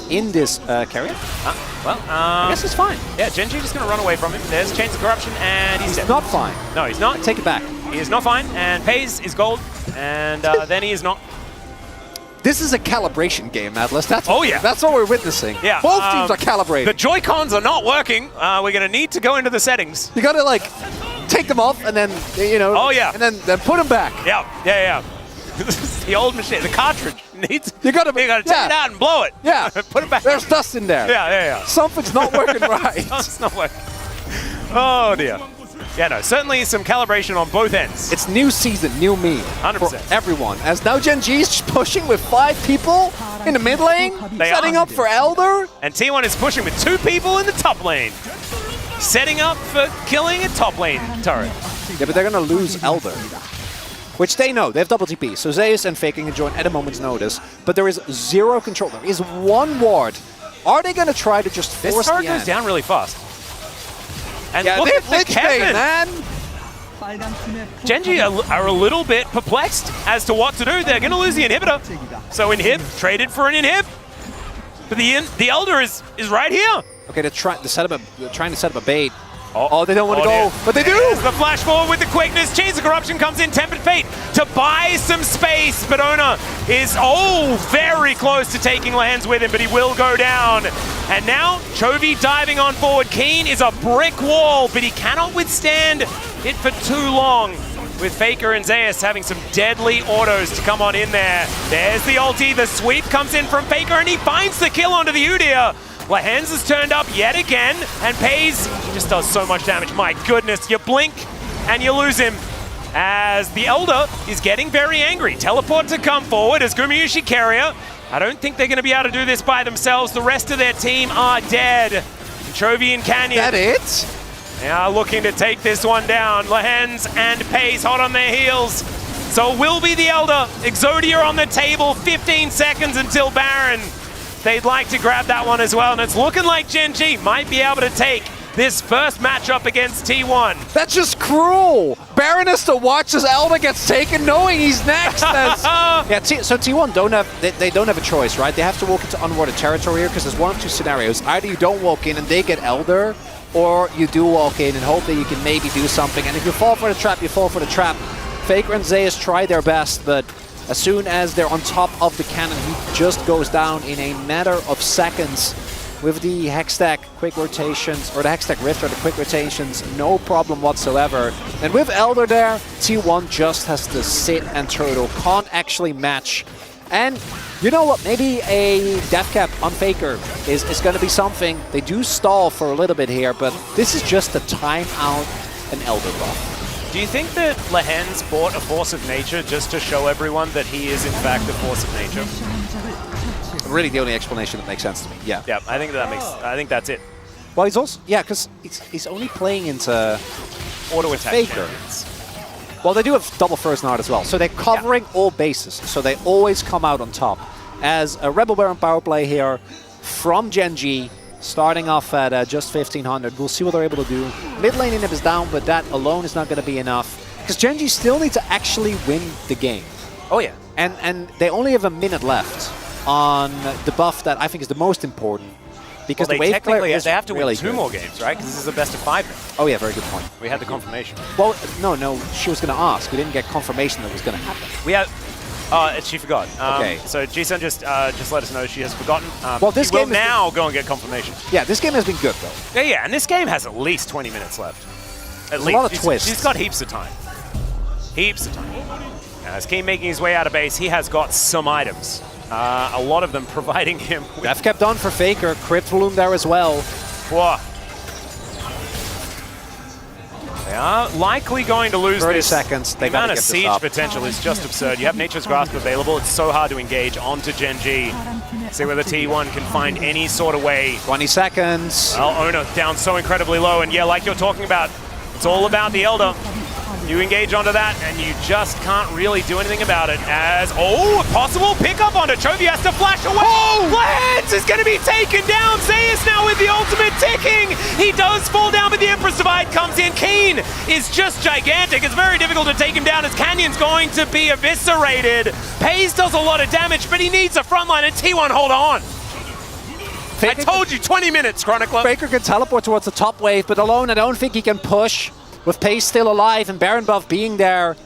in this carrier. I guess it's fine. Yeah, Genji just going to run away from him. There's Chains of Corruption, and he's dead. Not fine. No, he's not. Take it back. He is not fine, and Pays is gold, and then he is not. This is a calibration game, Atlas. That's that's what we're witnessing. Yeah, both teams are calibrated. The Joy-Cons are not working. We're going to need to go into the settings. You got to like take them off and then and then put them back. Yeah. This is the old machine. The cartridge needs. You got to take it out and blow it. Yeah, put it back. There's dust in there. Yeah. Something's not working right. Something's not working. Oh dear. Yeah, no, certainly some calibration on both ends. It's new season, new me. 100%. For everyone. As now Genji is pushing with 5 people in the mid lane, setting up for Elder. And T1 is pushing with 2 people in the top lane. Setting up for killing a top lane turret. Yeah, but they're going to lose Elder. Which they know. They have double TP. So Zeus and Faking can join at a moment's notice. But there is 0 control. There is 1 ward. Are they going to try to just force this turret goes down really fast. And yeah, look they at have Lich Bane, man! Genji are a little bit perplexed as to what to do. They're going to lose the inhibitor. So inhib, traded for an inhib. But the Elder is right here. Okay, they're trying to set up a bait. Oh, they don't want to go, dear. but they do! There's the flash forward with the quickness. Chains of Corruption comes in, Tempered Fate to buy some space, but Ona is, very close to taking Lahens with him, but he will go down. And now, Chovy diving on forward. Keen is a brick wall, but he cannot withstand it for too long, with Faker and Zeus having some deadly autos to come on in there. There's the ulti, the sweep comes in from Faker, and he finds the kill onto the Udyr. Lahens has turned up yet again, and Pays, he just does so much damage. My goodness, you blink and you lose him as the Elder is getting very angry. Teleport to come forward as Gumayushi Carrier. I don't think they're going to be able to do this by themselves. The rest of their team are dead. Chovy and Canyon. That it? They are looking to take this one down. Lehens and Pace hot on their heels. So it will be the Elder. Exodia on the table. 15 seconds until Baron. They'd like to grab that one as well. And it's looking like Gen G might be able to take this first matchup against T1. That's just cruel. Baron has to watch as Elder gets taken knowing he's next. Yeah, so T1 don't have they don't have a choice, right? They have to walk into unwarded territory here because there's one of two scenarios. Either you don't walk in and they get Elder, or you do walk in and hope that you can maybe do something. And if you fall for the trap, you fall for the trap. Faker and Zeus try their best, but as soon as they're on top of the cannon, he just goes down in a matter of seconds. With the Hextech quick rotations, or the Hextech Rift or the quick rotations, no problem whatsoever. And with Elder there, T1 just has to sit and turtle, can't actually match. And you know what, maybe a death cap on Faker is going to be something. They do stall for a little bit here, but this is just a timeout and Elder buff. Do you think that Lehens bought a Force of Nature just to show everyone that he is in fact a Force of Nature? Really the only explanation that makes sense to me, yeah. Yeah, I think that's it. Well, he's also, yeah, because he's only playing into Auto attack Faker. champions. Well, they do have double first nard as well, so they're covering all bases, so they always come out on top. As a Rebel Baron power play here from Gen G, starting off at just 1500. We'll see what they're able to do. Mid lane inhib is down, but that alone is not going to be enough, because Gen G still need to actually win the game. Oh yeah. And they only have a minute left on the buff that I think is the most important. Because well, the wave clear is they have to really win two more games, right? Because this is a best of 5 now. Oh yeah, very good point. We had the confirmation. Well, no, she was going to ask. We didn't get confirmation that was going to happen. We have. She forgot. Okay. So Jisun just let us know she has forgotten. Well, this she will game now go and get confirmation. Yeah, this game has been good though. Yeah, and this game has at least 20 minutes left. At least. A lot of twists. She's got heaps of time. Heaps of time. As Keen making his way out of base, he has got some items. A lot of them providing him with... Death kept on for Faker. Crypt Bloom there as well. Whoa. They are likely going to lose 30 this. seconds. They the amount gotta of get this siege up. potential is just absurd. You have Nature's Grasp available. It's so hard to engage onto Gen G. See whether T1 can find any sort of way. 20 seconds. Well, Ona down so incredibly low. And yeah, like you're talking about, it's all about the Elder. You engage onto that, and you just can't really do anything about it. As, a possible pickup onto Chovy has to flash away. Lance is going to be taken down. Zeus now with the ultimate ticking. He does fall down, but the Empress Divide comes in. Keen is just gigantic. It's very difficult to take him down as Canyon's going to be eviscerated. Pays does a lot of damage, but he needs a frontline, and T1 hold on. Faker I told you, 20 minutes, Chronicler. Faker can teleport towards the top wave, but alone I don't think he can push. With Pace still alive and Baron buff being there.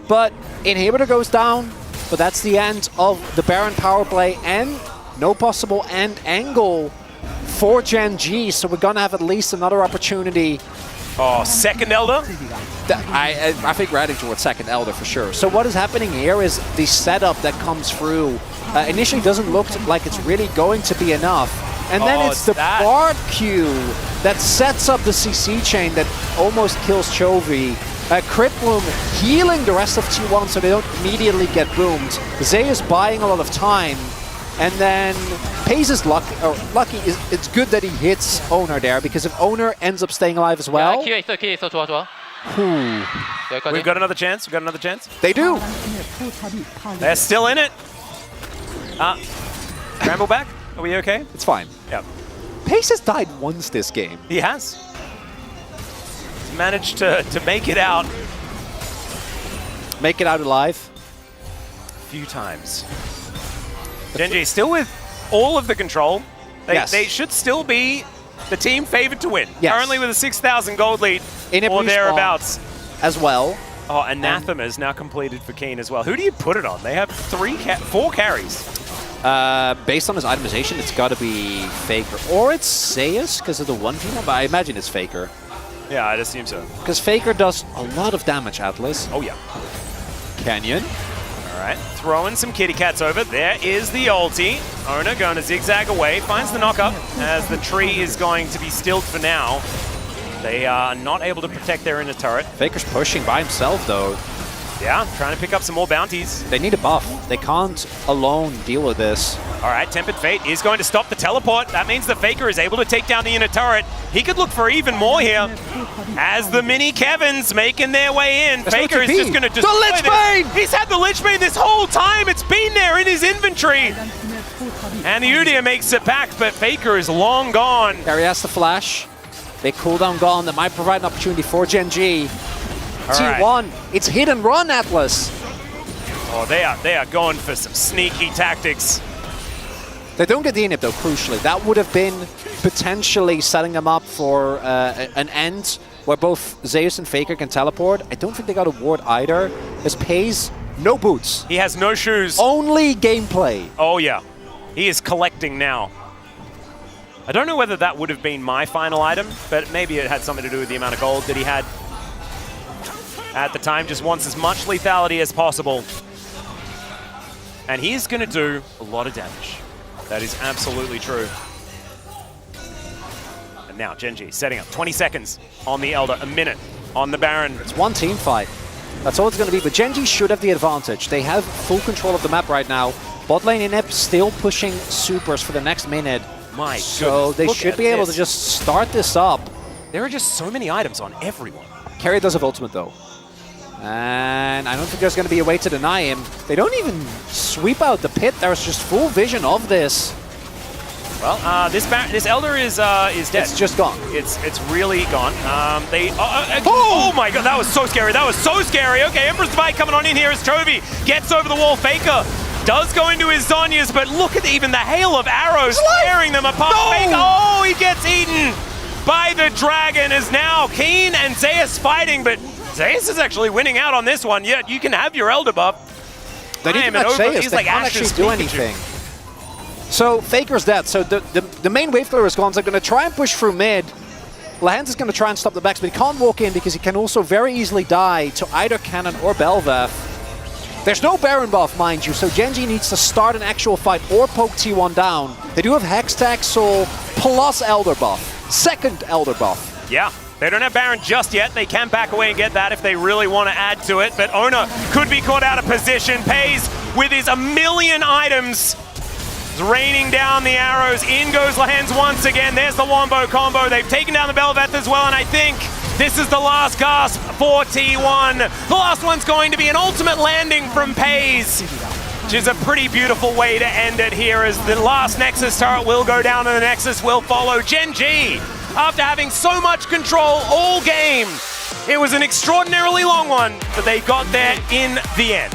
But Inhibitor goes down, but that's the end of the Baron power play, and no possible end angle for Gen G, so we're gonna have at least another opportunity. Oh, second Elder? I think we're heading towards second Elder for sure. So what is happening here is the setup that comes through initially doesn't look like it's really going to be enough. And then it's the Bard Q that sets up the CC chain that almost kills Chovy. Crypt Bloom healing the rest of T1 so they don't immediately get boomed. Zay is buying a lot of time. And then Pace is lucky. It's good that he hits Owner there, because if Owner ends up staying alive as well. 기회 있어. 좋아. 여기까지. We've got another chance. We've got another chance. They do. They're still in it. Scramble back. Are we okay? It's fine. Yeah. Pace has died once this game. He has. He's managed to make it out Make it out alive. a few times. Gen G still with all of the control. They should still be the team favored to win. Yes. Currently with a 6,000 gold lead or thereabouts. As well. Oh, Anathema is now completed for Keen as well. Who do you put it on? They have 4 carries. Based on his itemization, it's got to be Faker. Or it's Zeus because of the 1v1, but I imagine it's Faker. Yeah, I'd assume so. Because Faker does a lot of damage, Atlas. Oh, yeah. Canyon. All right, throwing some kitty cats over. There is the ulti. Ona going to zigzag away, finds the knock-up as the tree is going to be stilled for now. They are not able to protect their inner turret. Faker's pushing by himself, though. Yeah, trying to pick up some more bounties. They need a buff. They can't alone deal with this. All right, Tempered Fate is going to stop the teleport. That means the Faker is able to take down the inner turret. He could look for even more here. As the mini Kevins making their way in, There's Faker no is TP. just going to destroy The Lich this. Bane! He's had the Lich Bane this whole time. It's been there in his inventory. And the Udyr makes it back, but Faker is long gone. Gary has the flash. Big cooldown gone. That might provide an opportunity for Gen G. All right. T1. It's hit and run, Atlas. Oh, they are going for some sneaky tactics. They don't get the inhib, though, crucially. That would have been potentially setting them up for an end where both Zeus and Faker can teleport. I don't think they got a ward either. As Pays, no boots. He has no shoes. Only gameplay. Oh, yeah. He is collecting now. I don't know whether that would have been my final item, but maybe it had something to do with the amount of gold that he had at the time. Just wants as much lethality as possible. And he's going to do a lot of damage. That is absolutely true. And now Genji setting up 20 seconds on the Elder, a minute on the Baron. It's one team fight. That's all it's going to be. But Gen G should have the advantage. They have full control of the map right now. Bot lane inhib still pushing supers for the next minute. My So goodness, they look should at be able to this. just start this up. There are just so many items on everyone. Carry does have ultimate, though. And I don't think there's going to be a way to deny him. They don't even sweep out the pit. There's just full vision of this. Well, this Elder is dead. It's just gone. It's really gone. Oh my god, that was so scary. That was so scary. Okay, Emperor's Divide coming on in here as Chovy gets over the wall. Faker does go into his Zhonya's, but look at even the hail of arrows tearing them apart. No! Faker, oh, he gets eaten by the dragon. Is now Keen and Zeus fighting, but Zeus is actually winning out on this one. Yet you can have your Elder buff. They need to match Zeus. They can't actually do anything. So Faker's dead. So the main wave clearer is gone. So they're going to try and push through mid. Lahens is going to try and stop the backs, but he can't walk in because he can also very easily die to either Cannon or Bel'Veth. There's no Baron buff, mind you, so Gen G needs to start an actual fight or poke T1 down. They do have Hextech, Soul, plus Elder buff. Second Elder buff. Yeah. They don't have Baron just yet. They can back away and get that if they really want to add to it. But Ona could be caught out of position. Pays with his a million items. Raining down the arrows. In goes Lahens once again. There's the Wombo combo. They've taken down the Bel'Veth as well. And I think this is the last gasp for T1. The last one's going to be an ultimate landing from Pays, which is a pretty beautiful way to end it here as the last Nexus turret will go down and the Nexus will follow. Gen G, after having so much control all game, it was an extraordinarily long one, but they got there in the end.